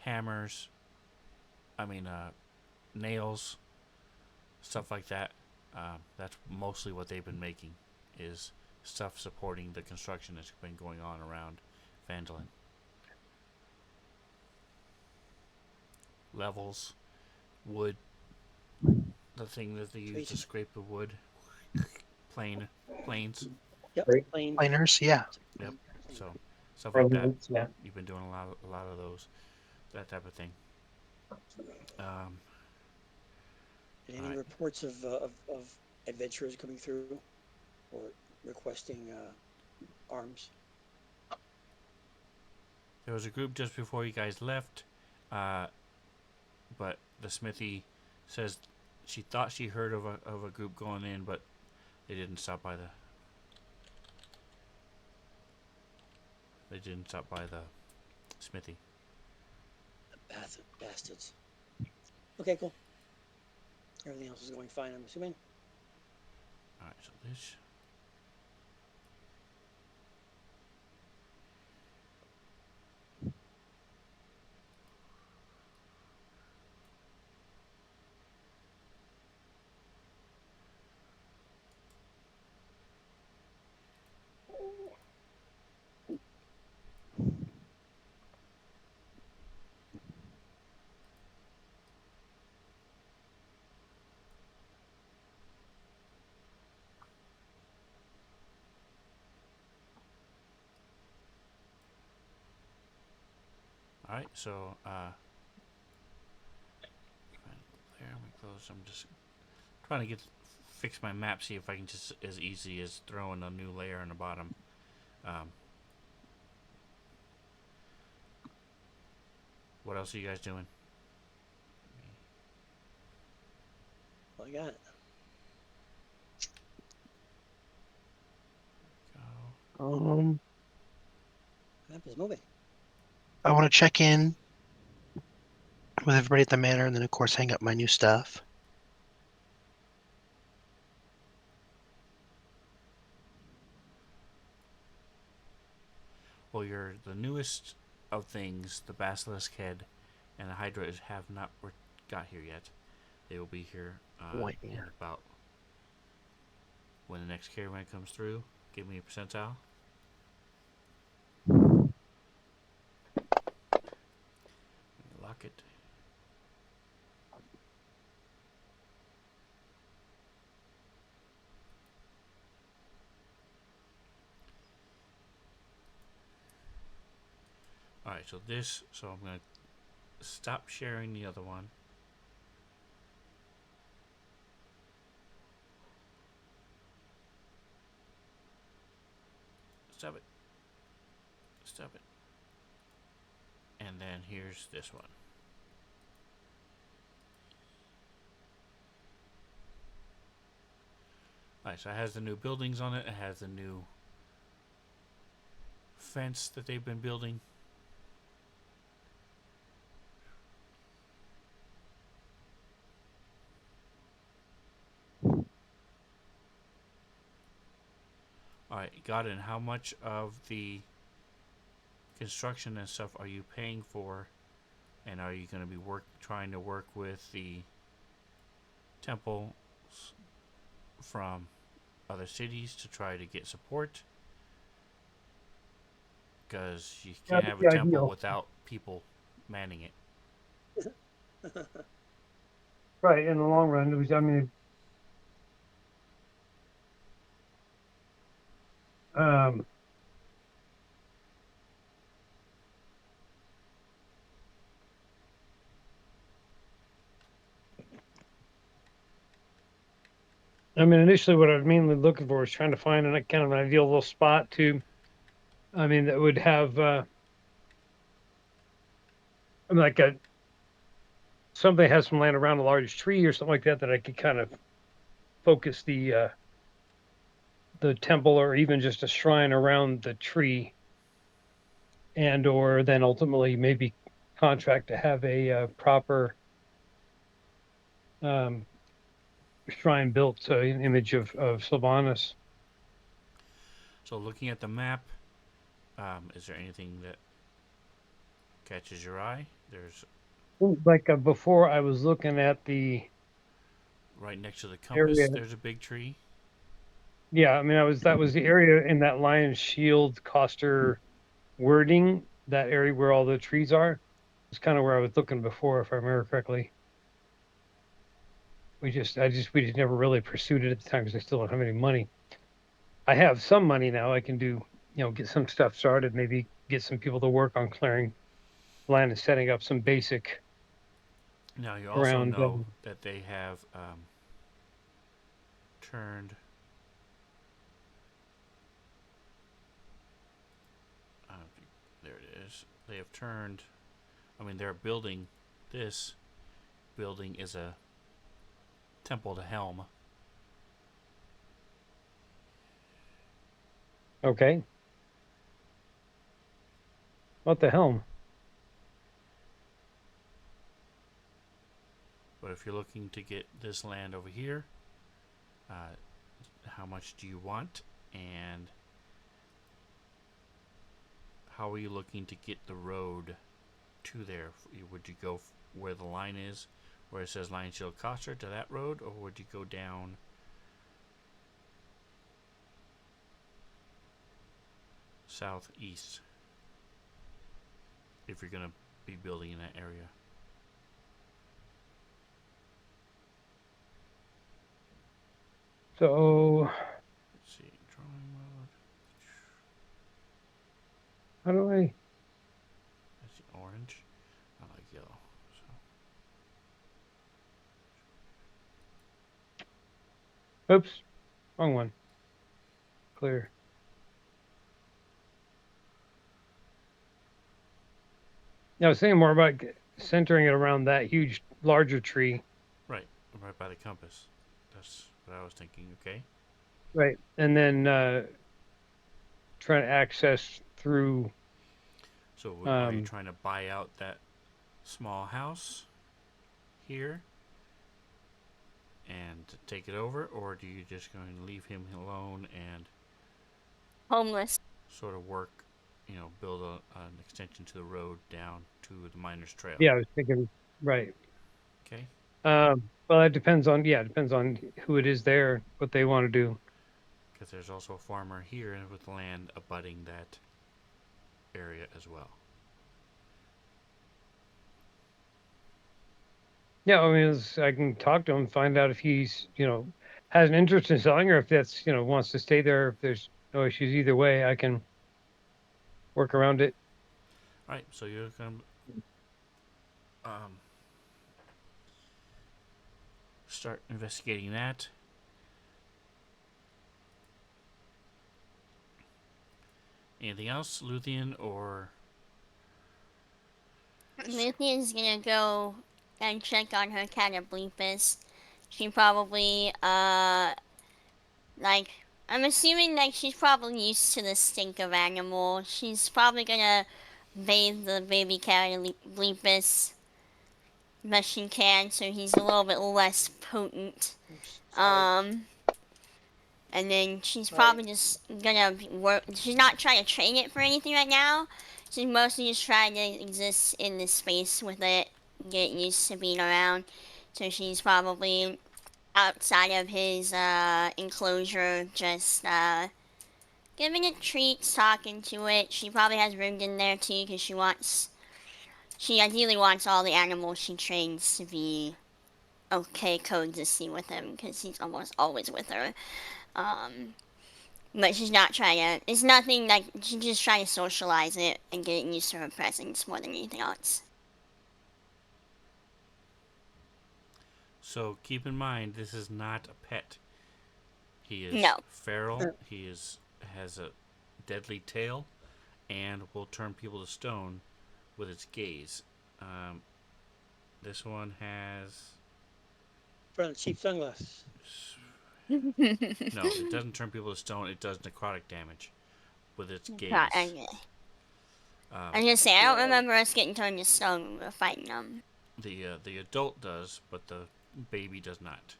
Speaker 1: hammers, nails, stuff like that. That's mostly what they've been making, is stuff supporting the construction that's been going on around Fandolin. Levels, wood, the thing that they use to
Speaker 2: Tracy.
Speaker 1: scrape the wood, planes.
Speaker 2: Yep.
Speaker 5: Right.
Speaker 2: Plain.
Speaker 3: Planers, yeah.
Speaker 1: Yep.
Speaker 2: Plain.
Speaker 1: So stuff
Speaker 5: Or
Speaker 1: like that.
Speaker 5: links, yeah.
Speaker 1: You've been doing a lot of those, that type of thing. Um,
Speaker 2: Any
Speaker 1: Alright.
Speaker 2: reports of adventurers coming through or requesting arms?
Speaker 1: There was a group just before you guys left, uh, but the smithy says she thought she heard of a group going in, but they didn't stop by the. They didn't stop by the smithy.
Speaker 2: Bastards. Okay, cool. Everything else is going fine, I'm assuming.
Speaker 1: All right, so this. All right, so there we close. I'm just trying to fix my map, see if I can just as easy as throwing a new layer on the bottom. Um, what else are you guys doing?
Speaker 2: Well, I got it.
Speaker 3: Um,
Speaker 2: Map is moving.
Speaker 3: I want to check in with everybody at the manor, and then of course hang up my new stuff.
Speaker 1: Well, you're the newest of things. The basilisk head and the hydra have not got here yet. They will be here
Speaker 3: Wait.
Speaker 1: in about when the next caravan comes through. Give me a percentile. Lock it. Alright, so I'm going to stop sharing the other one. Stop it. Stop it. And then here's this one. Alright, so it has the new buildings on it. It has the new fence that they've been building. Alright, got it. And how much of the construction and stuff are you paying for? And are you going to be trying to work with the temples from other cities to try to get support? Because you can't have a
Speaker 5: the
Speaker 1: temple
Speaker 5: ideal.
Speaker 1: without people manning it.
Speaker 5: Right, in the long run, it was, I mean, um, initially what I was mainly looking for was trying to find a kind of an ideal little spot that would have, like something that has some land around a large tree or something like that, that I could kind of focus the temple or even just a shrine around the tree, and or then ultimately maybe contract to have a proper um, shrine built, an image of Sylvanas.
Speaker 1: So, looking at the map, is there anything that catches your eye? There's
Speaker 5: Like before, I was looking at the
Speaker 1: right next to the
Speaker 5: area.
Speaker 1: compass, there's a big tree.
Speaker 5: Yeah, that was the area in that Lion's Shield Coster wording. That area where all the trees are. It's kind of where I was looking before, if I remember correctly. we just never really pursued it at the time because I still don't have any money. I have some money now. I can do, get some stuff started. Maybe get some people to work on clearing land and setting up some basic
Speaker 1: Now you also
Speaker 5: ground.
Speaker 1: know that they have turned. There it is. They have turned. I mean, they're building. This building is a temple to Helm.
Speaker 5: Okay. What the helm?
Speaker 1: But if you're looking to get this land over here, how much do you want? And how are you looking to get the road to there? Would you go where the line is, where it says Lion Shield Coster, to that road, or would you go down southeast if you're going to be building in that area?
Speaker 5: So
Speaker 1: Let's see, drawing mode.
Speaker 5: how do I?
Speaker 1: That's the orange. I like yellow. So
Speaker 5: Oops, wrong one. Clear. I was thinking more about centering it around that huge, larger tree.
Speaker 1: right by the compass. That's what I was thinking. Okay.
Speaker 5: Right. And then trying to access through.
Speaker 1: So are you trying to buy out that small house here and take it over, or do you just going to leave him alone and
Speaker 4: Homeless.
Speaker 1: sort of work, build an extension to the road down to the Miners Trail?
Speaker 5: Yeah, I was thinking. Right.
Speaker 1: Okay.
Speaker 5: Well, it depends on who it is there, what they want to do.
Speaker 1: Because there's also a farmer here with land abutting that area as well.
Speaker 5: Yeah, I mean, I can talk to him, find out if he's, has an interest in selling, or if that's, wants to stay there. If there's no issues either way, I can work around it.
Speaker 1: All right. So you're going to start investigating that. Anything else, Luthien, or
Speaker 4: Luthion's gonna go and check on her cat at Bleepus. She probably, like, I'm assuming that she's probably used to the stink of animal. She's probably gonna bathe the baby cat at Bleepus best she can so he's a little bit less potent.
Speaker 2: Sorry.
Speaker 4: And then she's probably just gonna work. She's not trying to train it for anything right now. She's mostly just trying to exist in this space with it, get used to being around. So she's probably outside of his enclosure, just giving it treats, talking to it. She probably has room in there too, because she ideally wants all the animals she trains to be okay coexisting with him, because he's almost always with her. But she's not trying to. It's nothing like she's just trying to socialize it and get used to her presence more than anything else.
Speaker 1: so keep in mind this is not a pet. He is
Speaker 4: No.
Speaker 1: feral. He has a deadly tail, and will turn people to stone with its gaze. This one has
Speaker 2: Front of cheap sunglasses.
Speaker 1: no. It doesn't turn people to stone. It does necrotic damage with its gaze.
Speaker 4: I was gonna say I don't remember us getting turned to stone when we were fighting them.
Speaker 1: The adult does, but the baby does not.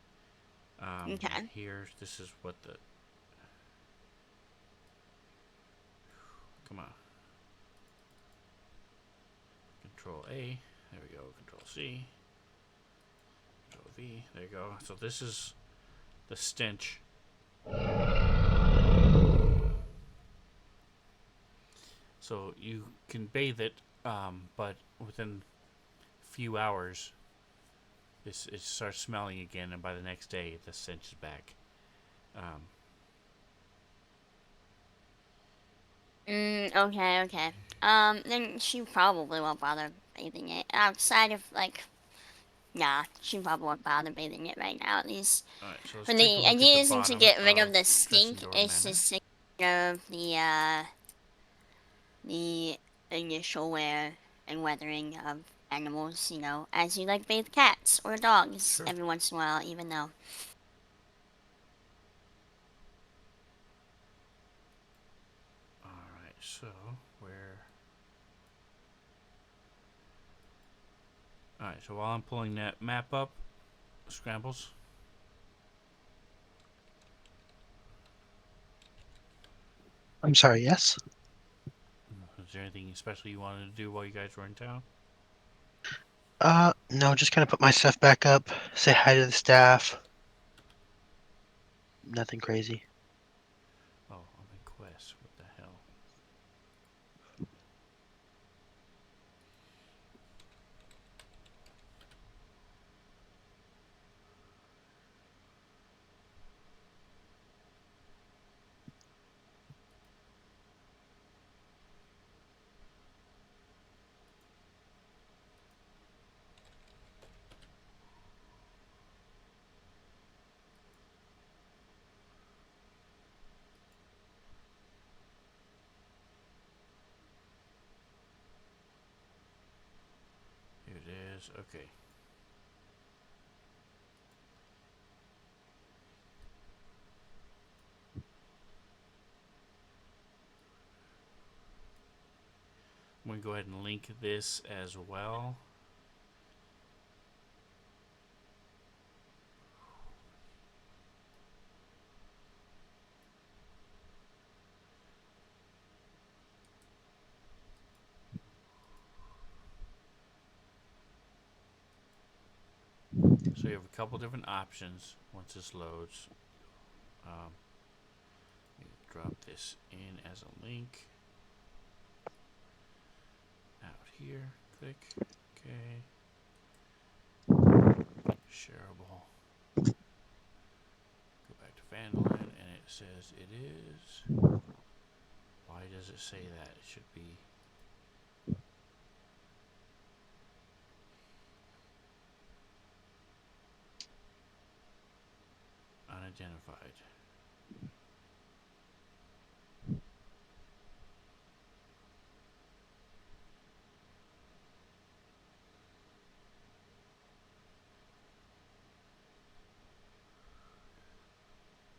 Speaker 4: Okay.
Speaker 1: Here, this is what the. Come on. Control A. There we go. Control C. Control V. There you go. So this is the stench. So you can bathe it, but within a few hours, it starts smelling again, and by the next day, the stench is back. Um,
Speaker 4: Okay. Then she probably won't bother bathing it. Outside of like, nah, she probably won't bother bathing it right now. At least,
Speaker 1: all right, so let's
Speaker 4: when
Speaker 1: take a
Speaker 4: the
Speaker 1: look at
Speaker 4: idea
Speaker 1: the
Speaker 4: isn't to
Speaker 1: bottom
Speaker 4: get rid of
Speaker 1: of
Speaker 4: the stink,
Speaker 1: Dressendor
Speaker 4: it's to
Speaker 1: Manor.
Speaker 4: take care of the initial wear and weathering of animals. You know, as you like bathe cats or dogs
Speaker 1: Sure.
Speaker 4: every once in a while, even though.
Speaker 1: All right, so where? All right, so while I'm pulling that map up, Scrambles.
Speaker 3: I'm sorry, yes?
Speaker 1: Is there anything special you wanted to do while you guys were in town?
Speaker 3: No, just kind of put my stuff back up, say hi to the staff. Nothing crazy.
Speaker 1: Oh, I'm in quest. What the hell? Here it is. Okay. I'm going to go ahead and link this as well. So you have a couple different options once this loads. Um, drop this in as a link. Out here, click. Okay. Shareable. Go back to Vandalin, and it says it is. Why does it say that? It should be unidentified.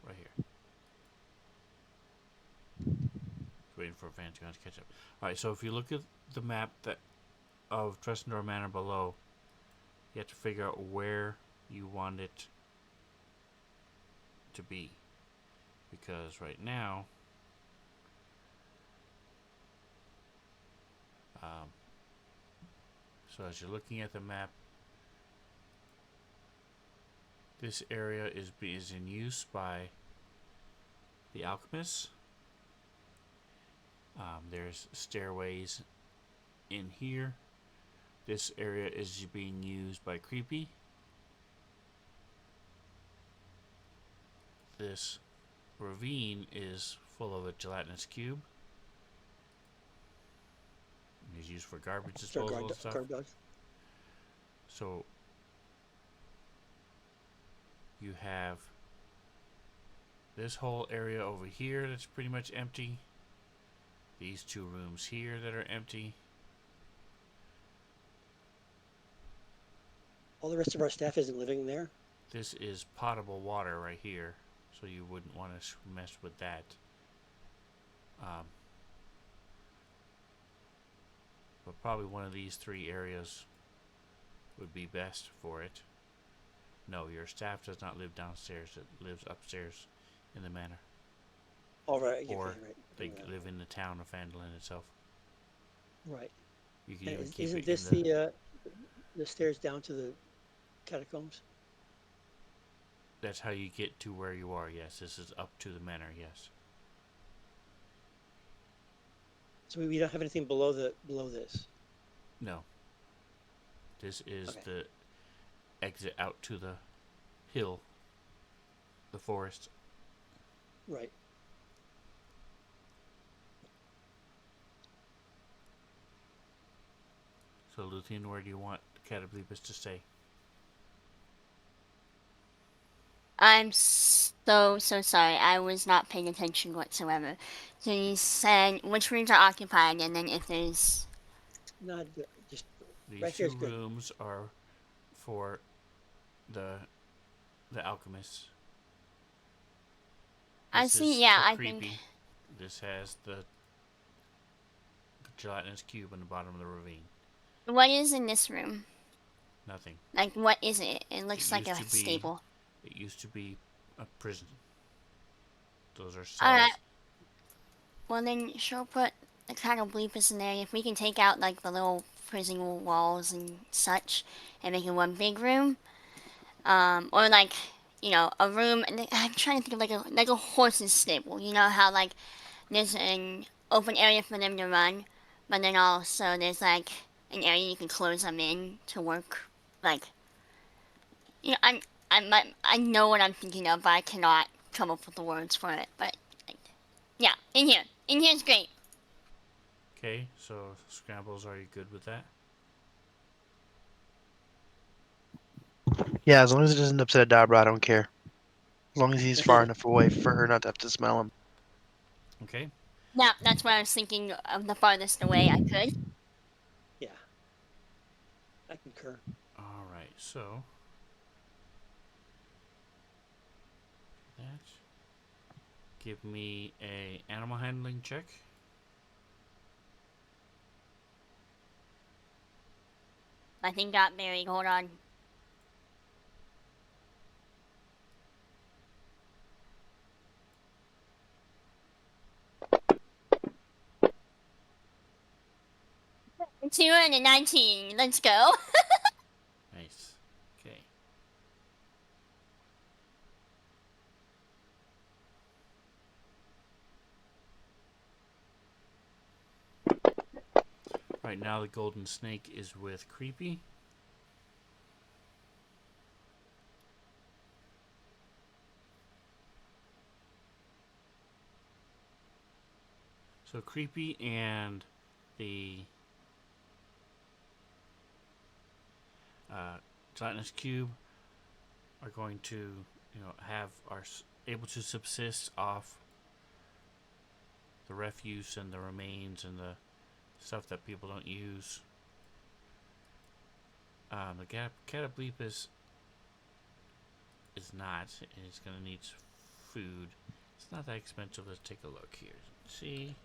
Speaker 1: Right here. Waiting for Vantuan to catch up. Alright, so if you look at the map that of Dressendor Manor below, you have to figure out where you want it to be. Because right now, so as you're looking at the map, this area is in use by the alchemists. There's stairways in here. This area is being used by Creepy. This ravine is full of a gelatinous cube. It's used for garbage disposal and stuff.
Speaker 2: Guard dogs.
Speaker 1: So you have this whole area over here that's pretty much empty. These two rooms here that are empty.
Speaker 2: All the rest of our staff isn't living there.
Speaker 1: This is potable water right here, so you wouldn't want to mess with that. But probably one of these three areas would be best for it. No, your staff does not live downstairs. It lives upstairs in the manor.
Speaker 2: All right.
Speaker 1: Or
Speaker 2: okay, right.
Speaker 1: they live in the town of Vandalin itself.
Speaker 2: Right.
Speaker 1: You can even keep
Speaker 2: Isn't
Speaker 1: it
Speaker 2: this
Speaker 1: in
Speaker 2: the stairs down to the catacombs?
Speaker 1: That's how you get to where you are, yes. This is up to the manor, yes.
Speaker 2: So we don't have anything below this.
Speaker 1: No. This is
Speaker 2: Okay.
Speaker 1: exit out to the hill, the forest.
Speaker 2: Right.
Speaker 1: So, Luthien, where do you want Catoblepas to stay?
Speaker 4: I'm so sorry. I was not paying attention whatsoever. So you said which rooms are occupied, and then if there's.
Speaker 2: Not good. Just
Speaker 1: These
Speaker 2: right
Speaker 1: two
Speaker 2: there's good.
Speaker 1: rooms are for the alchemists.
Speaker 4: I
Speaker 1: This
Speaker 4: see.
Speaker 1: is
Speaker 4: Yeah,
Speaker 1: for
Speaker 4: I think.
Speaker 1: creepy. This has the gelatinous cube in the bottom of the ravine.
Speaker 4: What is in this room?
Speaker 1: Nothing.
Speaker 4: Like, what is it? It
Speaker 1: It
Speaker 4: looks like
Speaker 1: used
Speaker 4: a
Speaker 1: to be.
Speaker 4: stable.
Speaker 1: It used to be a prison. Those are
Speaker 4: Alright,
Speaker 1: cells.
Speaker 4: well then, she'll put the kind of bleepers in there. If we can take out, like, the little prison walls and such, and make it one big room, or like, a room. And I'm trying to think of like a horse's stable. You know how like there's an open area for them to run, but then also there's like an area you can close them in to work. Like, I know what I'm thinking of, but I cannot come up with the words for it. But like, yeah, in here's great.
Speaker 1: Okay, so scrambles, are you good with that?
Speaker 3: Yeah, as long as it doesn't upset Dabra, I don't care. As long as he's far enough away for her not to have to smell him.
Speaker 1: Okay.
Speaker 4: Yeah, that's what I was thinking of, the farthest away I could.
Speaker 2: Yeah. I concur.
Speaker 1: All right. So that. Give me a animal handling check.
Speaker 4: My thing got buried. Hold on. Two and a 19. Let's go.
Speaker 1: Nice. Okay. Right now, the golden snake is with Creepy. So Creepy and the gelatinous cube are going to, are able to subsist off the refuse and the remains and the stuff that people don't use. The Catoblepas is not. It's going to need food. It's not that expensive. Let's take a look here. See.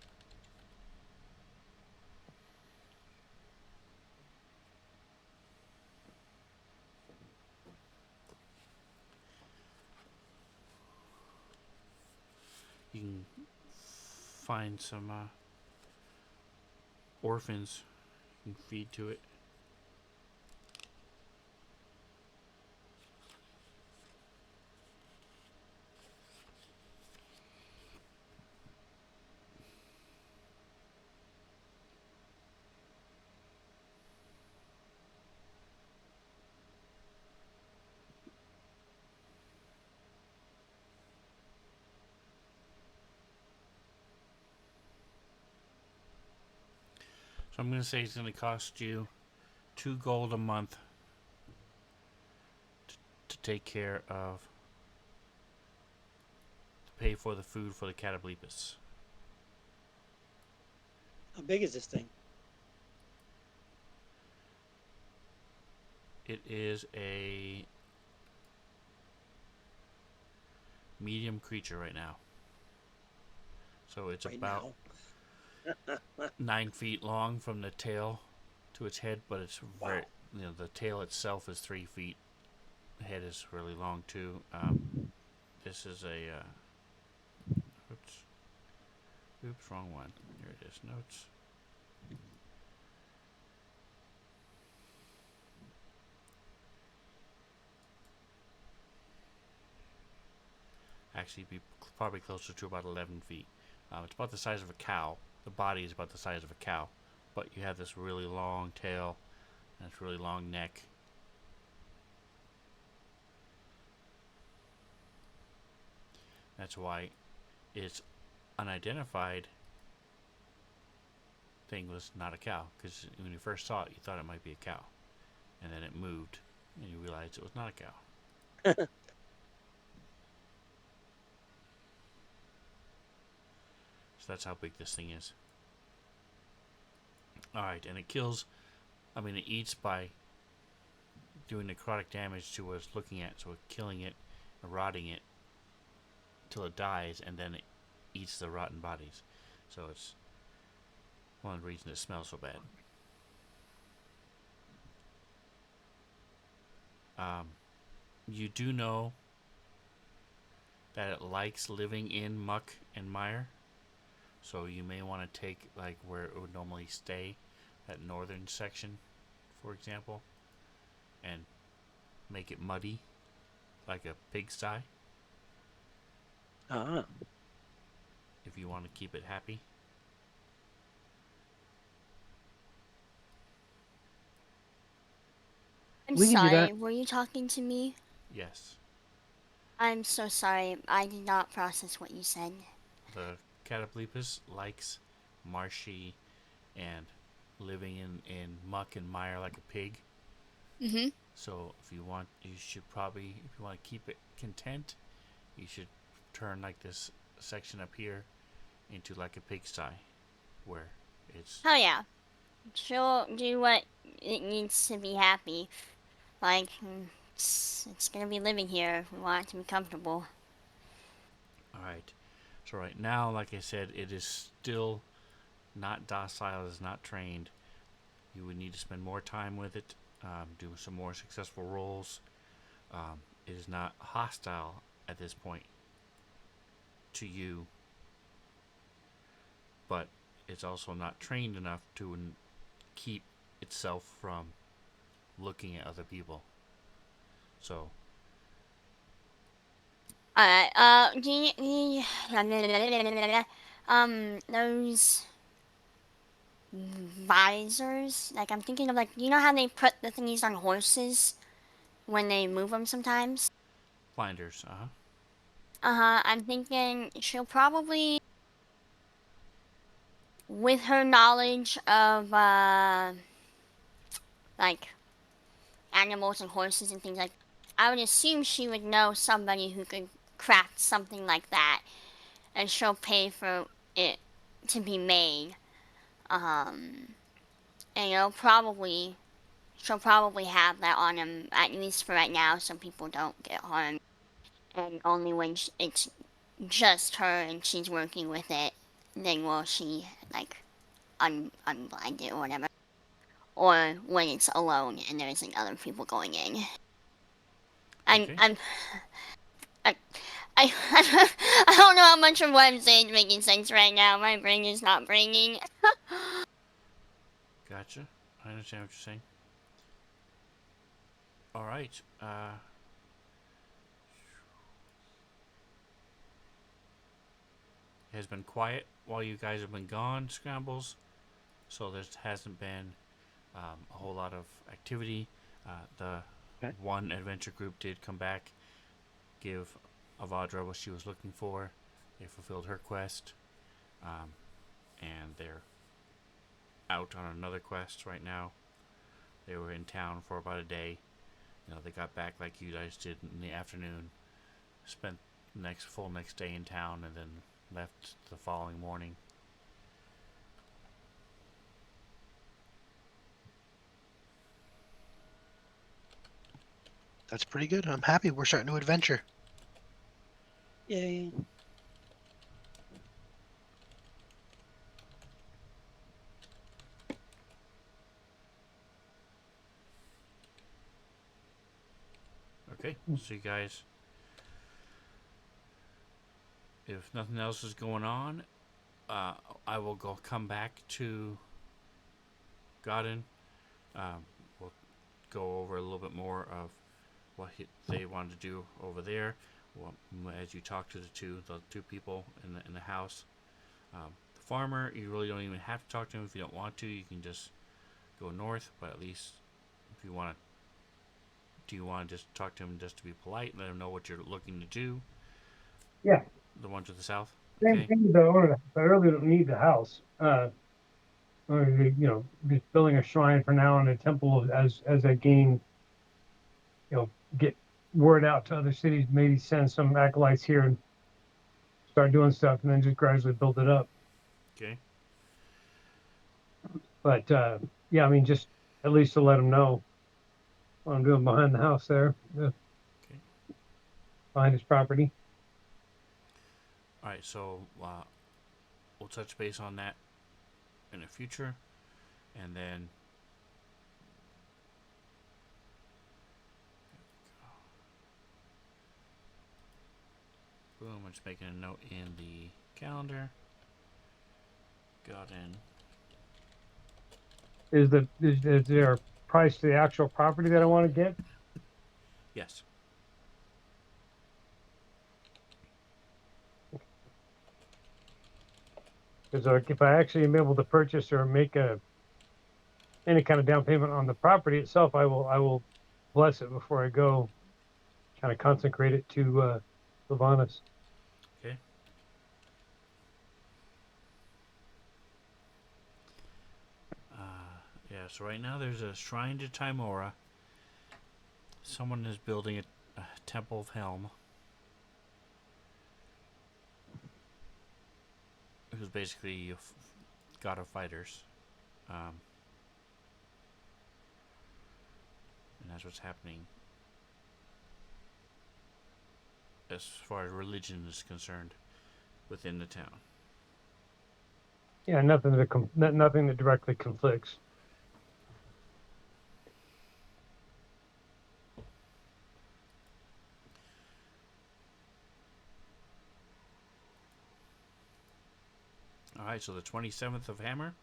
Speaker 1: You can find some orphans you can feed to it. So I'm going to say it's going to cost you 2 gold a month to take care of, to pay for the food for the Catoblepas.
Speaker 2: How big is this thing?
Speaker 1: It is a medium creature right now. So it's
Speaker 2: Right
Speaker 1: about
Speaker 2: now.
Speaker 1: 9 feet long from the tail to its head, but it's very, the tail itself is 3 feet. The head is really long too. This is a, oops, wrong one. Here it is, notes. Actually, be probably closer to about 11 feet. It's about the size of a cow. The body is about the size of a cow, but you have this really long tail and this really long neck. that's why its unidentified thing was not a cow. Because when you first saw it, you thought it might be a cow, and then it moved, and you realized it was not a cow. So that's how big this thing is. Alright, and it kills, it eats by doing necrotic damage to what it's looking at, so it's killing it, rotting it, till it dies, and then it eats the rotten bodies. So it's one of the reasons it smells so bad. You do know that it likes living in muck and mire, so you may want to take like where it would normally stay, that northern section, for example, and make it muddy, like a pigsty,
Speaker 2: Ah,
Speaker 1: if you want to keep it happy.
Speaker 4: I'm
Speaker 5: We can do
Speaker 4: sorry.
Speaker 5: that.
Speaker 4: Were you talking to me?
Speaker 1: Yes,
Speaker 4: I'm so sorry. I did not process what you said.
Speaker 1: the Cataplepus likes marshy and living in muck and mire like a pig.
Speaker 4: Mm-hmm.
Speaker 1: So if you want, you should probably, if you want to keep it content, you should turn like this section up here into like a pigsty, where it's
Speaker 4: Oh yeah. She'll do what it needs to be happy. Like, it's gonna be living here. We want it to be comfortable.
Speaker 1: alright. So right now, like I said, it is still not docile, it is not trained. You would need to spend more time with it, do some more successful rolls. It is not hostile at this point to you, but it's also not trained enough to keep itself from looking at other people. So,
Speaker 4: Alright, do you, those visors, like, I'm thinking of, like, you know how they put the thingies on horses when they move them sometimes?
Speaker 1: blinders,
Speaker 4: Uh-huh, I'm thinking she'll probably, with her knowledge of, like, animals and horses and things like that, I would assume she would know somebody who could craft something like that, and she'll pay for it to be made. And she'll probably have that on him, at least for right now, so people don't get harmed. And only when it's just her and she's working with it, then will she, like, unblind it or whatever. Or when it's alone and there isn't other people going in.
Speaker 1: okay.
Speaker 4: I'm I, I don't know how much of what I'm saying is making sense right now. My brain is not bringing.
Speaker 1: Gotcha. I understand what you're saying. All right. It has been quiet while you guys have been gone, Scrambles. So there hasn't been a whole lot of activity. The
Speaker 2: Okay.
Speaker 1: one adventure group did come back, give Avadra what she was looking for. They fulfilled her quest, and they're out on another quest right now. They were in town for about a day. They got back like you guys did in the afternoon. Spent the next day in town, and then left the following morning.
Speaker 3: That's pretty good. I'm happy we're starting a new adventure.
Speaker 2: yay.
Speaker 1: Okay, so you guys, if nothing else is going on, I will come back to Godin. We'll go over a little bit more of what they wanted to do over there. Well, as you talk to the two people in the house, the farmer, you really don't even have to talk to him if you don't want to. You can just go north, but at least if you want to, do you want to just talk to him just to be polite, let him know what you're looking to do?
Speaker 5: Yeah.
Speaker 1: The one to the south.
Speaker 5: Same
Speaker 1: Okay.
Speaker 5: thing with the owner, but I really don't need the house. Or, just building a shrine for now and a temple as I gain, get word out to other cities, maybe send some acolytes here and start doing stuff, and then just gradually build it up.
Speaker 1: Okay.
Speaker 5: But yeah, I mean, just at least to let them know what I'm doing behind the house there,
Speaker 1: Okay.
Speaker 5: behind his property.
Speaker 1: All right. So we'll touch base on that in the future, and then boom. I'm just making a note in the calendar. Got in.
Speaker 5: Is there a price to the actual property that I want to get?
Speaker 1: Yes.
Speaker 5: Because like if I actually am able to purchase or make any kind of down payment on the property itself, I will bless it before I go. Kind of consecrate it to Sylvanas.
Speaker 1: Okay. Yeah. So right now there's a shrine to Timora. Someone is building a temple of Helm, who's basically a god of fighters. And that's what's happening as far as religion is concerned within the town.
Speaker 5: Yeah, nothing that directly conflicts.
Speaker 1: All right, so the 27th of Hammer.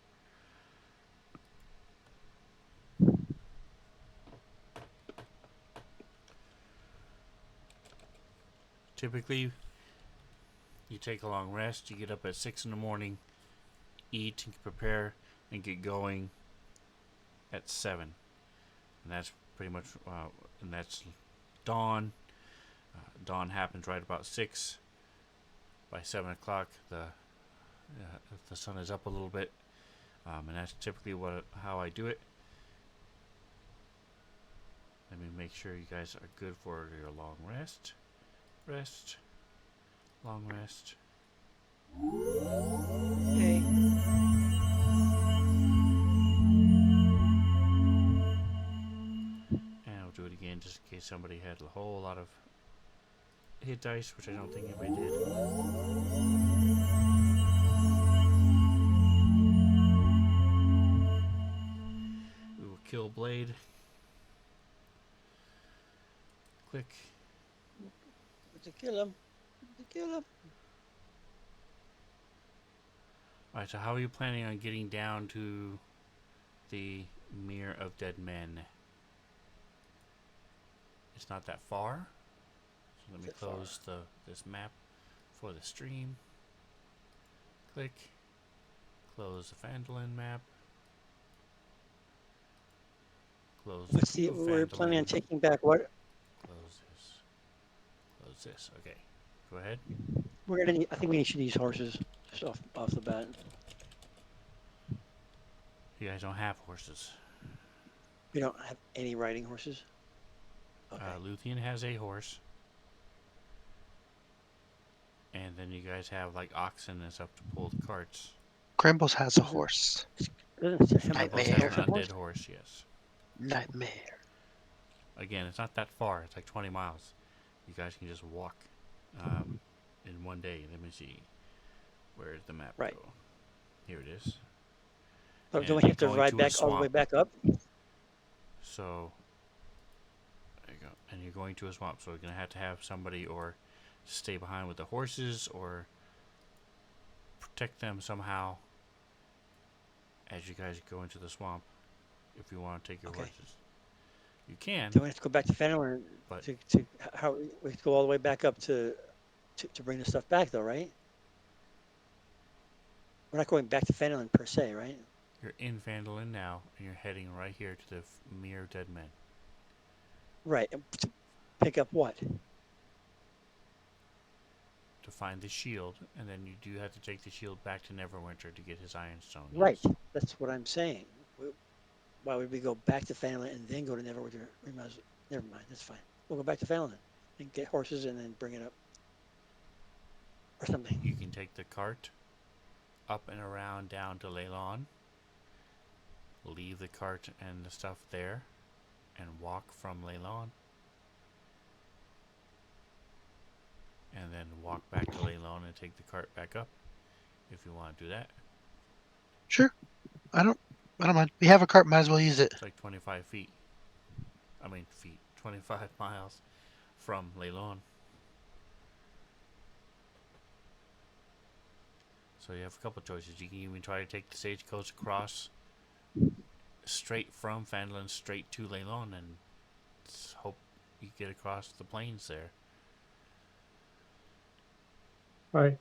Speaker 1: Typically, you take a long rest. You get up at 6 in the morning, eat and prepare, and get going at 7. And that's pretty much, and that's dawn. Dawn happens right about 6. By 7 o'clock, the sun is up a little bit, and that's typically how I do it. Let me make sure you guys are good for your long rest. Rest. Long rest.
Speaker 2: Okay.
Speaker 1: And I'll do it again just in case somebody had a whole lot of hit dice, which I don't think anybody did. We will kill Blade. Click.
Speaker 2: To kill him. To kill him.
Speaker 1: Alright, so how are you planning on getting down to the Mere of Dead Men? It's not that far. So let me close this map for the stream. Click. Close the Phandalin map. Close
Speaker 2: Let's
Speaker 1: the
Speaker 2: see. We're planning on
Speaker 1: Phandalin.
Speaker 2: taking back what?
Speaker 1: Close this. Close this. Okay. Go ahead.
Speaker 2: We're gonna need. I think we should use horses just off the bat.
Speaker 1: You guys don't have horses.
Speaker 2: We don't have any riding horses. Okay.
Speaker 1: Luthien has a horse. And then you guys have like oxen and stuff to pull the carts.
Speaker 3: Grimbles has a horse.
Speaker 2: Doesn't it have
Speaker 1: Grimbles
Speaker 3: Nightmare.
Speaker 1: has an undead horse, yes.
Speaker 3: Nightmare.
Speaker 1: Again, it's not that far. It's like 20 miles. You guys can just walk in one day. Let me see. Where did the map
Speaker 2: Right.
Speaker 1: go? Here it is.
Speaker 2: But
Speaker 1: And
Speaker 2: don't we
Speaker 1: you're
Speaker 2: have to
Speaker 1: going
Speaker 2: ride
Speaker 1: to a
Speaker 2: back all the way
Speaker 1: swamp.
Speaker 2: back up?
Speaker 1: So, there you go. And you're going to a swamp. So you're going to have somebody or stay behind with the horses or protect them somehow as you guys go into the swamp if you want to take your
Speaker 2: Okay.
Speaker 1: horses. You can,
Speaker 2: Then we have to go back to Fenrir
Speaker 1: but
Speaker 2: to how we have to go all the way back up to bring the stuff back though, right? We're not going back to Fenrir per se, right?
Speaker 1: you're in Phandalin now, and you're heading right here to the Mere Dead Men.
Speaker 2: Right. And to pick up what?
Speaker 1: to find the shield, and then you do have to take the shield back to Neverwinter to get his Ironstone.
Speaker 2: Right.
Speaker 1: Yes.
Speaker 2: That's what I'm saying. Why would we go back to Fanland and then go to Neverwinter? Never mind. That's fine. We'll go back to Fanland and get horses and then bring it up or something.
Speaker 1: You can take the cart up and around down to Leylon, leave the cart and the stuff there, and walk from Leylon, and then walk back to Leylon and take the cart back up if you want to do that.
Speaker 3: Sure. I don't mind. We have a cart, might as well use it.
Speaker 1: It's like 25 feet. 25 miles from Leylon. So you have a couple choices. You can even try to take the stagecoach across straight from Fanland straight to Leylon and hope you get across the plains there.
Speaker 5: Right.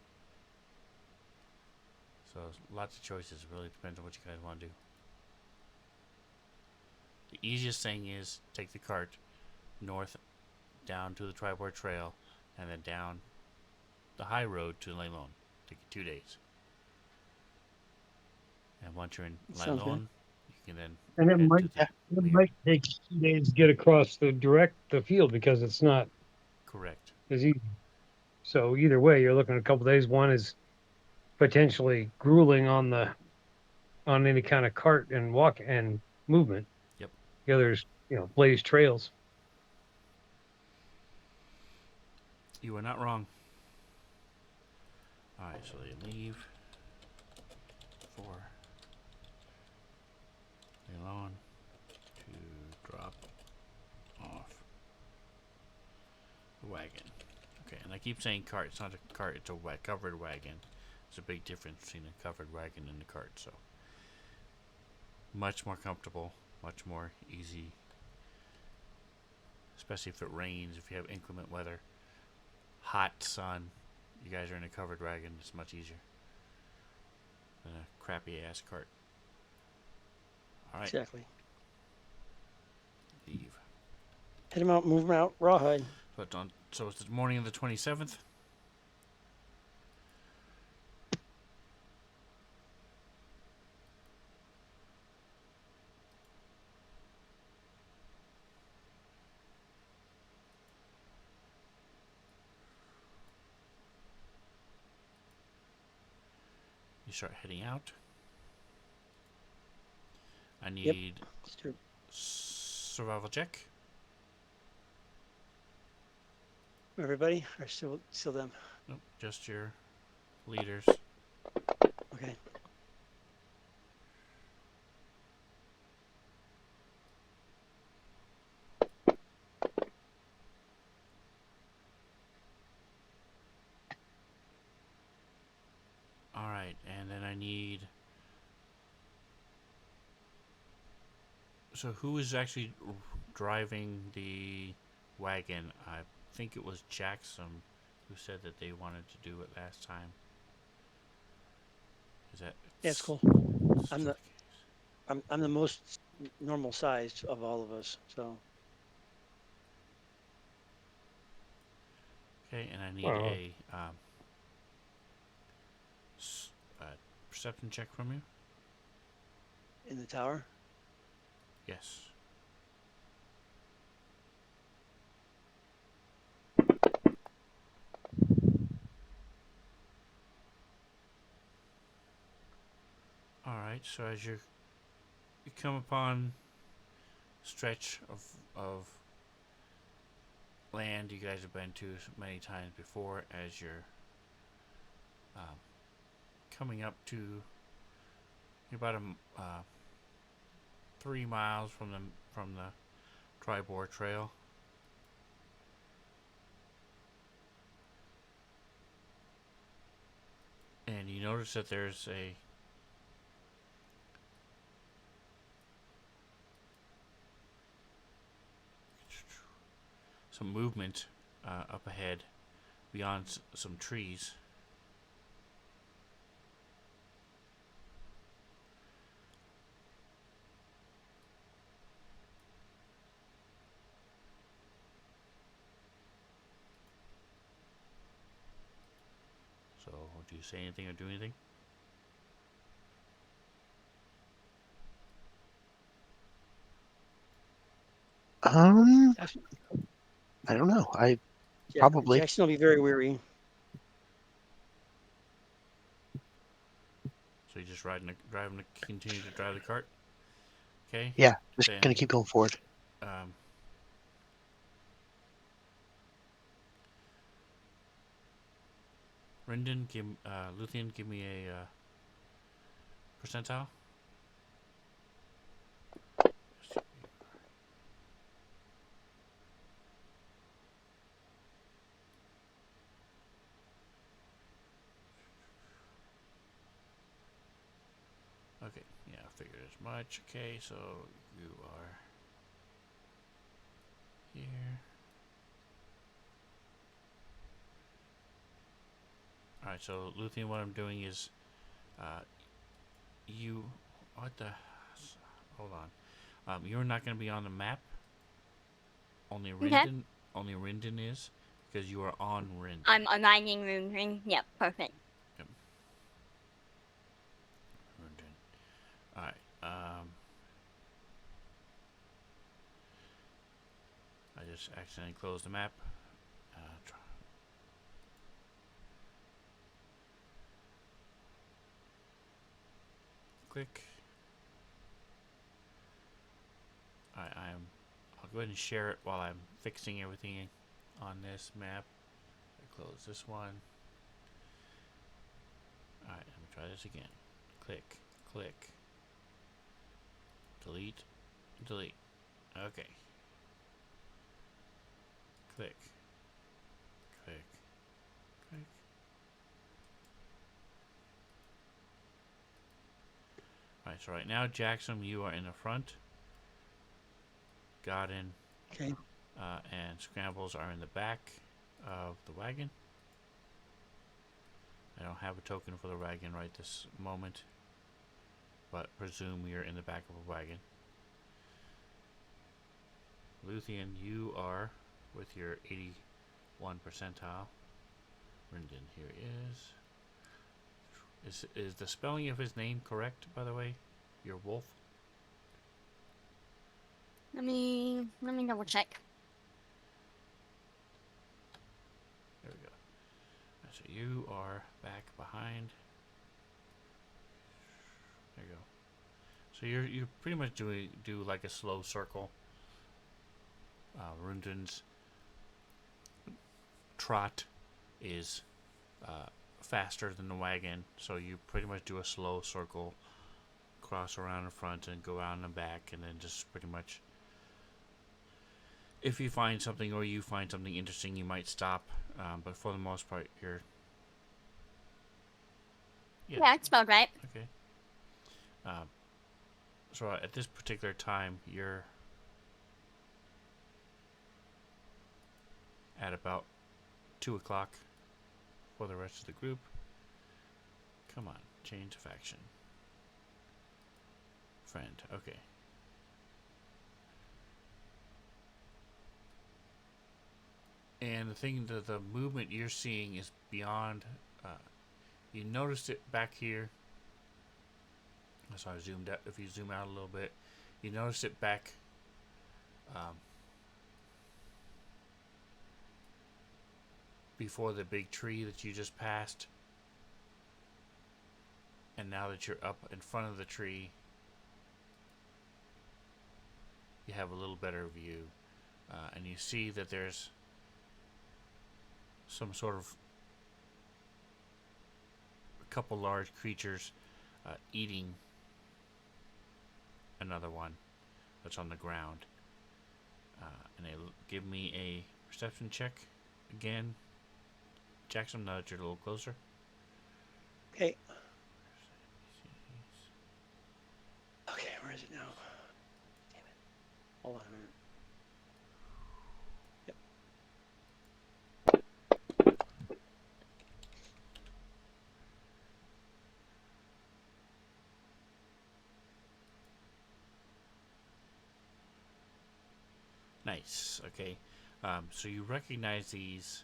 Speaker 1: So lots of choices. It really depends on what you guys want to do. The easiest thing is take the cart north down to the Tribord Trail and then down the high road to Leylon. Take you 2 days. And once you're in
Speaker 2: Sounds good.
Speaker 1: Leylon, you can then
Speaker 5: And it
Speaker 1: head
Speaker 5: might,
Speaker 1: to the
Speaker 5: it might take 2 days to get across the field because it's not
Speaker 1: correct.
Speaker 5: as easy. So either way, you're looking at a couple days. One is potentially grueling on any kind of cart and walk and movement.
Speaker 1: Yep.
Speaker 5: The other's, blazed trails.
Speaker 1: You are not wrong. Alright, so they leave for Leylon to drop off the wagon. Okay, and I keep saying cart. It's not a cart, it's a covered wagon. There's a big difference between a covered wagon and a cart, so much more comfortable, much more easy, especially if it rains, if you have inclement weather, hot sun. You guys are in a covered wagon, it's much easier than a crappy ass cart. Alright,
Speaker 2: Exactly.
Speaker 1: leave.
Speaker 2: Hit him out, move him out, rawhide.
Speaker 1: So it's the morning of the 27th. You start heading out. I need survival check.
Speaker 2: Everybody, or still them?
Speaker 1: Nope, just your leaders.
Speaker 2: Okay.
Speaker 1: Alright, and then I need... So who is actually driving the wagon? I think it was Jackson who said that they wanted to do it last time. Is that...
Speaker 2: Yeah, it's cool. I'm
Speaker 1: still
Speaker 2: the I'm the most normal sized of all of us, so
Speaker 1: Okay, and I need
Speaker 5: Wow.
Speaker 1: a perception check from you.
Speaker 2: in the tower.
Speaker 1: Yes. Alright, so as you come upon stretch of land you guys have been to many times before, as you're coming up to about 3 miles from the Tribord Trail. And you notice that there's some movement up ahead beyond some trees. So, do you say anything or do anything?
Speaker 3: Um,
Speaker 2: Jackson,
Speaker 3: I don't know. I
Speaker 2: Ja-
Speaker 3: probably.
Speaker 2: Jackson will be very weary.
Speaker 1: So you just driving to continue to drive the cart. Okay.
Speaker 3: Yeah, just
Speaker 1: Then,
Speaker 3: gonna keep going forward.
Speaker 1: um, Luthien, give me a percentile. Okay, yeah, I figured as much. Okay, so you are here. Alright, so Luthien, what I'm doing is, uh, you, what the, hold on. You're not going to be on the map. Only
Speaker 4: Okay.
Speaker 1: Rinden is, because you are on Rinden.
Speaker 4: I'm aligning Rune Ring. Yep, perfect.
Speaker 1: Yep. Rinden. Alright, I just accidentally closed the map. Click. I'll go ahead and share it while I'm fixing everything on this map. I close this one. Alright, let me try this again. Click, click. Delete, delete. Okay. Click, click, click. Alright, so right now, Jackson, you are in the front. Godin
Speaker 2: Okay.
Speaker 1: and Scrambles are in the back of the wagon. I don't have a token for the wagon right this moment, but presume you're in the back of a wagon. Luthien, you are with your 81 percentile. Rinden here is the spelling of his name correct, by the way? Your wolf?
Speaker 4: Let me double check.
Speaker 1: There we go. So you are back behind. There you go. So you're pretty much do like a slow circle. Runden's trot is faster than the wagon, so you pretty much do a slow circle, cross around in front and go out in the back, and then just pretty much, if you find something or you find something interesting, you might stop. But for the most part, you're
Speaker 4: Yeah, it's spelled right.
Speaker 1: okay. So at this particular time, you're at about 2 o'clock for the rest of the group. Come on, change of faction. Friend, okay. And the thing, the movement you're seeing is beyond. You noticed it back here. So I zoomed out. If you zoom out a little bit, you notice it back. Before the big tree that you just passed, and now that you're up in front of the tree, you have a little better view, and you see that there's some sort of a couple large creatures eating another one that's on the ground. And they give me a perception check again. Jackson, now that you're a little closer.
Speaker 2: Okay. Okay, where is it now? Damn it. Hold on a minute. Yep.
Speaker 1: Nice. Okay. So you recognize these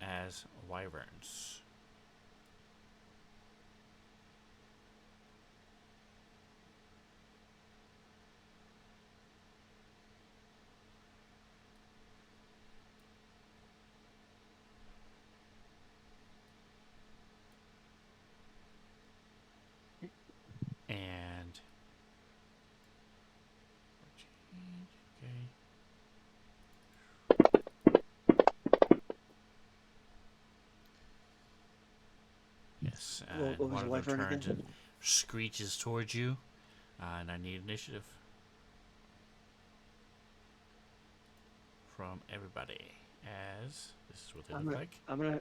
Speaker 1: as wyverns. Yes,
Speaker 2: What
Speaker 1: and
Speaker 2: was
Speaker 1: one
Speaker 2: the
Speaker 1: of them
Speaker 2: wyvern
Speaker 1: turns
Speaker 2: again?
Speaker 1: and screeches towards you, and I need initiative from everybody. As this is what they look like.
Speaker 2: I'm gonna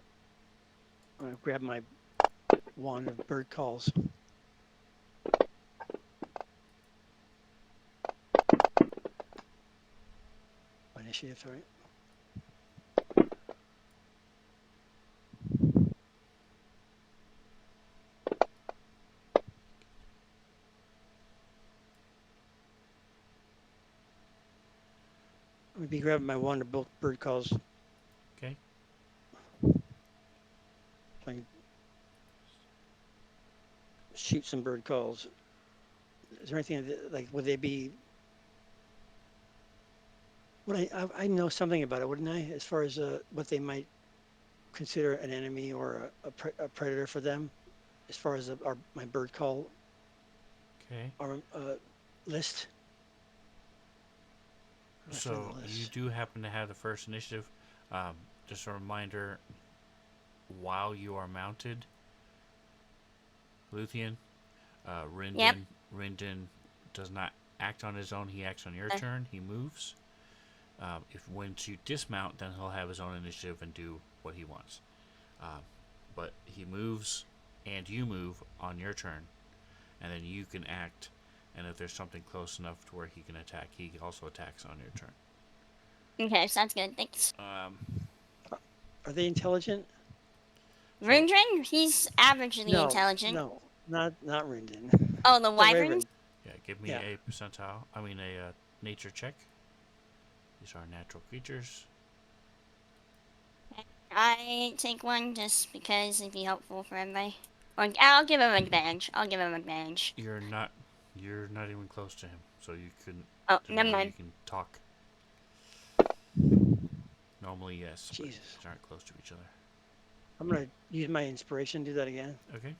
Speaker 2: grab my wand of bird calls. My initiative, sorry. I'm gonna be grabbing my wand of both bird calls.
Speaker 1: Okay.
Speaker 2: So I can shoot some bird calls. Is there anything like would they be? Would I know something about it, wouldn't I? As far as what they might consider an enemy or a predator for them, as far as my bird call
Speaker 1: Okay.
Speaker 2: or list. Where do I find
Speaker 1: So
Speaker 2: the
Speaker 1: you
Speaker 2: list?
Speaker 1: do happen to have the first initiative. Just a reminder: while you are mounted, Luthien,
Speaker 4: Yep.
Speaker 1: Rindon does not act on his own. He acts on your
Speaker 4: Uh,
Speaker 1: turn. He moves. If once you dismount, then he'll have his own initiative and do what he wants. But he moves, and you move on your turn, and then you can act. And if there's something close enough to where he can attack, he also attacks on your turn.
Speaker 4: Okay, sounds good. Thanks.
Speaker 2: Are they intelligent?
Speaker 1: So
Speaker 4: Rundren, he's averagely
Speaker 2: No,
Speaker 4: intelligent.
Speaker 2: no, not Rindon.
Speaker 4: Oh, the
Speaker 2: The
Speaker 4: wyverns?
Speaker 2: Wyvern.
Speaker 1: yeah, give me
Speaker 2: Yeah.
Speaker 1: a percentile. I mean a nature check. These are natural creatures.
Speaker 4: I take one just because it'd be helpful for everybody. Or I'll give him advantage. I'll give him advantage.
Speaker 1: You're not even close to him, so you couldn't.
Speaker 4: Oh,
Speaker 1: There's
Speaker 4: never
Speaker 1: no way
Speaker 4: mind.
Speaker 1: you can talk. Normally, yes, but
Speaker 2: Jesus.
Speaker 1: these aren't close to each other.
Speaker 2: I'm gonna use my inspiration. Do that again.
Speaker 1: Okay.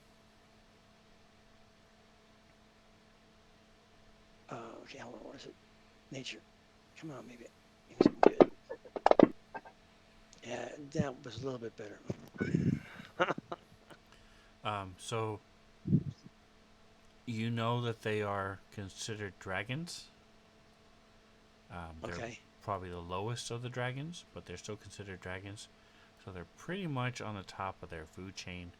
Speaker 2: Okay, hold on. What is it? Nature. Come on, maybe. Give me something good. Yeah, that was a little bit better.
Speaker 1: So you know that they are considered dragons. They're
Speaker 2: Okay.
Speaker 1: probably the lowest of the dragons, but they're still considered dragons. So they're pretty much on the top of their food chain,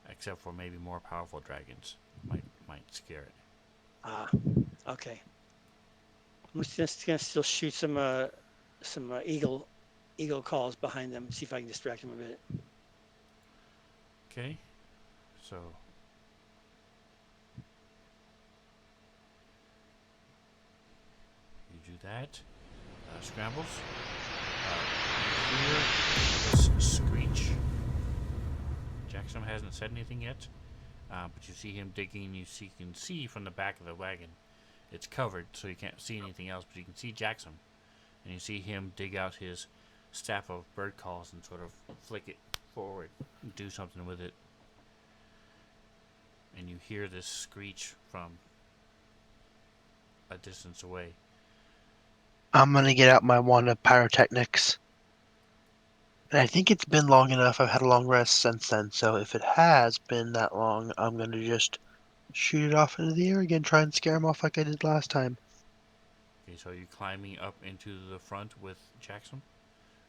Speaker 1: except for maybe more powerful dragons might scare it.
Speaker 2: Ah, okay. I'm just gonna still shoot some eagle calls behind them. See if I can distract them a bit.
Speaker 1: Okay, so you do that. Scrambles. You hear this screech. Jackson hasn't said anything yet, but you see him digging. You can see from the back of the wagon. It's covered, so you can't see anything else, but you can see Jackson, and you see him dig out his staff of bird calls and sort of flick it forward and do something with it. And you hear this screech from a distance away.
Speaker 3: I'm gonna get out my wand of pyrotechnics. And I think it's been long enough. I've had a long rest since then. So if it has been that long, I'm gonna just shoot it off into the air again, try and scare him off like I did last time.
Speaker 1: Okay, so you're climbing up into the front with Jackson.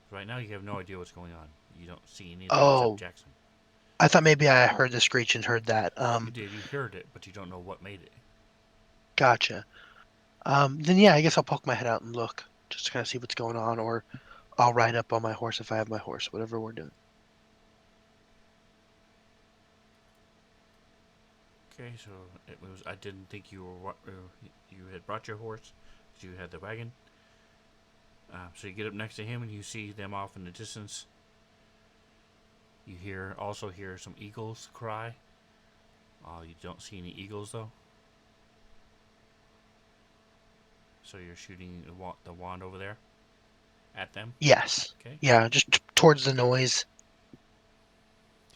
Speaker 1: Right now, you have no idea what's going on. You don't see anything except
Speaker 3: Oh,
Speaker 1: Jackson.
Speaker 3: I thought maybe I heard the screech and heard that.
Speaker 1: You did. You heard it, but you don't know what made it.
Speaker 3: Gotcha. Then yeah, I guess I'll poke my head out and look, just to kind of see what's going on, or I'll ride up on my horse if I have my horse, whatever we're doing.
Speaker 1: Okay, so it was. I didn't think you you had brought your horse. You had the wagon. So you get up next to him and you see them off in the distance. You also hear some eagles cry. You don't see any eagles though. So you're shooting the wand over there at them.
Speaker 3: Yes.
Speaker 1: Okay.
Speaker 3: Yeah, just towards the noise.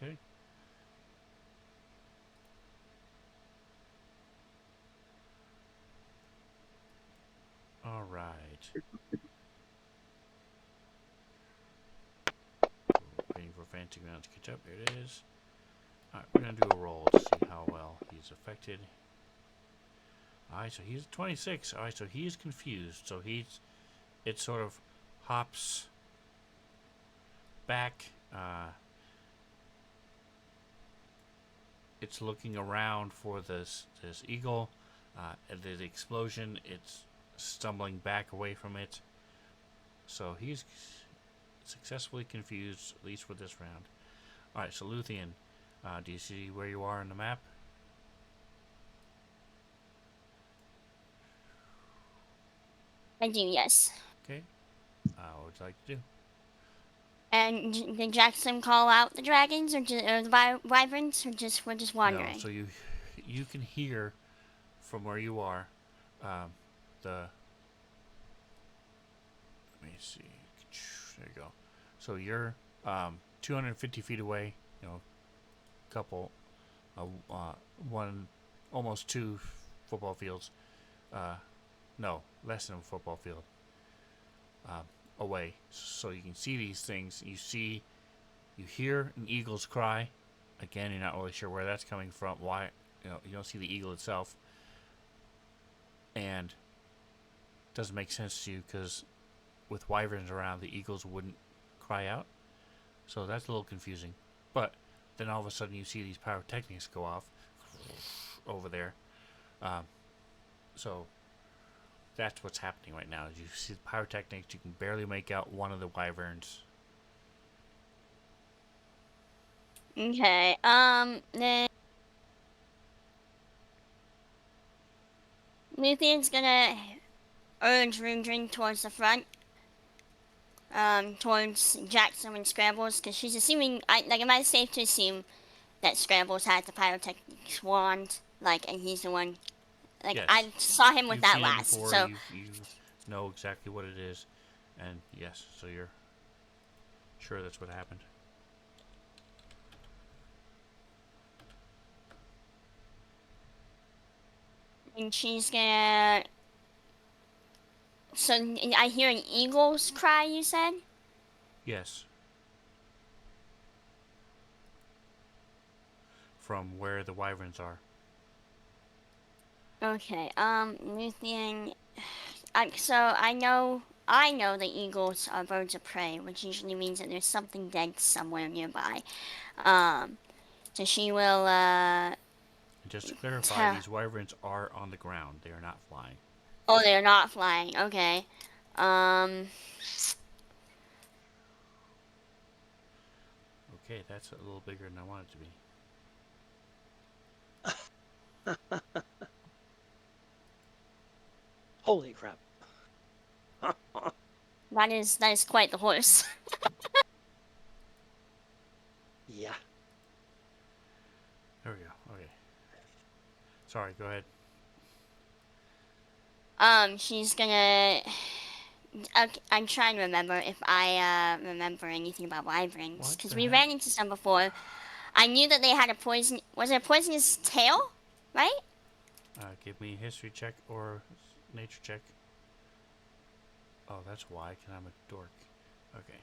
Speaker 1: Okay. All right. Waiting for Fancy Ground to catch up. Here it is. Alright, we're going to do a roll to see how well he's affected. Alright, so he's 26. Alright, so he is confused. So it sort of hops back. It's looking around for this eagle. At the explosion, it's stumbling back away from it. So he's successfully confused, at least for this round. Alright, so Luthien, do you see where you are on the map?
Speaker 4: I do, yes.
Speaker 1: Okay. What would you like to do?
Speaker 4: And did Jackson call out the dragons or the wyverns, or just we're just wandering?
Speaker 1: No, so you can hear from where you are the. Let me see. There you go. So you're 250 feet away. You know, couple, one, almost two football fields. No, less than a football field away. So you can see these things. You hear an eagle's cry. Again, you're not really sure where that's coming from. Why? You don't see the eagle itself, and it doesn't make sense to you because with wyverns around, the eagles wouldn't cry out. So that's a little confusing. But then all of a sudden, you see these pyrotechnics go off over there. So that's what's happening right now. You see the pyrotechnics. You can barely make out one of the wyverns.
Speaker 4: Okay. Then Luthien's gonna urge Rundrin towards the front. Towards Jackson and Scrambles, because she's assuming, am I safe to assume that Scrambles has the pyrotechnics wand, and he's the one,
Speaker 1: Yes.
Speaker 4: I saw him with
Speaker 1: You've
Speaker 4: that
Speaker 1: seen
Speaker 4: last,
Speaker 1: it before.
Speaker 4: so.
Speaker 1: You know exactly what it is, and yes, so you're sure that's what happened.
Speaker 4: And she's gonna. So I hear an eagle's cry, you said?
Speaker 1: Yes. From where the wyverns are.
Speaker 4: Okay, Luthien. So I know the eagles are birds of prey, which usually means that there's something dead somewhere nearby. So she will,
Speaker 1: And just to clarify, these wyverns are on the ground. They are not flying.
Speaker 4: Oh, they're not flying. Okay.
Speaker 1: Okay, that's a little bigger than I want it to be.
Speaker 2: Holy crap.
Speaker 4: That is quite the horse.
Speaker 2: Yeah.
Speaker 1: There we go. Okay. Sorry, go ahead.
Speaker 4: She's gonna. I'm trying to remember if I remember anything about wyverns, because we ran into some before. I knew that they had a poison. Was it a poisonous tail? Right?
Speaker 1: Give me a history check or nature check. Oh, that's why, because I'm a dork. Okay.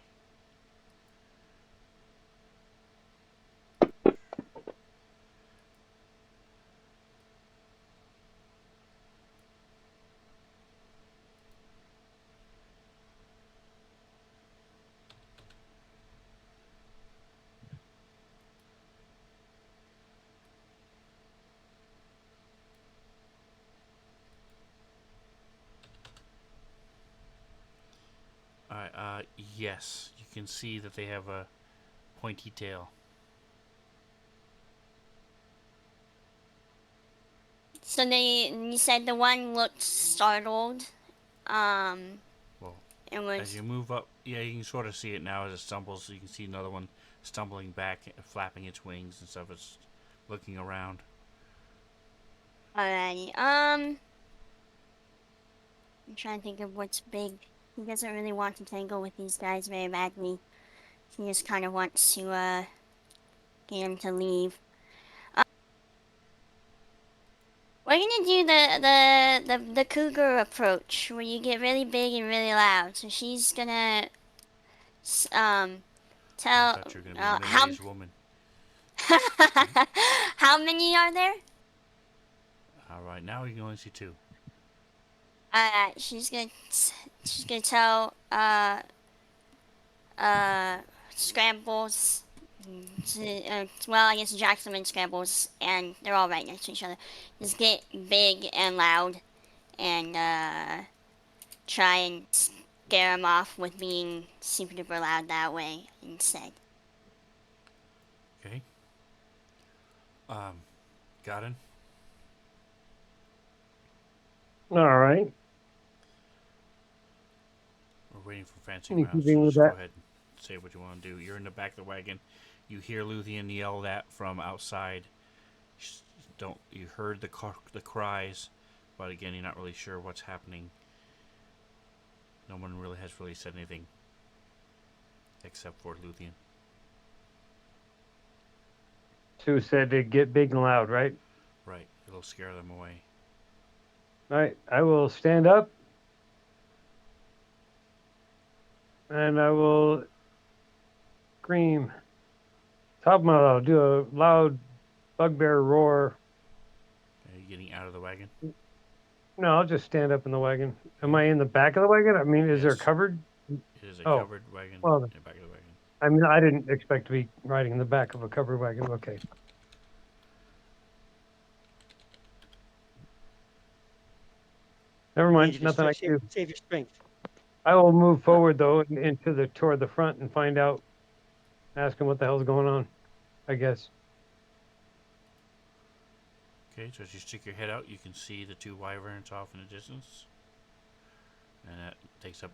Speaker 1: Alright, yes. You can see that they have a pointy tail.
Speaker 4: So you said the one looked startled.
Speaker 1: Well,
Speaker 4: it was.
Speaker 1: as you move up, yeah, you can sort of see it now as it stumbles. So you can see another one stumbling back, flapping its wings and stuff. It's looking around.
Speaker 4: Alrighty. I'm trying to think of what's big. He doesn't really want to tangle with these guys very badly. He just kind of wants to get him to leave. We're gonna do the cougar approach, where you get really big and really loud. So she's gonna tell
Speaker 1: I thought you were gonna be an
Speaker 4: how.
Speaker 1: amazed woman.
Speaker 4: How many are there?
Speaker 1: All right, now you can only see 2.
Speaker 4: She's gonna tell uh Scrambles to well, I guess Jackson and Scrambles, and they're all right next to each other. Just get big and loud, and try and scare them off with being super duper loud that way instead.
Speaker 1: Okay. Got it.
Speaker 5: All right.
Speaker 1: We're waiting for Fancy
Speaker 5: In
Speaker 1: Ground,
Speaker 5: keeping
Speaker 1: so
Speaker 5: with
Speaker 1: just go
Speaker 5: that.
Speaker 1: ahead and say what you want to do. You're in the back of the wagon. You hear Luthien yell that from outside. Don't you heard the cries, but again, you're not really sure what's happening. No one really has said anything except for Luthien.
Speaker 5: Sue said to get big and loud, right?
Speaker 1: Right, it'll scare them away.
Speaker 5: All right. I will stand up and I will scream. Top of my loud, do a loud bugbear roar.
Speaker 1: Are you getting out of the wagon?
Speaker 5: No, I'll just stand up in the wagon. Am I in the back of the wagon? I mean, is there
Speaker 1: Yes.
Speaker 5: covered?
Speaker 1: It is a
Speaker 5: Oh,
Speaker 1: covered wagon
Speaker 5: well,
Speaker 1: in the back of the wagon.
Speaker 5: I mean, I didn't expect to be riding in the back of a covered wagon. Okay. Never
Speaker 2: You need
Speaker 5: mind.
Speaker 2: to
Speaker 5: Nothing I
Speaker 2: save,
Speaker 5: can do.
Speaker 2: save your strength.
Speaker 5: I will move forward though toward the front and find out. Ask him what the hell's going on. I guess.
Speaker 1: Okay, so as you stick your head out, you can see the 2 wyverns off in the distance, and that takes up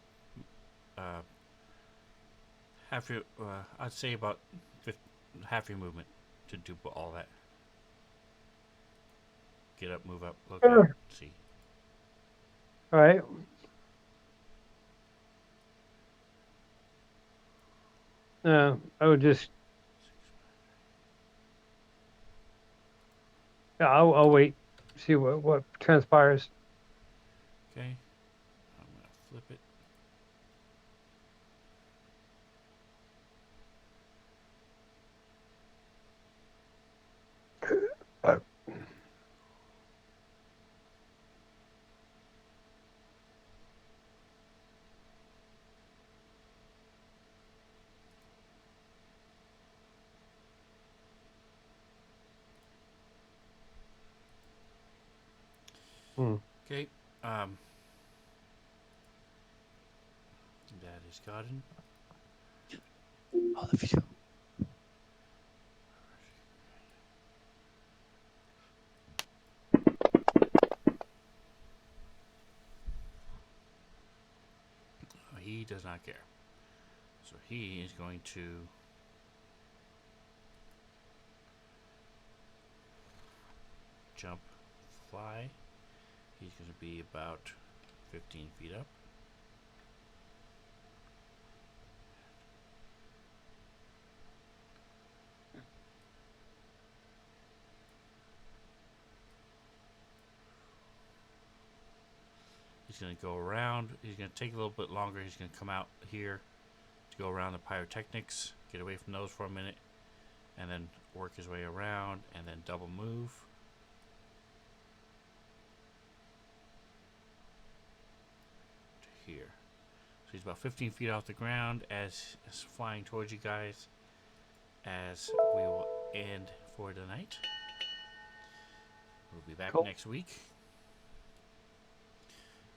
Speaker 1: half your. I'd say about half your movement to do all that. Get up, move up, look out, see.
Speaker 5: All right. I would just. Yeah, I'll wait. See what transpires.
Speaker 1: Okay, I'm gonna flip it. Okay, that is gotten.
Speaker 2: All of you.
Speaker 1: He does not care. So he is going to jump, fly. He's going to be about 15 feet up. He's going to go around. He's going to take a little bit longer. He's going to come out here to go around the pyrotechnics, get away from those for a minute, and then work his way around, and then double move. To here. So he's about 15 feet off the ground as is flying towards you guys, as we will end for tonight. We'll be back
Speaker 5: Cool.
Speaker 1: next week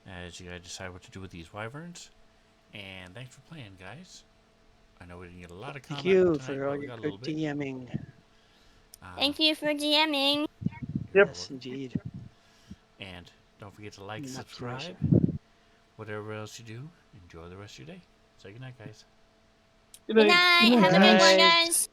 Speaker 1: as you guys decide what to do with these wyverns. And thanks for playing, guys. I know we didn't get a lot of
Speaker 2: Thank
Speaker 1: combat
Speaker 2: you
Speaker 1: tonight,
Speaker 2: for
Speaker 1: but
Speaker 2: all
Speaker 1: we
Speaker 2: your
Speaker 1: got a
Speaker 2: good
Speaker 1: little bit.
Speaker 2: DMing.
Speaker 4: Thank you for DMing.
Speaker 1: You're
Speaker 5: Yep.
Speaker 2: Yes, indeed.
Speaker 1: And don't forget to like,
Speaker 2: Much
Speaker 1: subscribe,
Speaker 2: nicer.
Speaker 1: whatever else you do. Enjoy the rest of your day. Say goodnight, guys.
Speaker 4: Good night. Have a good one,
Speaker 3: Nice.
Speaker 4: guys.